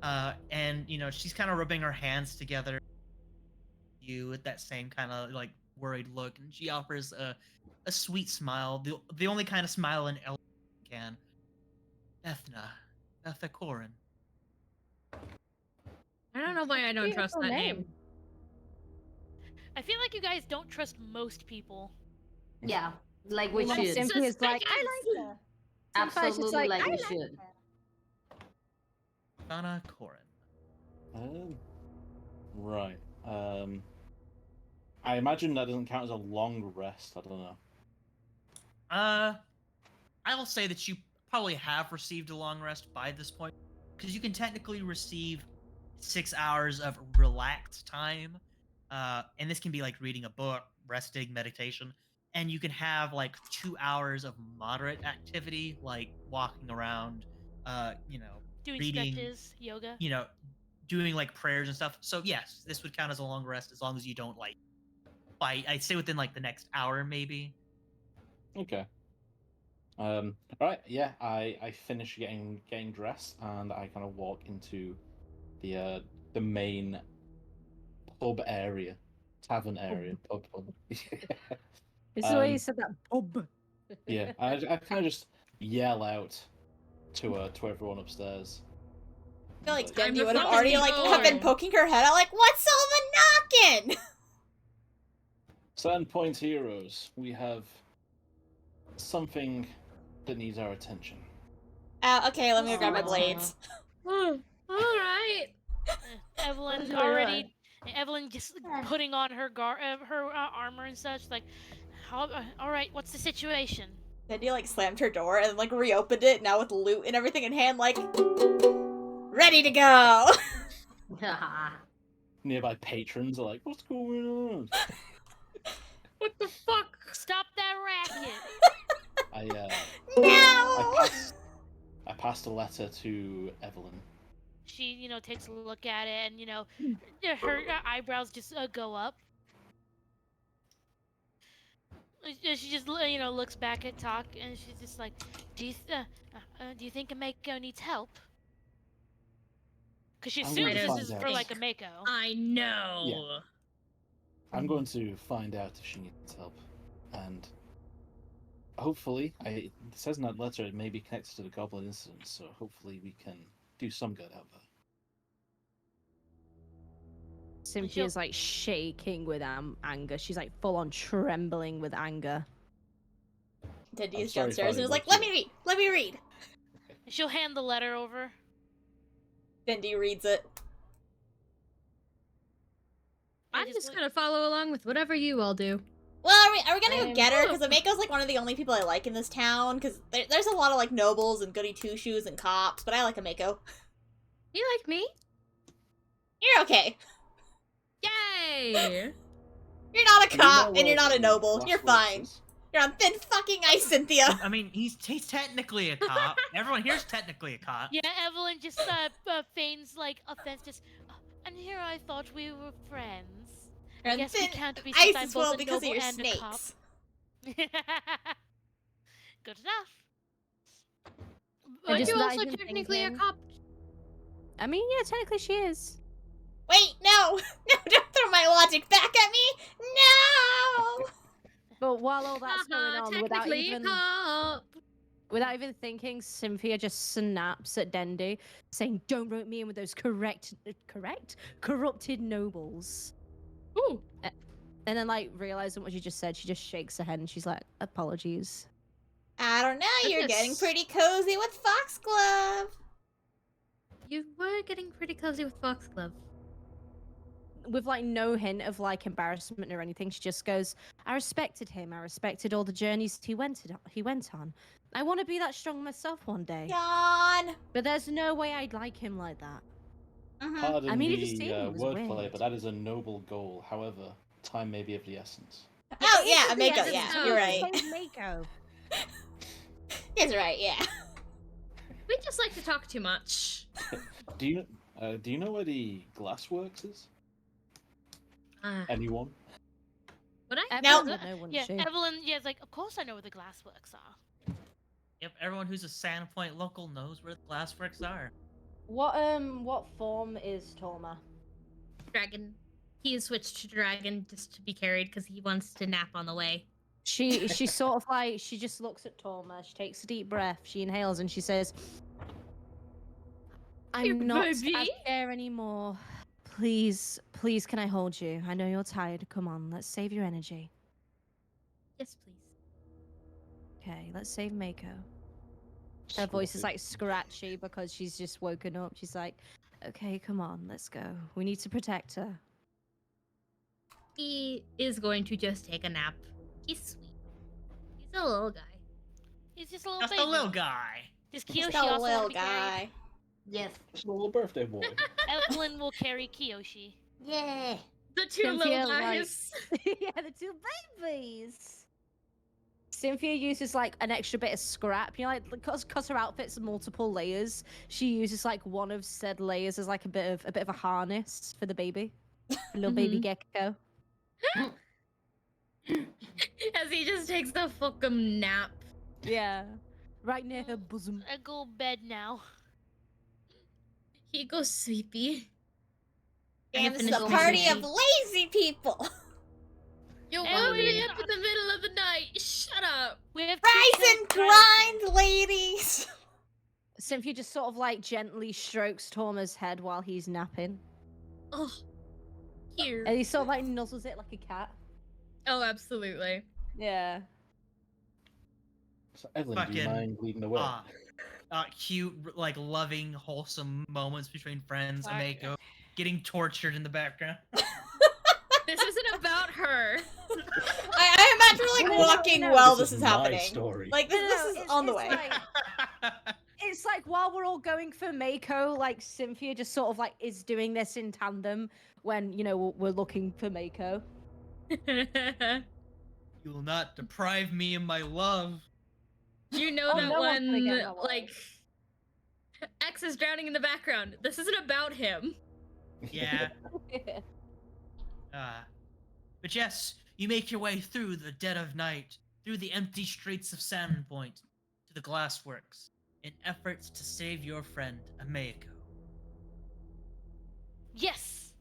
A: And she's kind of rubbing her hands together. You with that same kind of like worried look, and she offers a sweet smile, the only kind of smile an elder can. Ethna Corin.
D: I don't know why I don't trust that name.
C: I feel like you guys don't trust most people.
B: Yeah, like we
G: Like
B: should.
G: Cynthia's like, I like her. Sometimes it's
B: Absolutely,
G: like,
B: like
G: I
B: we
G: like
B: should.
A: Ethna Corin.
F: Right. I imagine that doesn't count as a long rest. I don't know.
A: I will say that you probably have received a long rest by this point, because you can technically receive 6 hours of relaxed time, and this can be like reading a book, resting, meditation, and you can have like 2 hours of moderate activity, like walking around,
C: Doing
A: reading,
C: stretches, yoga.
A: Doing like prayers and stuff. So yes, this would count as a long rest as long as you don't like fight. I'd say within like the next hour, maybe.
F: Okay. All right. Yeah. I finish getting dressed, and I kind of walk into the main pub area, tavern area, pub.
G: This is the way you said that. Pub.
F: Yeah. I kind of just yell out to everyone upstairs.
E: I feel like
F: Like,
E: Dendi
D: I'm
E: would have
D: the
E: already have been
D: phone.
E: poking her head out like, what's all the knocking?
F: 7 point heroes. We have something that needs our attention.
E: Okay, let me go grab my blades.
D: Oh, all right.
C: Evelyn
B: Sure.
C: already. Evelyn just putting on her armor and such. Like, all right, what's the situation?
E: Dendi like slammed her door and like reopened it, now with loot and everything in hand, like ready to go.
F: Nearby patrons are like, "What's going on?"
D: What the fuck?
C: Stop that racket!
E: No!
F: I passed a letter to Evelyn.
C: She, takes a look at it, and her eyebrows just go up. She just, looks back at Talk, and she's just like, do you think a Mako needs help? Because she
F: I'm
C: assumes
F: going to
C: this
F: find
C: is
F: out.
C: for like a Mako.
D: I know.
F: Yeah. I'm going to find out if she needs help, and hopefully, it says in that letter it may be connected to the Goblin incident, so hopefully we can do some good out there.
G: Cynthia's like shaking with anger. She's like full on trembling with anger.
E: Dendi
F: I'm
E: is
F: sorry,
E: downstairs
F: Father,
E: and was like,
F: but
E: let me read.
C: She'll hand the letter over.
E: Dendi reads it.
D: I'm just gonna follow along with whatever you all do.
E: Well, are we gonna go get her? Because Ameko's like one of the only people I like in this town. Because there's a lot of like nobles and goody two shoes and cops, but I like Ameko.
D: You like me?
E: You're okay.
D: Yay!
E: You're not a
F: And you know
E: cop and
F: where
E: you're not a
F: the
E: noble. You're
F: Glassworks
E: fine.
F: is?
E: You're on thin fucking ice, Cynthia.
A: I mean, he's technically a cop. Everyone here's technically a cop.
C: Yeah, Evelyn just feigns like offense. Just, and here I thought we were friends.
E: You're
C: I
E: on
C: guess
E: thin
C: we can't be
E: ice
C: since I'm
E: as well
C: both a
E: because of
C: noble
E: your
C: and a cop.
E: snakes.
C: Good enough.
G: I
D: But
G: just
D: you
G: not
D: also
G: even
D: technically
G: thinking.
D: a cop.
G: I mean, yeah, technically she is.
E: Wait, no! No, don't throw my logic back at me! No!
G: But while all that's going on,
D: Technically a cop.
G: Without even thinking, Cynthia just snaps at Dendi, saying, "Don't rope me in with those corrupted nobles."
D: Ooh.
G: And then, like, realizing what she just said, she just shakes her head and she's like, "Apologies."
E: I don't know, you're getting
D: Goodness.
E: pretty cozy with Foxglove.
D: You were getting pretty cozy with Foxglove.
G: With like no hint of like embarrassment or anything, she just goes, "I respected him. I respected all the journeys he went on. I want to be that strong myself one day.
E: Yawn.
G: But there's no way I'd like him like that."
F: Pardon
G: I mean, it just
F: the
G: seemed it was
F: wordplay,
G: weird.
F: but that is a noble goal. However, time may be of the essence.
E: Oh yeah,
D: the
E: Mako,
D: essence
E: yeah,
D: of-
E: you're right.
G: Mako.
E: He's right, yeah.
D: We just like to talk too much.
F: Do you know where the Glassworks is? Anyone?
D: Would I?
E: Nope.
G: Evelyn would know, wouldn't
C: Yeah,
G: she?
C: Evelyn. Yeah, it's like, of course I know where the glassworks are.
A: Yep, everyone who's a Sandpoint local knows where the glassworks are.
G: What form is Torma?
D: Dragon. He has switched to dragon just to be carried because he wants to nap on the way.
G: She sort of like, she just looks at Torma, she takes a deep breath, she inhales and she says,
D: Your
G: "I'm not
D: baby?
G: as care anymore. Please, please, can I hold you? I know you're tired. Come on, let's save your energy."
D: Yes, please.
G: Okay, let's save Mako. Her voice is like scratchy because she's just woken up. She's like, "Okay, come on, let's go. We need to protect her."
D: He is going to just take a nap. He's sweet. He's a little guy.
C: He's just a little
A: Just
C: baby.
A: a little guy.
C: Does
E: Just
C: Kiyoshi
E: a
C: also want
E: little
C: to be carried?
E: guy.
B: Yes.
F: Just a little birthday boy.
C: Evelyn will carry Kiyoshi.
B: Yeah.
D: The two
G: Cynthia,
D: little
G: like-
D: guys.
G: Yeah, the two babies. Cynthia uses like an extra bit of scrap, you know, like because her outfit's multiple layers. She uses like one of said layers as like a bit of a harness for the baby, a little baby gecko.
D: As he just takes the fucking nap.
G: Yeah, right near her bosom.
C: I go bed now.
D: He goes sleepy. I
E: Damn,
D: have
E: this is
D: finished
E: a
D: my
E: party
D: sushi.
E: of lazy people.
D: You woke
C: Emily.
D: me up in the middle of the night. Shut up.
C: We have
E: Rise and grind, ladies.
G: Cynthia just sort of like gently strokes Torma's head while he's napping,
D: Oh, here.
G: and he sort of like nuzzles it like a cat.
D: Oh, absolutely.
G: Yeah.
F: So Evelyn, do you
A: Fucking,
F: mind leading the way?
A: Cute, like loving, wholesome moments between friends.
C: Fuck.
A: Mako getting tortured in the background.
D: This isn't about her.
E: I imagine like
G: No,
E: walking
G: no.
E: while
F: This
E: this
F: is
E: is
F: my
E: happening.
F: story.
E: Like this
G: No,
E: is
G: it's-
E: on the
G: it's
E: way.
G: like- It's like while we're all going for Mako, like Cynthia just sort of like is doing this in tandem when, you know, we're looking for Mako.
A: You will not deprive me of my love.
D: You know
G: Oh,
D: that
G: no one's gonna
D: one,
G: get my wallet.
D: like, X is drowning in the background. This isn't about him.
A: Yeah. But yes, you make your way through the dead of night, through the empty streets of Sandpoint, to the Glassworks, in efforts to save your friend, Ameko.
C: Yes.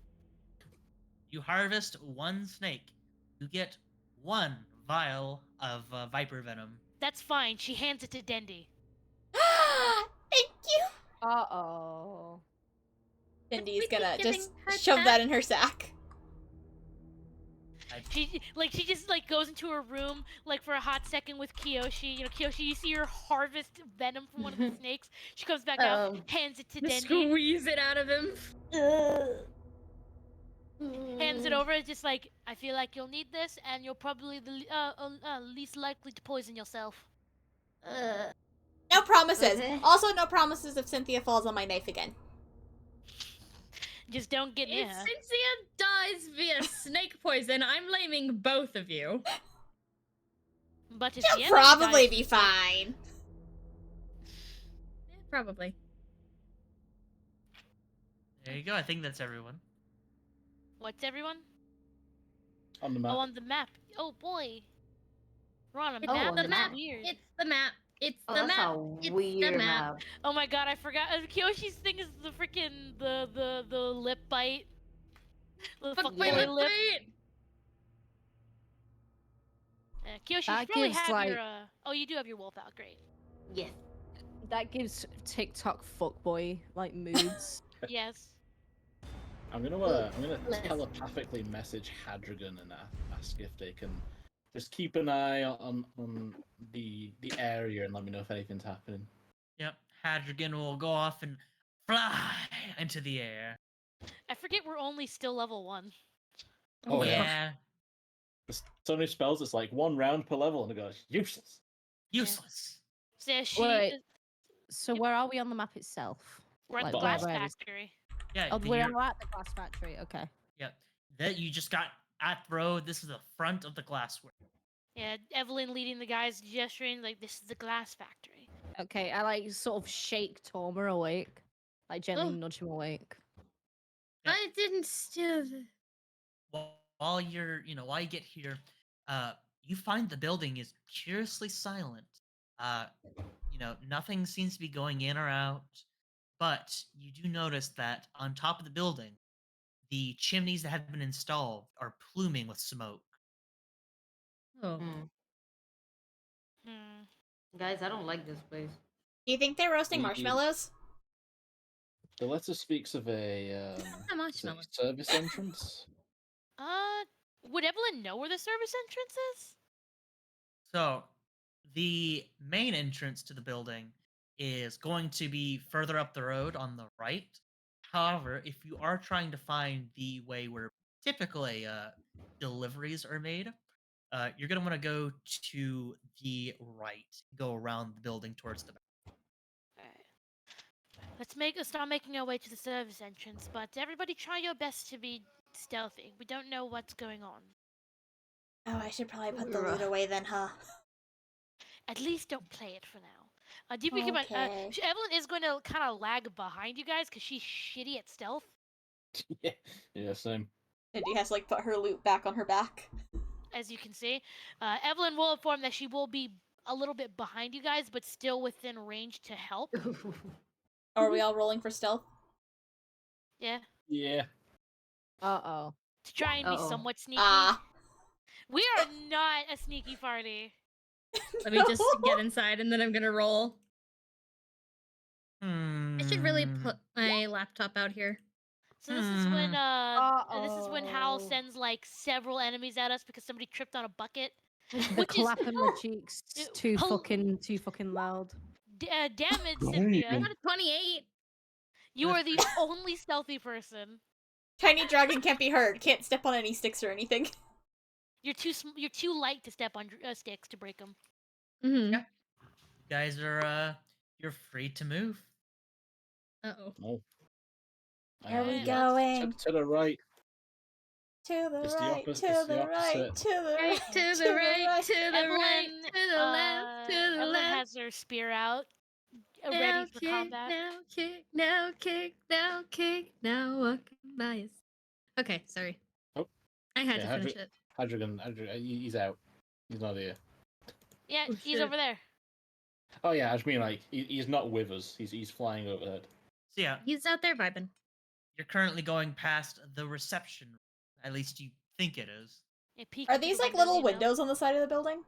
A: You harvest one snake. You get one vial of viper venom.
C: That's fine. She hands it to Dendi.
E: Thank you.
G: Uh-oh.
E: Cindy's
D: we be
E: gonna
D: giving
E: just
D: her
E: shove
D: that?
E: that in her sack.
C: She just like goes into her room like for a hot second with Kiyoshi. You know, Kiyoshi, you see her harvest venom from one of the snakes. She comes back out, hands it to Dendi,
D: Squeeze it out of him.
C: hands it over. Just like, I feel like you'll need this, and you're probably the least likely to poison yourself.
E: No promises.
B: Okay.
E: Also, no promises if Cynthia falls on my knife again.
C: Just don't get near
D: If
C: her.
D: Cynthia dies via snake poison, I'm blaming both of you.
C: But if
E: She'll
C: the enemy
E: probably
C: dies-
E: be fine.
D: Yeah, probably.
A: There you go. I think that's everyone.
C: What's everyone?
F: On the map.
C: Oh, on the map. Oh boy. We're on a
D: It's
C: map.
B: on
D: the
B: the
C: That's
D: map.
C: weird.
D: It's the map. It's
B: Oh,
D: the
B: that's
D: map.
B: a
D: It's the
B: weird
D: map.
B: map.
C: Oh my god, I forgot. Kyoshi's thing is the freaking the lip bite. The
D: Fuck
C: fuck
D: my
C: boy
D: lip
C: lip.
D: bite.
C: Kyoshi, you
G: That
C: should probably
G: gives,
C: have
G: like-
C: your. Oh, you do have your wolf out. Great.
B: Yes.
G: That gives TikTok fuckboy like moods.
C: Yes.
F: I'm gonna
B: Let's-
F: telepathically message Hadrigan and ask if they can just keep an eye on the area and let me know if anything's happening.
A: Yep. Hadrigan will go off and fly into the air.
C: I forget we're only still level 1.
F: Oh yeah.
A: Yeah.
F: There's so many spells. It's like 1 round per level, and it goes useless.
A: Useless.
C: So yeah,
G: Wait. So where are we on the map itself?
C: we're at
G: Like,
C: the
F: bottom
C: glass
G: where is-
C: factory.
A: Yeah.
G: Oh,
A: the
G: we're
A: year-
G: at the glass factory. Okay.
A: Yep. That you just got at the road. This is the front of the glassware.
C: Yeah, Evelyn leading the guys, gesturing like this is the glass factory.
G: Okay, I like sort of shake Torma awake, like gently
D: Oh.
G: nudge him awake.
A: Yep.
D: I didn't steal the...
A: While while you get here, you find the building is curiously silent. Nothing seems to be going in or out, but you do notice that on top of the building, the chimneys that have been installed are pluming with smoke.
D: Oh.
C: Hmm.
B: Guys, I don't like this place.
E: Do you think they're roasting
F: We-
E: marshmallows?
F: The letter speaks of a
D: A marshmallow.
F: service entrance.
C: Would Evelyn know where the service entrance is?
A: So, the main entrance to the building is going to be further up the road on the right. However, if you are trying to find the way where typically deliveries are made, you're going to want to go to the right, go around the building towards the back.
C: Alright. Let's start making our way to the service entrance, but everybody try your best to be stealthy. We don't know what's going on.
E: Oh, I should probably put the loot away then, huh?
C: At least don't play it for now. Do you think about
E: Okay.
C: Evelyn is going to kind of lag behind you guys because she's shitty at stealth.
F: Yeah, same.
E: And he has to like put her loot back on her back.
C: As you can see, Evelyn will inform that she will be a little bit behind you guys, but still within range to help.
E: Are we all rolling for stealth?
C: Yeah,
F: Yeah.
G: Uh-oh.
C: to try and be
B: Uh-oh.
C: somewhat sneaky.
E: Ah.
C: We are not a sneaky party.
D: Let me just get inside and then I'm gonna roll. I should really
A: Hmm.
D: put my laptop out here.
C: So this is when Hal
G: Uh-oh.
C: sends like several enemies at us because somebody tripped on a bucket.
G: The
C: Which is-
G: clap in the cheeks too
C: Hol-
G: fucking loud.
C: Damn it,
F: Right.
C: Cynthia!
D: I got a 28.
C: You are the only stealthy person.
E: Tiny dragon can't be hurt. Can't step on any sticks or anything.
C: You're too light to step on sticks to break them.
D: Mm-hmm.
A: Yeah. You guys are you're free to move.
D: Uh-oh.
F: Oh.
E: Where are we
C: Yeah.
E: going?
F: To the right.
E: To the
F: It's the
E: right,
F: opposite-
E: to
F: it's
E: the
F: the
E: right,
F: opposite.
E: to the
D: Right,
E: right,
D: to the right, to the right,
C: Evelyn,
D: to the left, to the
C: Evelyn
D: left.
C: has her spear out,
D: Now
C: ready for
D: kick,
C: combat.
D: now kick, now kick, now kick, now walking by us. Okay, sorry.
F: Oh.
D: I had
F: Yeah,
D: to finish it.
F: Hadrigan, he's out. He's not here.
C: Yeah,
D: Oh,
C: he's
D: shit.
C: over there.
F: Oh yeah, I just mean like he's not with us. He's flying overhead.
A: So yeah,
D: He's out there vibing.
A: you're currently going past the reception room. At least you think it is.
C: Yeah, peek
E: Are
C: into
E: these
C: the
E: like
C: windows,
E: little
C: you know?
E: windows on the side of the building?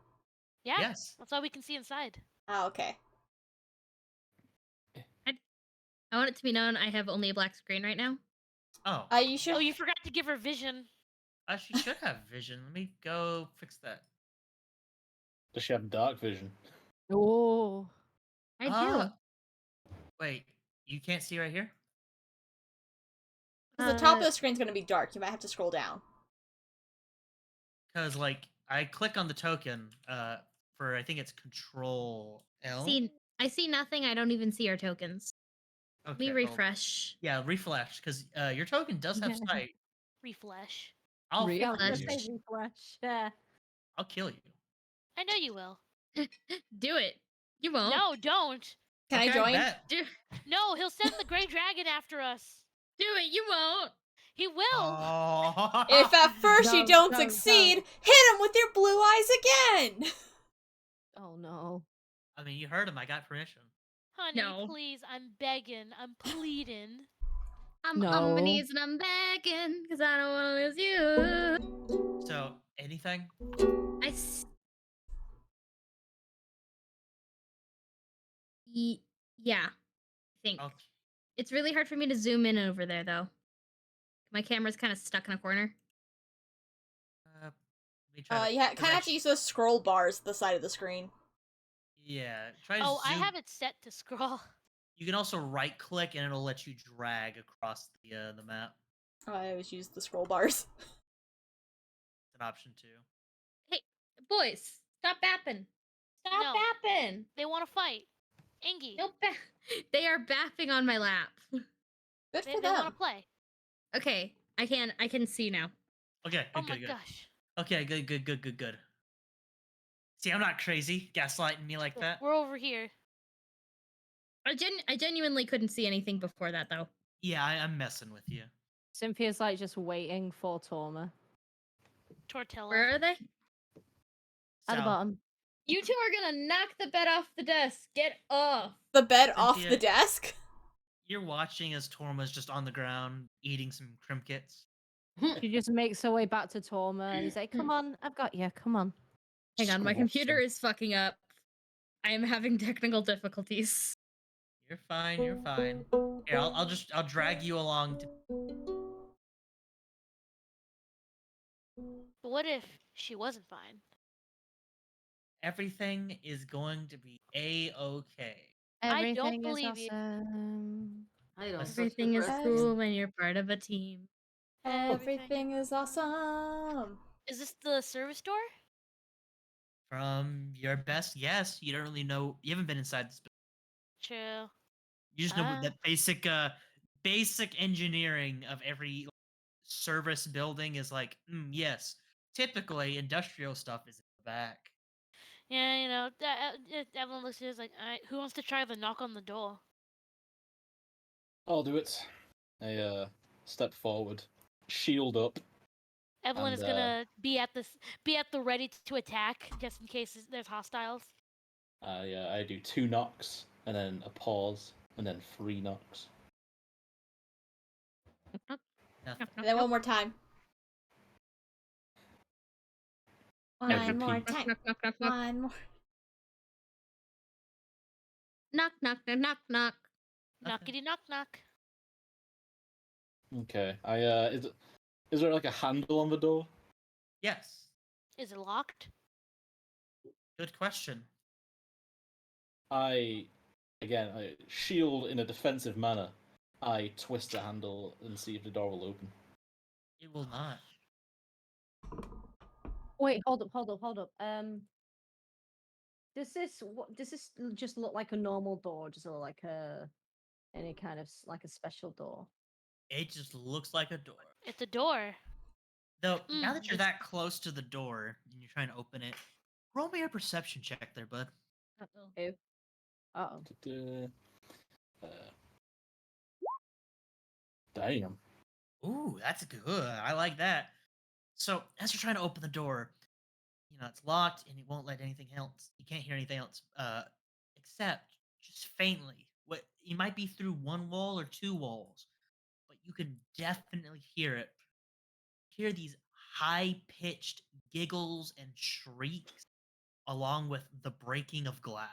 C: Yeah,
A: Yes.
C: that's all we can see inside.
E: Oh, okay.
D: I want it to be known I have only a black screen right now.
A: Oh.
E: You should.
C: Oh, you forgot to give her vision.
A: She should have vision. Let me go fix that.
F: Does she have dark vision?
G: Oh.
D: I do.
A: Wait, you can't see right here?
E: 'Cause the top of the screen's gonna be dark. You might have to scroll down.
A: Because like I click on the token for I think it's Control L.
D: I see nothing. I don't even see our tokens.
A: Okay,
D: We
A: well,
D: refresh.
A: yeah, refresh because your token does have
G: Yeah.
A: sight.
C: Refresh.
A: I'll
G: I was gonna
D: Refresh.
G: say refresh. Yeah.
A: I'll kill you.
C: I know you will.
D: Do it. You won't.
C: No, don't.
E: Can
A: Okay,
E: I join?
A: bet.
D: Do,
C: No, he'll send the gray dragon after us.
D: do it. You won't.
C: He will.
A: Oh.
E: If at first you
G: Don't,
E: don't
G: don't,
E: succeed, hit him with your blue eyes again!
G: Oh no.
A: I mean, you heard him. I got permission.
C: Honey,
D: No.
C: please, I'm begging. I'm pleading.
D: I'm on my
G: No.
D: knees and I'm begging because I don't want to lose you.
A: So, anything?
D: I Yeah, I think.
A: Okay.
D: It's really hard for me to zoom in over there, though. My camera's kind of stuck in a corner.
A: Let me try to
E: Yeah, kind of have to
A: direct-
E: use those scroll bars at the side of the screen.
A: Yeah, try to
C: Oh, I
A: zoom.
C: have it set to scroll.
A: You can also right click and it'll let you drag across the map.
E: I always use the scroll bars.
A: It's an option too.
D: Hey, boys, stop bapping. Stop
C: No.
D: bapping.
C: They want to fight. Ingy.
D: No They are bapping on my lap.
E: Good
C: They
E: for
C: want to
E: them.
C: play.
D: Okay, I can see now.
A: Okay,
C: Oh
A: good,
C: my
A: good, good.
C: gosh.
A: Okay, good. See, I'm not crazy, gaslighting me like that.
C: We're over here.
D: I genuinely couldn't see anything before that, though.
A: Yeah, I'm messing with you.
G: Cynthia's like just waiting for Torma.
C: Tortilla.
D: Where are they?
G: At the
A: South.
G: bottom.
D: You two are gonna knock the bed off the desk. Get off.
E: The bed off
A: Cynthia-
E: the desk?
A: You're watching as Torma's just on the ground eating some crimpkits.
G: She just makes her way back to Torma and he's like, come on, I've got you, come on.
D: Hang on, my
F: Squashing.
D: computer is fucking up. I am having technical difficulties.
A: You're fine. You're fine. Here, I'll drag you along.
C: But what if she wasn't fine?
A: Everything is going to be a-okay.
C: I don't
G: Everything is
C: believe you.
G: awesome.
B: I don't.
D: Everything is cool when you're part of a team.
E: Everything is awesome.
C: Is this the service door?
A: From your best guess, you don't really know. You haven't been inside this.
C: True.
A: You just know
C: Ah.
A: that basic engineering of every service building is like, yes, typically industrial stuff is in the back.
C: Yeah, you know, everyone looks at it like, all right, who wants to try the knock on the door?
F: I'll do it. I step forward, shield up.
C: Evelyn
F: And,
C: is gonna be at the ready to attack just in case there's hostiles.
F: I do 2 knocks, and then a pause, and then 3 knocks.
A: Nothing.
E: And then one more time.
F: And
E: One more
F: repeat.
E: time.
D: Knock, knock, knock, knock.
E: One more.
D: Knock, knock, knock, knock, knock.
A: Nothing.
C: Knockity knock knock.
F: Okay. Is there like a handle on the door?
A: Yes.
C: Is it locked?
A: Good question.
F: I shield in a defensive manner. I twist the handle and see if the door will open.
A: It will not.
G: Wait, hold up. Does this just look like a normal door? Does it look like any kind of like a special door?
A: It just looks like a door.
C: It's a door.
A: Though, now that you're
C: it's-
A: that close to the door and you're trying to open it, roll me a perception check there, bud.
G: Uh oh.
F: Damn.
A: Ooh, that's good. I like that. So, as you're trying to open the door, it's locked and it won't let anything else. You can't hear anything else, except just faintly. What you might be through one wall or two walls, but you can definitely hear it. Hear these high-pitched giggles and shrieks, along with the breaking of glass.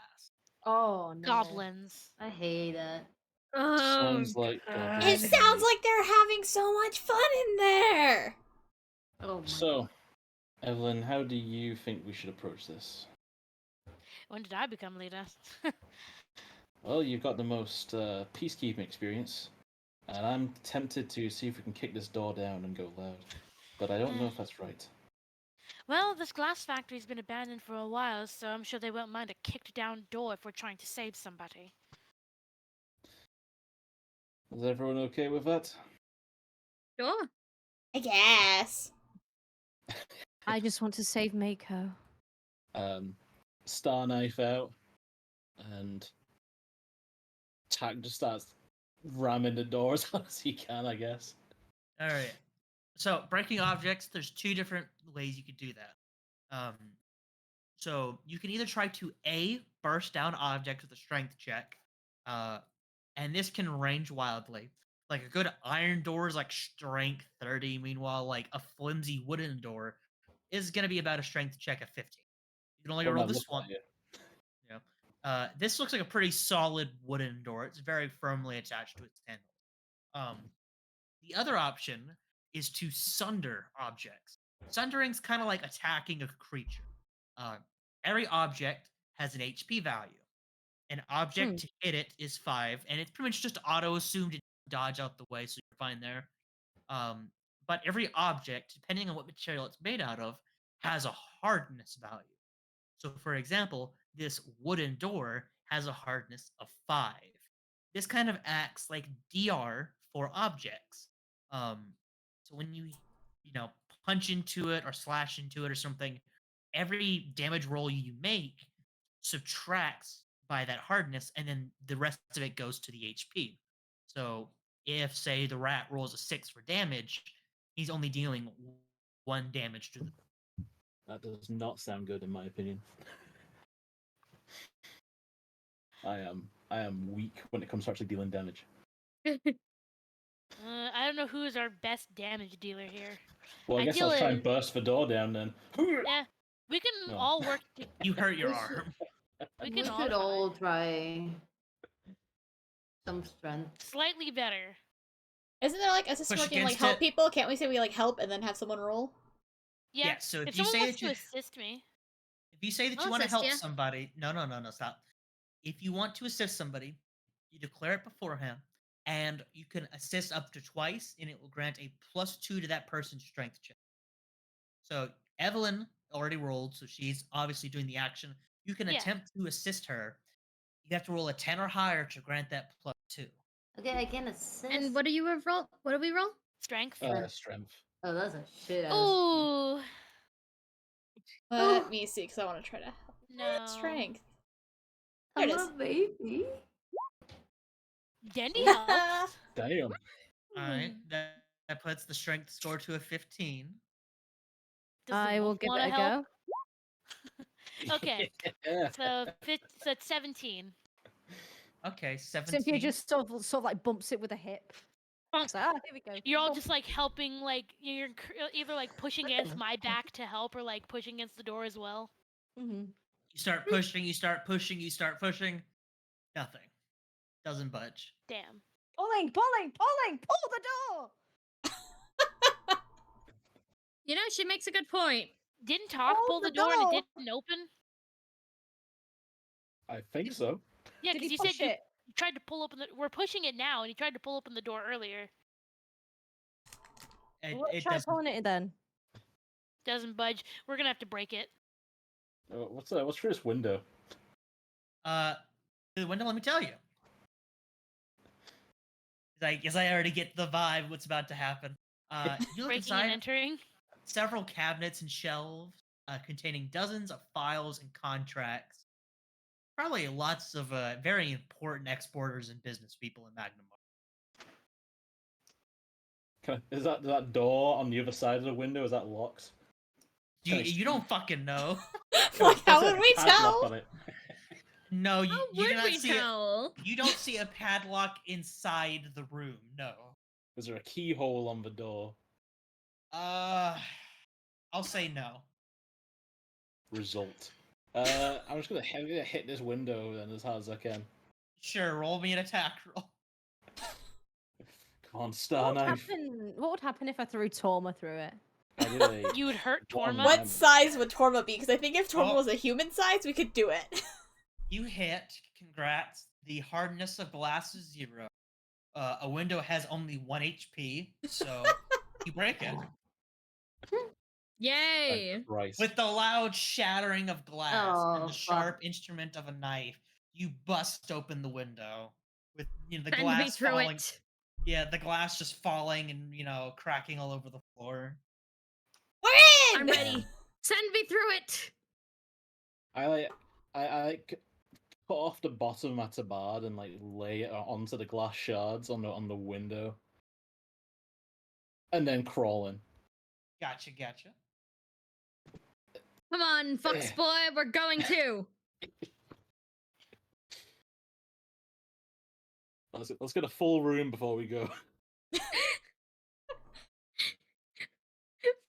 G: Oh no.
C: Goblins.
B: I hate that.
D: Oh,
F: Sounds like
D: God.
E: It sounds like they're having so much fun in there.
B: Oh my
F: So,
B: god.
F: Evelyn, how do you think we should approach this?
C: When did I become leader?
F: Well, you've got the most peacekeeping experience, and I'm tempted to see if we can kick this door down and go loud. But I don't know if that's right.
C: Well, this glass factory's been abandoned for a while, so I'm sure they won't mind a kicked down door if we're trying to save somebody.
F: Is everyone okay with that?
D: Sure.
E: I guess.
G: I just want to save Mako.
F: Star knife out, and Tack just starts ramming the door as hard as he can, I guess.
A: All right. So breaking objects, there's two different ways you could do that. So you can either try to burst down objects with a strength check, and this can range wildly. Like a good iron door is like strength 30. Meanwhile, like a flimsy wooden door is gonna be about a strength check of 15. You can only
F: Well,
A: roll
F: now
A: this
F: look
A: one.
F: at you.
A: Yeah. This looks like a pretty solid wooden door. It's very firmly attached to its handle. The other option is to sunder objects. Sundering's kind of like attacking a creature. Uh, every object has an HP value. An object to hit it is 5, and it's pretty much just auto assumed to dodge out the way, so you're fine there. But every object, depending on what material it's made out of, has a hardness value. So, for example, this wooden door has a hardness of 5. This kind of acts like DR for objects. So when you know, punch into it or slash into it or something, every damage roll you make subtracts by that hardness, and then the rest of it goes to the HP. So if, say, the rat rolls a 6 for damage, he's only dealing 1 damage to the.
F: That does not sound good, in my opinion. I am weak when it comes to actually dealing damage.
C: I don't know who is our best damage dealer here.
F: Well, I guess I'll try and burst the door down then.
C: Yeah, we can
F: No.
C: all work.
A: You hurt your arm.
C: We
B: We
C: can
B: could all try some strength.
C: slightly better.
E: Isn't there like assist
A: Push
E: working like
A: against
E: help
A: it.
E: people? Can't we say we like help and then have someone roll?
C: Yeah.
A: So
C: if
A: if you
C: someone
A: say
C: wants
A: that you
C: to assist me,
A: if you say that
D: I'll
A: you want to
D: assist
A: help
D: ya.
A: somebody, no, stop. If you want to assist somebody, you declare it beforehand, and you can assist up to twice, and it will grant a +2 to that person's strength check. So Evelyn already rolled, so she's obviously doing the action. You can
C: Yeah.
A: attempt to assist her. You have to roll a 10 or higher to grant that +2.
B: Okay, I can assist.
D: And what do you roll? What do we roll?
C: strength.
F: Strength.
B: Oh, that's a shit ass.
C: Ooh,
E: Let me see, because I want to try to help.
C: no.
E: Strength. There
B: I'm
E: it is.
B: a baby.
C: Dendy helps.
F: Damn.
A: All right, that puts the strength score to a 15.
C: Does the
G: I will
C: wolf
G: give
C: wanna
G: it a
C: help?
G: go.
C: Okay, so it's 17.
A: Okay, 17.
G: Cynthia just sort of like bumps it with a hip.
C: Bonk.
G: So, here we go.
C: You're all
G: Bonk.
C: just like helping, like you're either like pushing against my back to help, or like pushing against the door as well.
G: Mhm.
A: You start pushing, you start pushing, you start pushing. Nothing. Doesn't budge.
C: Damn.
G: Pulling, pull the door.
D: You know, she makes a good point.
C: Didn't Talk
G: Hold
C: pull the
G: the
C: door and
G: door.
C: it didn't open?
F: I think so.
C: Yeah,
G: Did
C: because
G: he
C: you said
G: push
C: you
G: it?
C: tried to pull open the. We're pushing it now, and you tried to pull open the door earlier.
A: It
G: Try
A: doesn't.
G: pulling it then.
C: Doesn't budge. We're gonna have to break it.
F: What's through this window?
A: The window. Let me tell you. As I already get the vibe, what's about to happen. You look
C: Breaking
A: inside.
C: and entering.
A: Several cabinets and shelves containing dozens of files and contracts. Probably lots of very important exporters and business people in Magnum.
F: Is that door on the other side of the window? Is that locked?
A: You don't fucking know.
E: Like, how
F: There's
E: would
F: a
E: we
F: padlock
E: tell?
F: on it.
A: No,
D: How
A: you do
D: would
A: not
D: we
A: see
D: tell?
A: You don't see a padlock inside the room. No.
F: Is there a keyhole on the door?
A: I'll say no.
F: Result. I'm just gonna hit this window then as hard as I can.
A: Sure, roll me an attack roll.
F: Come on, star knife.
G: What would happen if I threw Torma through it?
F: I did a
C: You would hurt
F: one
C: Torma.
E: What
F: damage.
E: size would Torma be? Because I think if Torma
A: Oh.
E: was a human size, we could do it.
A: You hit. Congrats. The hardness of glass is 0. A window has only 1 HP, so you break it.
D: Yay!
F: Christ.
A: With the loud shattering of glass and
B: Oh,
A: the
B: fuck.
A: sharp instrument of a knife, you bust open the window. With the
D: Send me
A: glass
D: through
A: falling.
D: it.
A: Yeah, the glass just falling and cracking all over the floor.
E: We're in!
D: I'm ready. Send me through it.
F: I cut off the bottom of my tabard and like lay it onto the glass shards on the window, and then crawl in.
A: Gotcha.
D: Come on, Fox
F: Yeah.
D: boy, we're going to.
F: Let's get a full room before we go.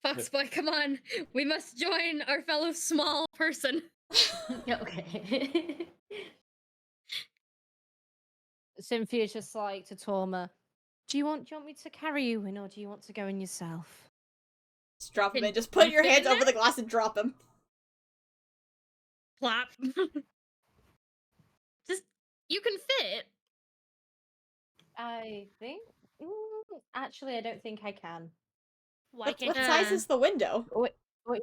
D: Fox boy, come on. We must join our fellow small person.
B: Okay.
G: Cynthia's just like to Torma. Do you want me to carry you in, or do you want to go in yourself?
E: Just drop him
D: Can
E: in. Just put
D: you
E: your
D: fit
E: hands
D: in
E: over
D: there?
E: the glass and drop him.
D: Plop. Just you can fit.
G: I think. Actually, I don't think I can.
C: Why
E: What
C: can't you?
E: size is the window?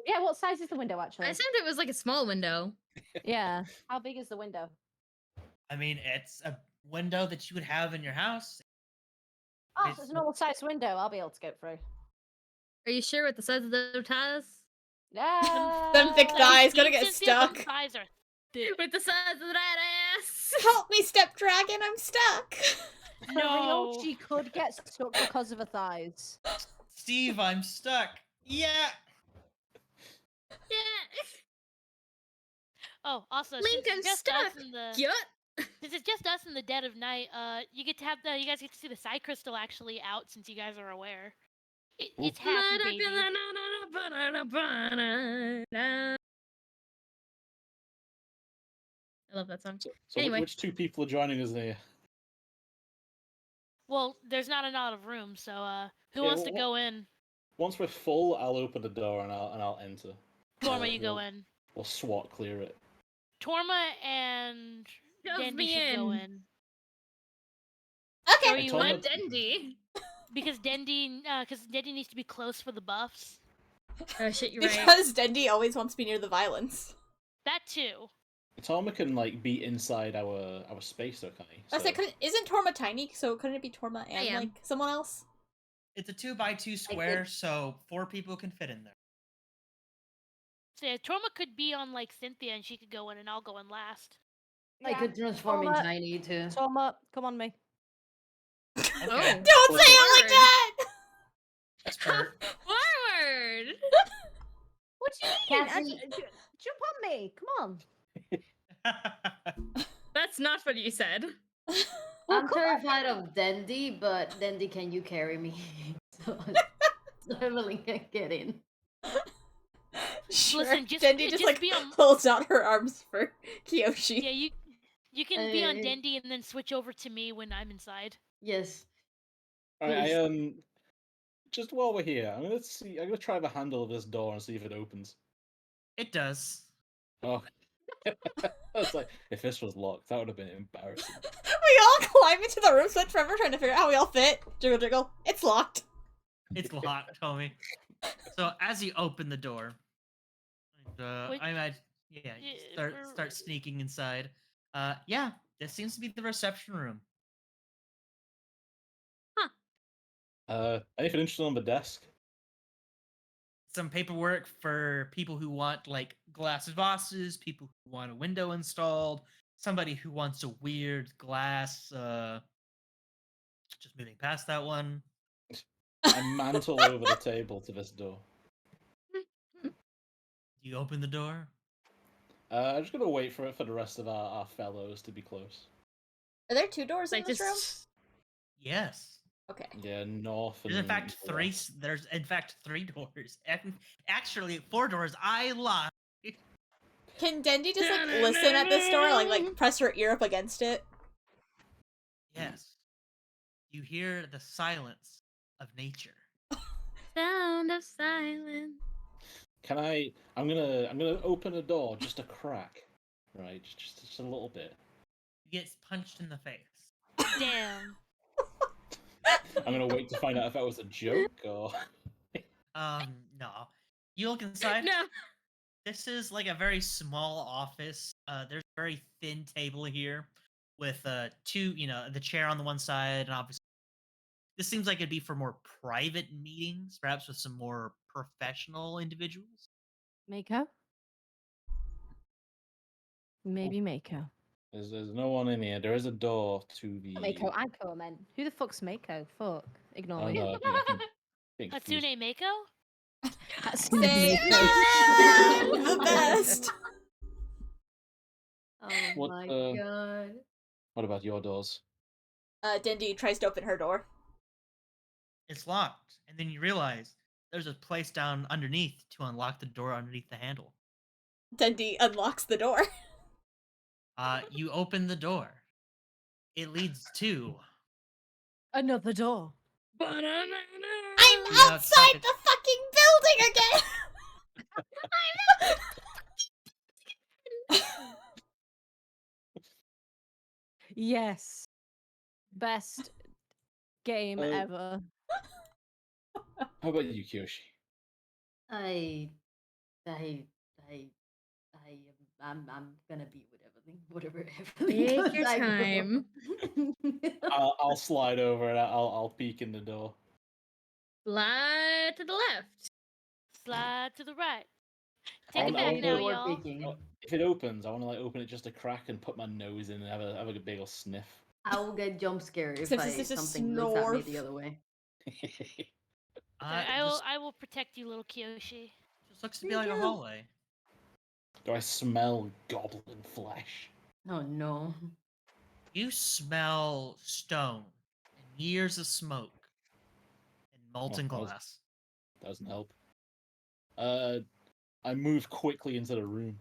G: Yeah, what size is the window
D: I
G: actually?
D: assumed it was like a small window.
G: Yeah. How big is the window?
A: I mean, it's a window that you would have in your house.
G: Oh, so it's a normal sized window. I'll be able to go through.
D: Are you sure with the size of the tires?
G: Yeah.
E: Them thick
C: Have you
E: thighs gonna
C: seen
E: get
C: Cynthia? Those
E: stuck.
C: thighs are thick.
D: With the size of that ass.
E: Help me, step dragon! I'm stuck.
G: For
C: No.
G: real, she could get stuck because of her thighs.
A: Steve, I'm stuck. Yeah.
D: Yeah.
C: Oh, also,
D: Link,
C: since
D: I'm
C: it's just
D: stuck.
C: us in the
D: Yut.
C: since it's just us in the dead of night, you guys get to see the side crystal actually out since you guys are aware. It's happy, baby.
D: I love that song.
F: So
D: Anyway.
F: which two people are joining us here?
C: Well, there's not a lot of room, so who
F: Yeah,
C: wants to
F: well,
C: go in?
F: Once we're full, I'll open the door and I'll enter.
C: Torma, you
F: We'll-
C: go in.
F: We'll SWAT clear it.
C: Torma and
D: Shove
C: Dendy
D: me
C: should go
D: in.
C: in.
E: Okay.
C: Throw
F: Hey,
C: you
F: Torma-
C: in
D: What, Dendy?
C: because Dendy needs to be close for the buffs.
D: Oh shit, you're right.
E: Because Dendy always wants to be near the violence.
C: That too.
F: Torma can like be inside our space, though, can't he?
E: I said, isn't Torma tiny? So couldn't it be Torma and
D: am.
E: like someone else?
A: It's a 2x2 square, so 4 people can fit in there.
C: So yeah, Torma could be on like Cynthia, and she could go in, and I'll go in last.
B: I could transform in
G: Torma-
B: tiny too.
G: Torma, come on me.
A: Okay.
E: Don't
F: Well,
E: say it like
D: forward.
E: that!
A: Expert.
D: Forward.
G: What do you mean?
B: Cassy.
G: Jump on me. Come on.
D: That's not what you said.
G: Well,
B: I'm
G: come on.
B: terrified of Dendy, but Dendy, can you carry me? so Emily can get in.
E: Sure.
C: Listen, just-
E: Dendy
C: just
E: just like
C: be on-
E: holds out her arms for Kiyoshi.
C: Yeah, you can be on
B: Hey.
C: Dendy and then switch over to me when I'm inside.
B: Yes.
F: Alright, just while we're here, I'm gonna try the handle of this door and see if it opens.
A: It does.
F: Oh. That's like, if this was locked, that would have been embarrassing.
E: We all climb into the room, split forever, trying to figure out how we all fit. Jiggle, jiggle. It's locked.
A: It's locked, homie. So as you open the door, and,
C: Wait.
A: I imagine, you
C: Yeah,
A: start sneaking inside. Yeah, this seems to be the reception room.
F: Anything interesting on the desk?
A: Some paperwork for people who want like glass vases, people who want a window installed, somebody who wants a weird glass. Just moving past that one.
F: I mantle over the table to this door.
A: You open the door.
F: I'm just gonna wait for the rest of our fellows to be close.
E: Are there 2 doors in
D: Like
E: this room?
A: Yes.
E: Okay.
F: Yeah, north and
A: There's in fact three.
F: west.
A: There's in fact 3 doors. Actually 4 doors. I lied.
E: Can Dendy just like listen at this door, like press her ear up against it?
A: Yes. You hear the silence of nature.
D: Sound of silence.
F: Can I'm gonna open the door just a crack. Right, just a little bit.
A: You get punched in the face.
C: Damn.
F: I'm gonna wait to find out if that was a joke or
A: No. You look inside.
D: No.
A: This is like a very small office. There's a very thin table here with 2, the chair on the one side, and obviously this seems like it'd be for more private meetings, perhaps with some more professional individuals.
G: Mako? Maybe Mako.
F: there's no one in here. There is a door to the
G: Mako, Anko, man. Who the fuck's Mako? Fuck. Ignore
F: Oh
G: me.
F: no, I think getting confused.
C: Hatsune Mako?
G: That's
E: Say
G: Mako.
E: the best.
B: Oh
F: What,
B: my
F: uh,
B: god.
F: What about your doors?
E: Dendy tries to open her door.
A: It's locked, and then you realize there's a place down underneath to unlock the door underneath the handle.
E: Dendy unlocks the door.
A: You open the door. it leads to.
G: Another door.
E: I'm
A: Yeah, it's
E: outside
A: fucking-
E: the fucking building again!
G: Yes. Best game
F: Uh,
G: ever.
F: How about you, Kyoshi?
B: I I'm gonna be whatever
D: Take
B: goes,
D: your
B: I will.
D: time.
F: I'll slide over and I'll peek in the door.
D: Slide to the left.
C: Slide to the right. Take
F: I
C: it
F: wanna- I
C: back
F: wanna
C: now,
F: go-
C: y'all.
B: peeking.
F: If it opens, I want to like open it just a crack and put my nose in and have a big ol' sniff.
B: I will get jump scared if
E: Except it's just a
B: something looks at me
E: snorf.
B: the other way.
C: I will protect you, little Kyoshi.
A: Just looks to be like a hallway.
F: Do I smell goblin flesh?
B: Oh no.
A: You smell stone and years of smoke and molten
F: that was-
A: glass.
F: Doesn't help. I move quickly into the room,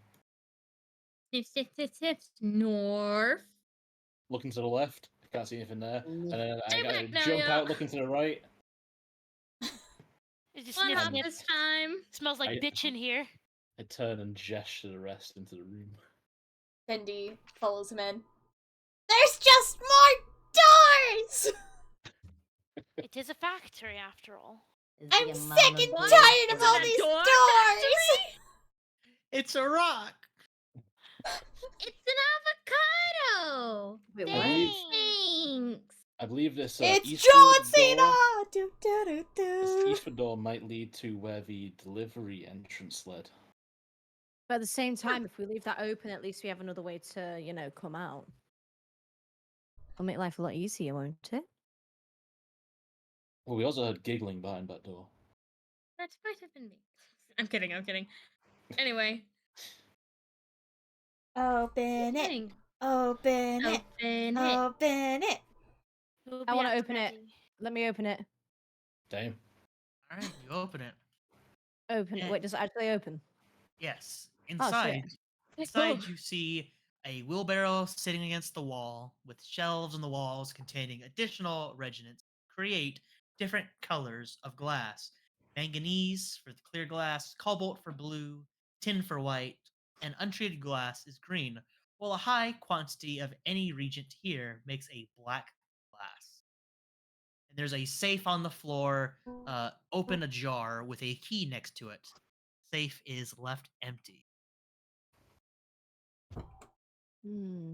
D: Sniff. North.
F: looking to the left. Can't see anything there, and then I
D: Stay
F: gotta
D: back now,
F: jump
D: yo.
F: out, looking to the right.
C: It just
D: One
C: sniff,
D: hop
C: sniff.
D: this time.
C: Smells like
F: I-
C: bitch in here.
F: I turn and gesture the rest into the room.
E: Fendi follows him in. There's just more doors!
C: It is a factory, after all.
E: I'm sick and tired of all
D: that
E: these
D: door
E: doors!
A: It's a rock.
D: It's an avocado.
B: Wait,
F: I
B: what?
F: believe,
D: Thanks.
F: I believe this
E: It's
F: eastward
E: John Cena!
F: door-
E: Do, do, do,
F: This
E: do.
F: eastward door might lead to where the delivery entrance led.
G: But at the same time, if we leave that open, at least we have another way to, come out. It'll make life a lot easier, won't it?
F: Well, we also heard giggling behind that door.
D: That might have been me. I'm kidding. Anyway.
E: Open it.
D: Thing.
E: Open it.
D: Open it.
E: Open it.
C: We'll
G: I
C: be
G: wanna
C: out
G: open it.
C: ready.
G: Let me open it.
F: Damn.
A: All right, you open it.
G: Open it.
A: Yeah.
G: Wait, does it actually open?
A: Yes.
G: Oh,
A: Inside,
G: shit.
A: inside you see a wheelbarrow sitting against the wall with shelves on the walls containing additional regiments to create different colors of glass. Manganese for the clear glass, cobalt for blue, tin for white, and untreated glass is green, while a high quantity of any regent here makes a black glass. And there's a safe on the floor, open ajar with a key next to it. Safe is left empty.
G: Hmm.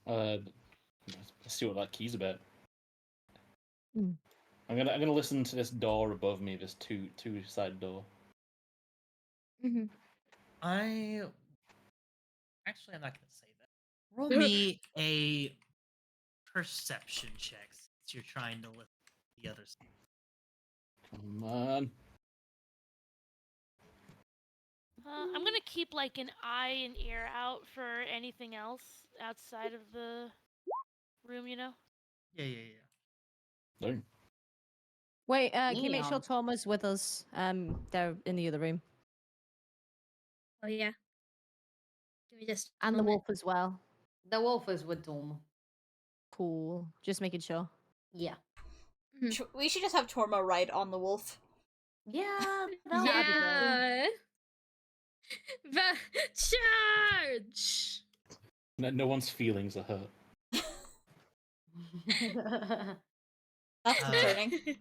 F: Let's see what that key's about.
G: Hmm.
F: I'm gonna listen to this door above me. This two-sided door.
D: Mm-hmm.
A: I'm not gonna say that. Roll me a perception check since you're trying to listen to the other side.
F: Come on.
C: I'm gonna keep like an eye and ear out for anything else outside of the room,
A: Yeah.
F: No.
G: Wait, can you make sure
B: Damn.
G: Torma's with us? They're in the other room.
D: Oh yeah. Give me just a
G: And the
D: moment.
G: wolf as well.
B: The wolf is with Tom.
G: Cool. Just making sure.
B: Yeah.
E: We should just have Torma ride on the wolf.
B: Yeah, that would be great.
D: Yeah. Charge.
F: No one's feelings are hurt.
E: That's
A: Uh,
E: concerning.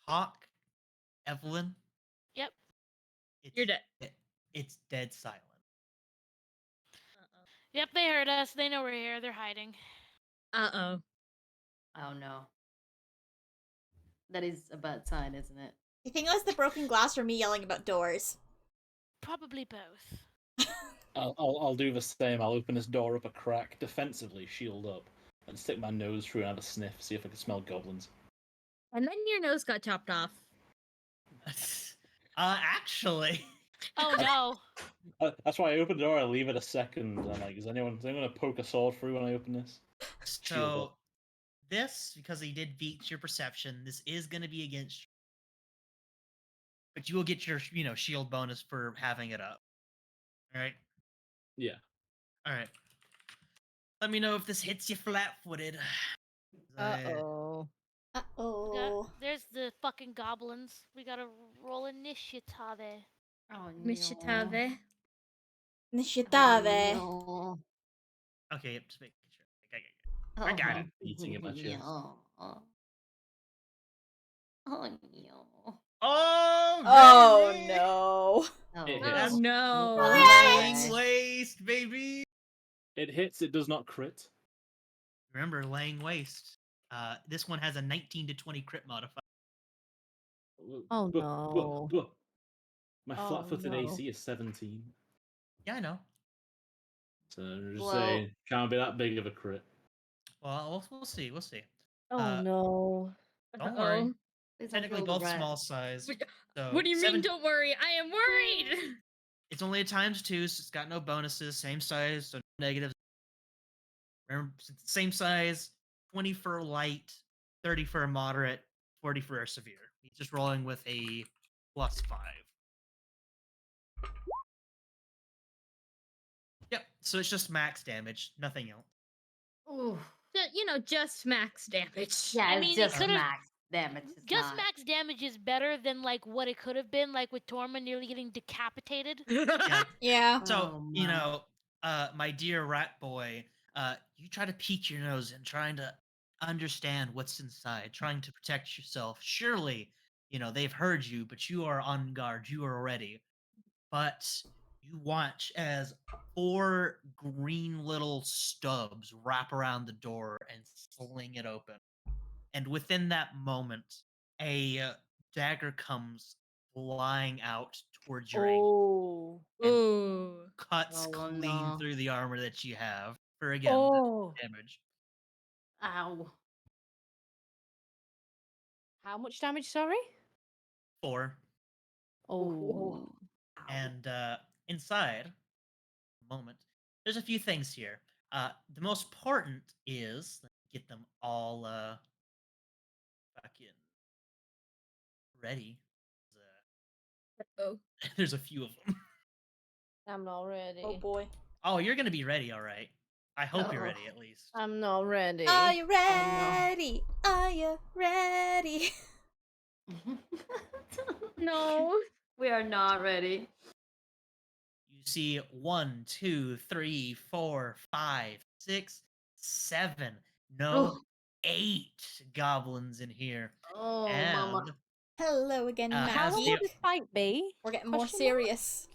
A: Talk, Evelyn.
C: Yep.
A: It's,
D: You're dead.
A: It's dead silent.
C: Yep, they heard us. They know we're here. They're hiding.
D: Uh-oh.
B: Oh no. That is a bad sign, isn't it?
E: You think it was the broken glass or me yelling about doors?
C: Probably both.
F: I'll do the same. I'll open this door up a crack, defensively, shield up, and stick my nose through and have a sniff, see if I can smell goblins.
D: And then your nose got chopped off.
A: Actually.
C: Oh no.
F: That's why I open the door. I leave it a second. I'm like, is anyone gonna poke a sword through when I open this? Shield
A: So
F: up.
A: this, because he did beat your perception, this is gonna be against you. But you will get your, shield bonus for having it up. Alright?
F: Yeah.
A: Alright. Let me know if this hits you flat-footed.
G: Uh-oh.
C: There's the fucking goblins. We gotta roll initiative.
D: Oh, Mishitave.
E: Nishitave.
H: No.
A: Okay, yep, just making sure. I got it.
F: Beating in my chest.
H: Oh, no.
A: Oh,
E: Oh
A: baby!
E: no.
F: It
D: Oh
F: hits.
D: no.
A: Laying waste, baby.
F: It hits. It does not crit.
A: Remember, laying waste. This one has a 19 to 20 crit modifier.
G: Oh, no.
F: My
G: Oh,
F: flat-footed
G: no.
F: AC is 17.
A: Yeah, I know.
F: So I'm just
H: Well-
F: saying, can't be that big of a crit.
A: Well, we'll see. We'll see.
G: Oh, no.
A: Don't worry.
H: At least I
A: Technically,
H: killed a
A: both
H: rat.
A: small size. So
D: What do you mean? Don't worry, I am worried.
A: It's only a ×2, so it's got no bonuses. Same size, so no negatives. Remember, it's the same size. 20 for light, 30 for a moderate, 40 for a severe. He's just rolling with a +5. Yep. So it's just max damage, nothing else.
H: Ooh.
D: Just max damage.
H: Yeah,
C: I
H: it's
C: mean, it
H: just
C: could've-
H: max damage. It's
C: Just
H: not.
C: max damage is better than like what it could have been, like with Torma nearly getting decapitated.
A: Yeah.
E: Yeah.
A: So,
H: Oh,
A: you
H: my.
A: know, my dear rat boy, you try to peek your nose in, trying to understand what's inside, trying to protect yourself. Surely, they've heard you, but you are on guard. You are ready. But you watch as 4 green little stubs wrap around the door and sling it open. And within that moment, a dagger comes flying out towards your ankle.
G: Oh.
A: And
D: Ooh.
A: cuts
H: Oh,
A: clean
H: no.
A: through the armor that you have for again
G: Oh.
A: damage.
H: Ow.
G: How much damage, sorry?
A: 4.
G: Oh.
A: And inside, moment, there's a few things here. The most important is let me get them all fucking ready.
D: Oh.
A: There's a few of them.
G: I'm not ready.
E: Oh boy.
A: Oh, you're gonna be ready, all right. I hope you're
H: Uh-oh.
A: ready at least.
G: I'm not ready.
E: Are you
H: no.
E: ready? Are you ready?
D: No.
H: We are not ready.
A: You see 1, 2, 3, 4, 5, 6, 7. No,
H: Oh.
A: 8 goblins in here.
H: Oh,
A: And
H: mama.
E: Hello again,
G: How
A: as
G: long
A: the-
G: will this fight be?
E: We're getting more
G: Question mark?
E: serious.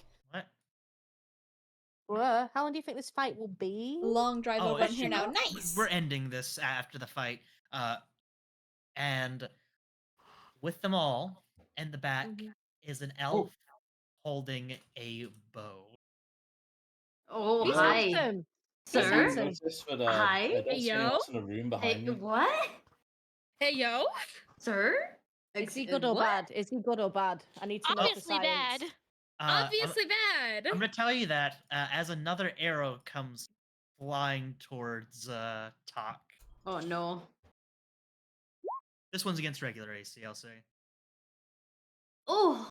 A: what?
G: How long do you think this fight will be?
E: Long drive over
A: it's
E: here now.
A: just-
E: Nice.
A: We're ending this after the fight. And with them all, in the back is an elf holding a bow.
H: Oh,
G: He's
H: hi.
G: handsome.
H: Sir?
G: handsome.
F: Notice, but
H: Hi.
F: I don't
D: Hey,
F: see anyone
D: yo.
F: else in the room behind
H: Hey,
F: me.
H: what?
D: Hey, yo.
H: Sir?
G: Is he good or
H: What?
G: bad? Is he good or bad? I need to know for
C: Obviously
G: science.
C: bad.
D: Obviously bad.
A: I'm gonna tell you that as another arrow comes flying towards Talk.
H: Oh, no.
A: This one's against regular AC, I'll say.
H: Oh.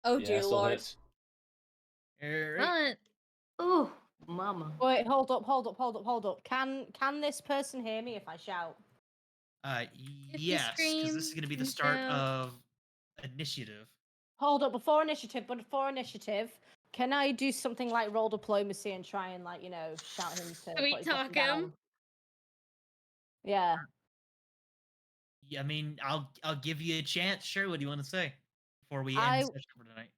E: Oh
F: Yeah,
E: dear
F: still
E: lord.
F: hits.
A: Alright.
H: Oh, mama.
G: Wait, hold up. Can this person hear me if I shout?
D: If you
A: Yes, because this is
D: scream
A: gonna be the
D: and
A: start
D: shout.
A: of initiative.
G: Hold up, before initiative, can I do something like roll diplomacy and try and shout him to
D: Sweet
G: put his weapon
D: talk him?
G: down? Yeah.
A: Yeah, I mean, I'll give you a chance. Sure, what do you want to say before we
G: I-
A: end session for tonight?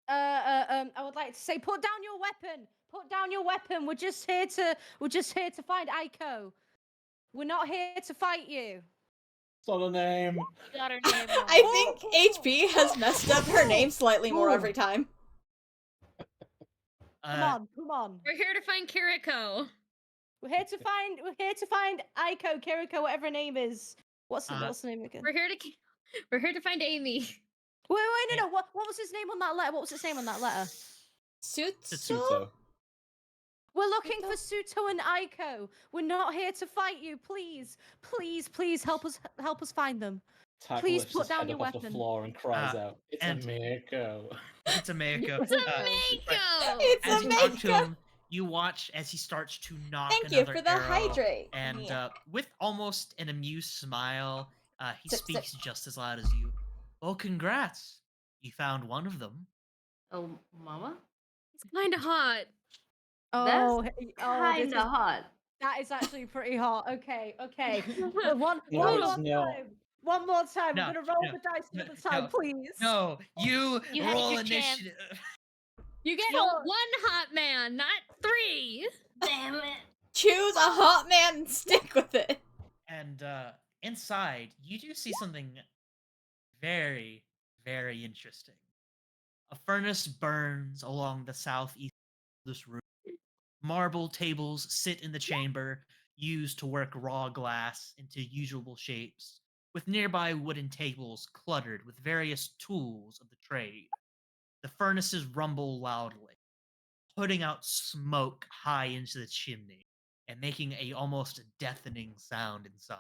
G: I would like to say, put down your weapon. Put down your weapon. We're just here to find Aiko. We're not here to fight you.
F: It's not a name.
C: You got her name wrong.
E: I think HP has messed up her name slightly more every time.
G: Come on.
D: We're here to find Kiriko.
G: We're here to find Aiko, Kiriko, whatever her name is. What's the name again?
D: We're here to find Amy.
G: Wait, no. What was his name on that letter? What was his name on that letter?
E: Sutsu?
F: Suto.
G: We're looking for Suto and Aiko. We're not here to fight you. Please help us find them.
F: Tak
G: Please
F: lifts
G: put
F: his
G: down
F: head
G: your
F: up off the
G: weapon.
F: floor and cries
A: Uh,
F: out, "It's
A: and-
F: a Mako."
A: It's a Mako.
D: It's a Mako.
E: It's
A: As
E: a
A: you talk to
E: Mako.
A: him, you watch as he starts to knock
E: Thank you
A: another
E: for the
A: arrow,
E: hydrate.
A: and
E: Yeah.
A: with almost an amused smile, he
E: Sip, sip.
A: speaks just as loud as you. Well, congrats. You found one of them.
H: Oh, mama?
D: It's kind of hot.
G: Oh,
H: That's
G: oh, this
H: kinda
G: is
H: hot.
G: that is actually pretty hot. Okay, okay. One
F: No,
G: more
F: it's not.
G: time. One more time.
A: No,
G: I'm gonna roll
A: no,
G: the dice
A: no,
G: another time,
A: no,
G: please.
A: No, you
C: You had
A: roll
C: your chance.
A: initiative.
D: You get
G: Four.
D: one hot man, not 3.
H: Damn it.
E: Choose a hot man and stick with it.
A: And inside, you do see something very, very interesting. A furnace burns along the southeast of this room. Marble tables sit in the chamber, used to work raw glass into usable shapes, with nearby wooden tables cluttered with various tools of the trade. The furnaces rumble loudly, putting out smoke high into the chimney and making a almost deafening sound inside.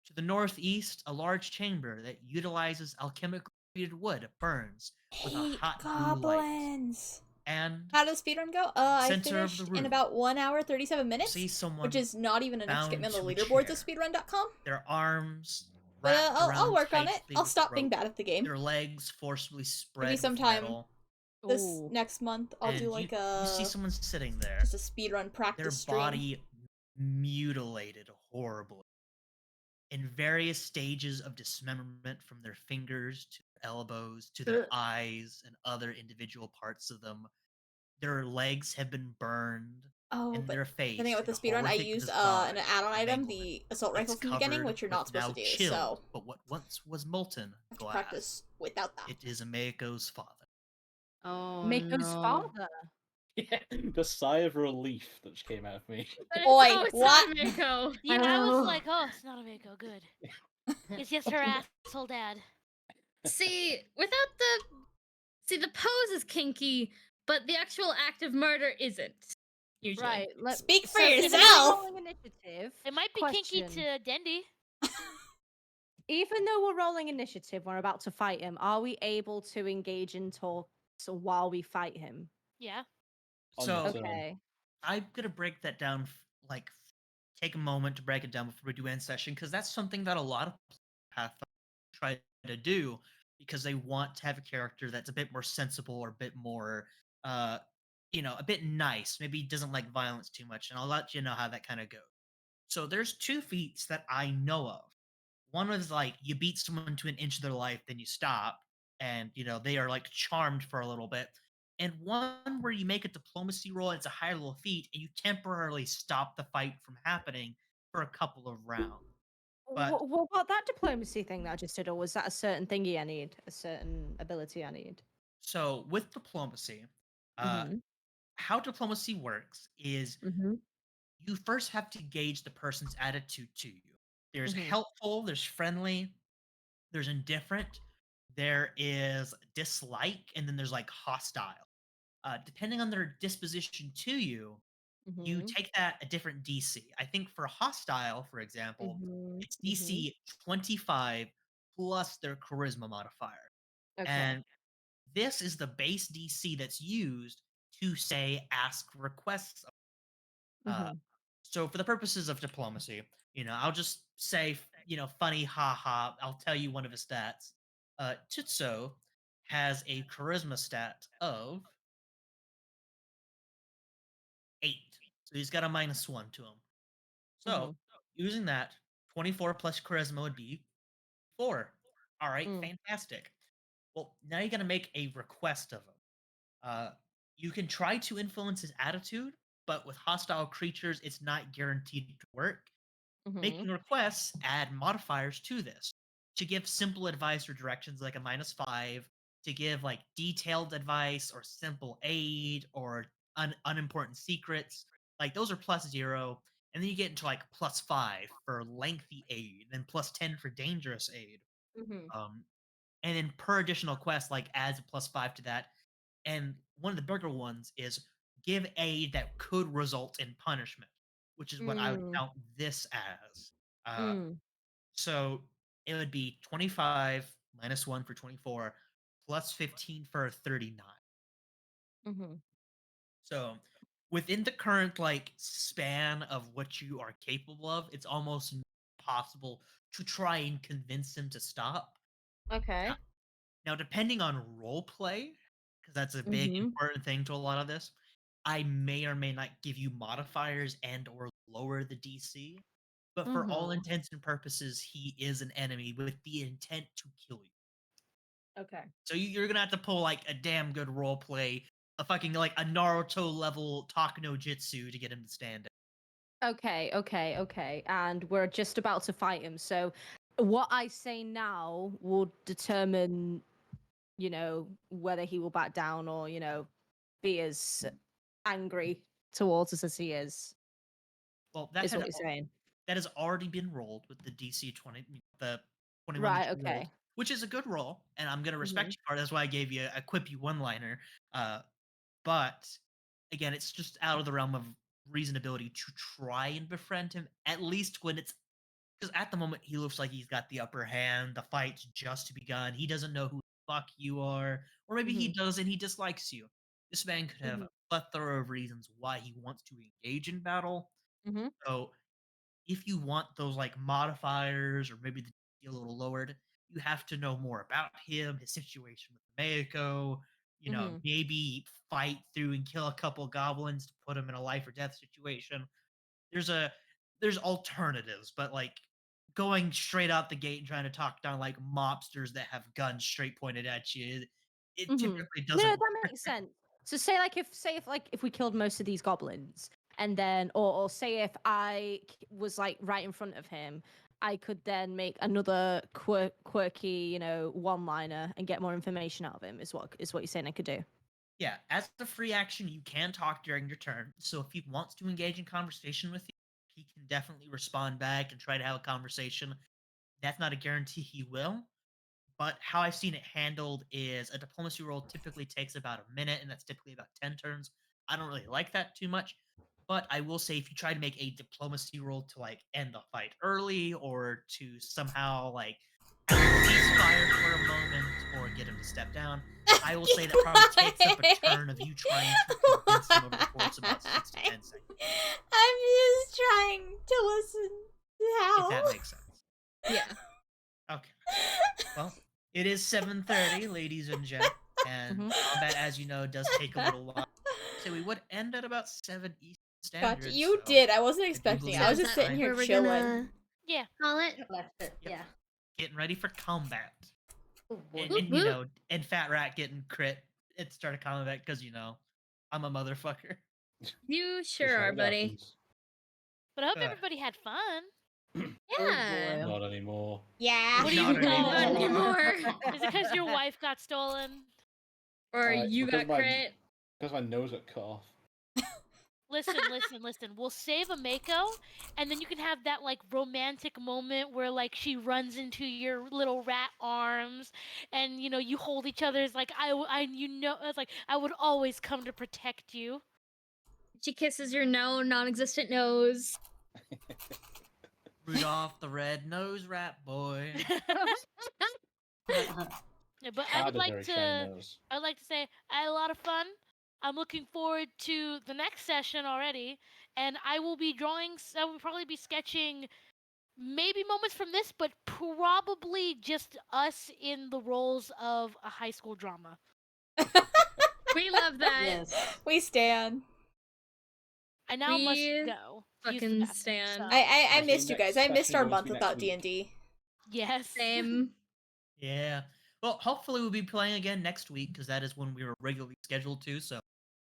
A: To the northeast, a large chamber that utilizes alchemically treated wood burns with a
E: Hate
A: hot blue light.
E: goblins.
A: And
E: How does speedrun go? I
A: center of the
E: finished in
A: room,
E: about 1 hour 37
A: you
E: minutes,
A: see someone
E: which is not even enough to get me on
A: bound
E: the
A: to a
E: leaderboards
A: chair,
E: of speedrun.com.
A: their arms
E: But
A: wrapped
E: I'll
A: around
E: work on it.
A: tightly
E: I'll
A: with
E: stop being
A: rope,
E: bad at the game.
A: their legs forcibly spread
E: Maybe
A: with
E: sometime
A: metal,
E: this
G: Ooh.
E: next month I'll
A: and
E: do like
A: you see someone sitting there,
E: just a speedrun
A: their
E: practice stream.
A: body mutilated horribly, in various stages of dismemberment from their fingers to their elbows to their
H: Ugh.
A: eyes and other individual parts of them. Their legs have been burned,
E: Oh,
A: and
E: but
A: their face
E: the thing with
A: in
E: the speedrun, I
A: horrific
E: used
A: design
E: an add-on
A: and
E: item,
A: manglement.
E: the assault rifle
A: It's
E: from the beginning,
A: covered
E: which you're
A: with
E: not supposed
A: now
E: to do.
A: chilled,
E: So
A: but what once was molten
E: I have to
A: glass.
E: practice without that.
A: It is Ameiko's father.
H: Oh
G: Mako's
H: no.
G: father.
F: Yeah, the sigh of relief that just came out of me.
D: But it's,
E: Oi,
D: oh, it's
E: what?
D: not Mako.
C: Yeah, I was
H: Oh.
C: like, oh, it's not a Mako. Good. It's just her asshole dad.
D: See, the pose is kinky, but the actual act of murder isn't. Usually.
G: Right.
E: Speak for
G: so even though we're
E: yourself.
G: rolling initiative,
C: It might be kinky
G: question.
C: to Dendy.
G: Even though we're rolling initiative, we're about to fight him. Are we able to engage in talks while we fight him?
C: Yeah.
F: On
A: So
F: your turn.
G: Okay.
A: I'm gonna break that down, like take a moment to break it down before we do end session, because that's something that a lot of Pathfinder try to do because they want to have a character that's a bit more sensible or a bit more, uh, a bit nice. Maybe doesn't like violence too much, and I'll let you know how that kind of goes. So there's two feats that I know of. One is like you beat someone to an inch of their life, then you stop, and they are like charmed for a little bit. And one where you make a diplomacy roll, and it's a higher level feat, and you temporarily stop the fight from happening for a couple of rounds. But
G: What that diplomacy thing that I just did, or was that a certain thingy I need, a certain ability I need?
A: so with diplomacy, uh,
G: Mm-hmm.
A: how diplomacy works is
G: Mm-hmm.
A: you first have to gauge the person's attitude to you. There's
G: Mhm.
A: helpful, there's friendly, there's indifferent, there is dislike, and then there's like hostile. Depending on their disposition to you, you
G: Mm-hmm.
A: take that a different DC. I think for hostile, for example,
G: Mm-hmm.
A: it's DC 25 plus their charisma modifier.
G: Okay.
A: And this is the base DC that's used to say ask requests. Uh,
G: Mm-hmm.
A: so for the purposes of diplomacy, I'll just say, funny, haha. I'll tell you one of his stats. Tutso has a charisma stat of 8. So he's got a -1 to him.
G: Mm-hmm.
A: So using that, 24 plus charisma would be 4. All right,
G: Mm.
A: fantastic. Well, now you're going to make a request of him. Uh, you can try to influence his attitude, but with hostile creatures, it's not guaranteed to work.
G: Mm-hmm.
A: Making requests add modifiers to this. To give simple advice or directions like a -5, to give like detailed advice or simple aid or unimportant secrets, like those are +0. And then you get into like +5 for lengthy aid, and +10 for dangerous aid.
G: Mm-hmm.
A: And then per additional quest, like adds a +5 to that. And one of the bigger ones is give aid that could result in punishment, which is what I would
G: Mm.
A: count this as. Uh,
G: Mm.
A: so it would be 25 -1 for 24 plus 15 for 39.
G: Mm-hmm.
A: So within the current like span of what you are capable of, it's almost impossible to try and convince him to stop.
G: Okay.
A: Now, depending on role play, because that's a big
G: Mhm.
A: important thing to a lot of this, I may or may not give you modifiers and or lower the DC. But for all
G: Mhm.
A: intents and purposes, he is an enemy with the intent to kill you.
G: Okay.
A: So you're gonna have to pull like a damn good role play, a fucking like a Naruto level talk no jitsu to get him to stand.
G: Okay. And we're just about to fight him. So what I say now will determine, whether he will back down or, be as angry towards us as he is.
A: Well,
G: Is what you're saying.
A: that has already been rolled with the DC 20, the 21
G: Right,
A: that you rolled,
G: okay.
A: which is a good roll, and I'm gonna respect
G: Mhm.
A: you for it. That's why I gave you a quippy one-liner. But again, it's just out of the realm of reasonability to try and befriend him, at least when it's because at the moment he looks like he's got the upper hand. The fight's just begun. He doesn't know who the fuck you are, or maybe he
G: Mhm.
A: does and he dislikes you. This man could have
G: Mhm.
A: a plethora of reasons why he wants to engage in battle.
G: Mhm.
A: So if you want those like modifiers or maybe the D a little lowered, you have to know more about him, his situation with Meiko,
G: Mhm.
A: maybe fight through and kill a couple goblins to put him in a life or death situation. There's a there's alternatives, but like going straight out the gate and trying to talk down like mobsters that have guns straight pointed at you, it
G: Mhm.
A: typically
G: No,
A: doesn't
G: that
A: work.
G: makes sense. So say if we killed most of these goblins and then or say if was like right in front of him, I could then make another quirky, one-liner and get more information out of him is what you're saying I could do.
A: Yeah, as a free action, you can talk during your turn. So if he wants to engage in conversation with you, he can definitely respond back and try to have a conversation. That's not a guarantee he will, but how I've seen it handled is a diplomacy roll typically takes about a minute, and that's typically about 10 turns. I don't really like that too much, but I will say if you try to make a diplomacy roll to like end the fight early or to somehow like have a ceasefire for a moment or get him to step down, I will say that probably takes up a turn of you trying to convince him over the course of about 6 to 10 seconds,
E: I'm just trying to listen to
A: if
E: how.
A: that makes sense.
D: Yeah.
A: Okay. Well, it is 7:30, ladies and gents, and
G: Mhm.
A: combat, as you know, does take a little while. So we would end at about 7 Eastern
E: Gotcha.
A: Standard.
E: You
A: so
E: did. I wasn't
A: I do
E: expecting it.
A: believe
E: I was
D: is
E: just
D: that
E: sitting here
D: where we're
E: chilling.
D: gonna
C: Yeah.
D: call it?
A: Yep.
H: Yeah.
A: Getting ready for combat.
H: Oh boy.
A: And,
D: Woot
A: and
D: woot.
A: and Fat Rat getting crit at the start of combat because, I'm a motherfucker.
D: You
F: Just
D: sure
F: how
D: are,
F: it
D: buddy.
F: happens.
C: But I hope
A: Ugh.
C: everybody had fun.
D: Yeah.
H: boy.
F: Not anymore.
E: Yeah.
C: What do you
A: Not
C: call
D: Not
A: anymore.
D: anymore.
C: Is it because your wife got stolen?
D: Or you
F: because
D: got
F: my
D: crit.
F: because my nose got cut off.
C: Listen. We'll save a Mako, and then you can have that like romantic moment where like she runs into your little rat arms, and you hold each other's like it's like I would always come to protect you.
D: She kisses your non-existent nose.
A: Rudolph the Red-Nosed Rat Boy.
C: Yeah, but I would
F: Had a
C: like
F: very shiny
C: to.
F: nose.
C: I would like to say I had a lot of fun. I'm looking forward to the next session already, and I will be drawing. I will probably be sketching maybe moments from this, but probably just us in the roles of a high school drama.
D: We love that.
H: Yes.
E: We stand.
C: I now must
D: We
C: go. to use the
D: fucking
C: bathroom,
D: stan.
C: so-
E: I
F: So
E: missed you
F: next
E: guys. I missed
F: session
E: our
F: going to
E: month
F: be next
E: without
F: week.
E: D&D.
C: Yes.
D: Same.
A: Yeah. Well, hopefully we'll be playing again next week because that is when we were regularly scheduled to. So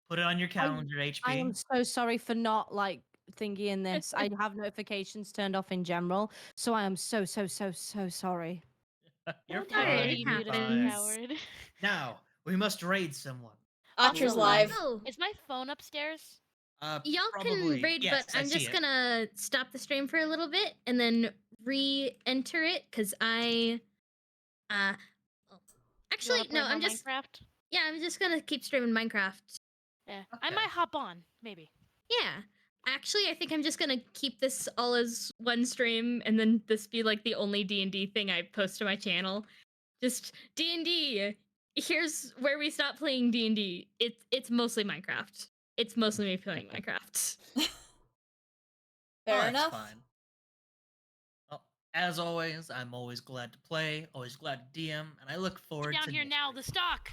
A: put it on your calendar, HP.
G: I am so sorry for not like thingy in this. I have notifications turned off in general, so I am so sorry.
A: You're
D: Don't worry,
A: fine.
D: it
A: You're
C: Beautiful
A: fine.
D: happens.
C: coward.
A: Now we must raid someone.
E: Archer's
C: Also,
E: live.
D: Oh,
C: Is my phone upstairs?
D: y'all
A: Probably.
D: can raid,
A: Yes,
D: but
A: I
D: I'm
A: see
D: just
A: it.
D: gonna stop the stream for a little bit and then re-enter it because I oh,
C: You
D: actually
C: wanna play
D: no,
C: more
D: I'm just
C: Minecraft?
D: I'm just gonna keep streaming Minecraft.
C: Yeah, I
A: Okay.
C: might hop on, maybe.
D: Yeah. Actually, I think I'm just gonna keep this all as one stream, and then this be like the only D&D thing I post to my channel. Just D&D. Here's where we stop playing D&D. It's mostly Minecraft. It's mostly me playing Minecraft.
E: Fair
A: that's
E: enough.
A: fine. Well, as always, I'm always glad to play, always glad to DM, and I look forward
C: Down
A: to
C: here now, the stock.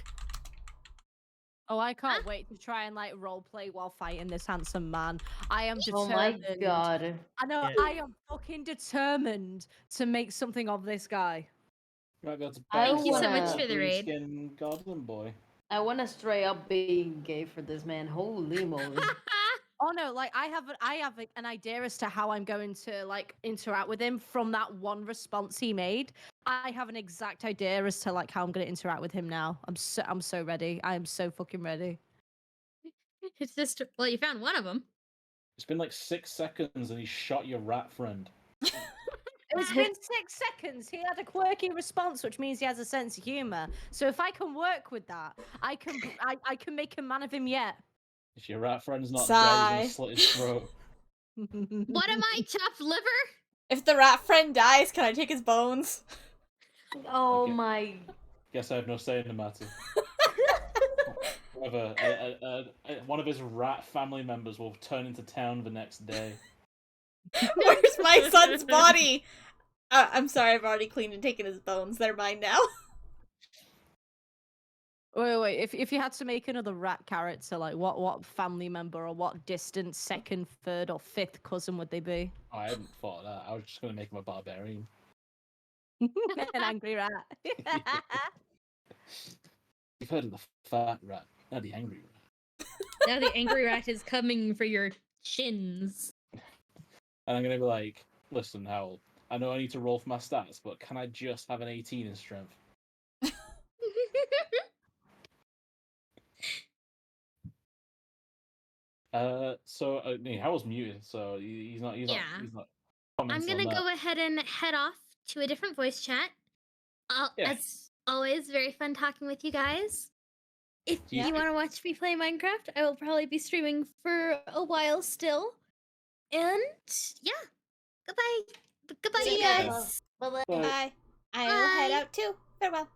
G: Oh, I can't wait to try and like roleplay while fighting this handsome man. I am
H: Oh
G: determined.
H: my god.
G: I know.
A: Yeah.
G: I am fucking determined to make something of this guy.
F: Right, go to
H: Thank
D: you so much
F: battle,
D: for the raid.
F: green-skin goblin boy.
H: I wanna straight up be gay for this man. Holy moly.
G: Oh no, like I have an idea as to how I'm going to like interact with him from that one response he made. I have an exact idea as to like how I'm going to interact with him now. I'm so ready. I am so fucking ready.
D: It's just well, you found one of them.
F: It's been like 6 seconds and he shot your rat friend.
G: It's been 6 seconds. He had a quirky response, which means he has a sense of humor. So if I can work with that, I can make a man of him yet.
F: If your rat friend's not dead,
E: Sigh.
F: he's gonna slit his throat.
D: What am I, chopped liver?
E: If the rat friend dies, can I take his bones?
H: Oh
F: Okay.
H: my.
F: Guess I have no say in the matter. However, one of his rat family members will turn into town the next day.
E: Where's my son's body? I'm sorry, I've already cleaned and taken his bones. They're mine now.
G: Wait. If you had to make another rat character, like what family member or what distant second, third, or fifth cousin would they be?
F: Oh, I hadn't thought of that. I was just gonna make him a barbarian.
G: An angry rat.
F: You've heard of the fat rat, not the angry rat.
D: Now the angry rat is coming for your shins.
F: And I'm gonna be like, listen, Howl, I know I need to roll for my stats, but can I just have an 18 in strength? Howl's muted, so he's not.
D: Yeah.
F: He's not.
D: I'm
F: commenting
D: gonna
F: on that.
D: go ahead and head off to a different voice chat.
F: Yeah.
D: As always, very fun talking with you guys. If
F: Yeah.
D: you want to watch me play Minecraft, I will probably be streaming for a while still. And yeah, goodbye. Goodbye,
E: See
D: you
E: ya.
D: guys.
H: Bye-bye.
E: Bye. I will head
D: Bye.
E: out too. Farewell.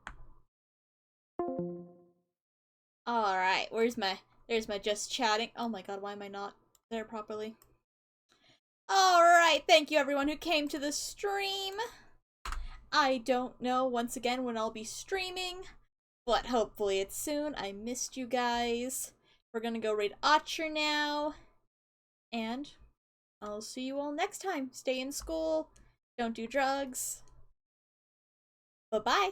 E: Alright, there's my just chatting. Oh my god, why am I not there properly? Alright, thank you everyone who came to the stream. I don't know, once again, when I'll be streaming, but hopefully it's soon. I missed you guys. We're gonna go raid Archer now, and I'll see you all next time. Stay in school, don't do drugs. Bye-bye.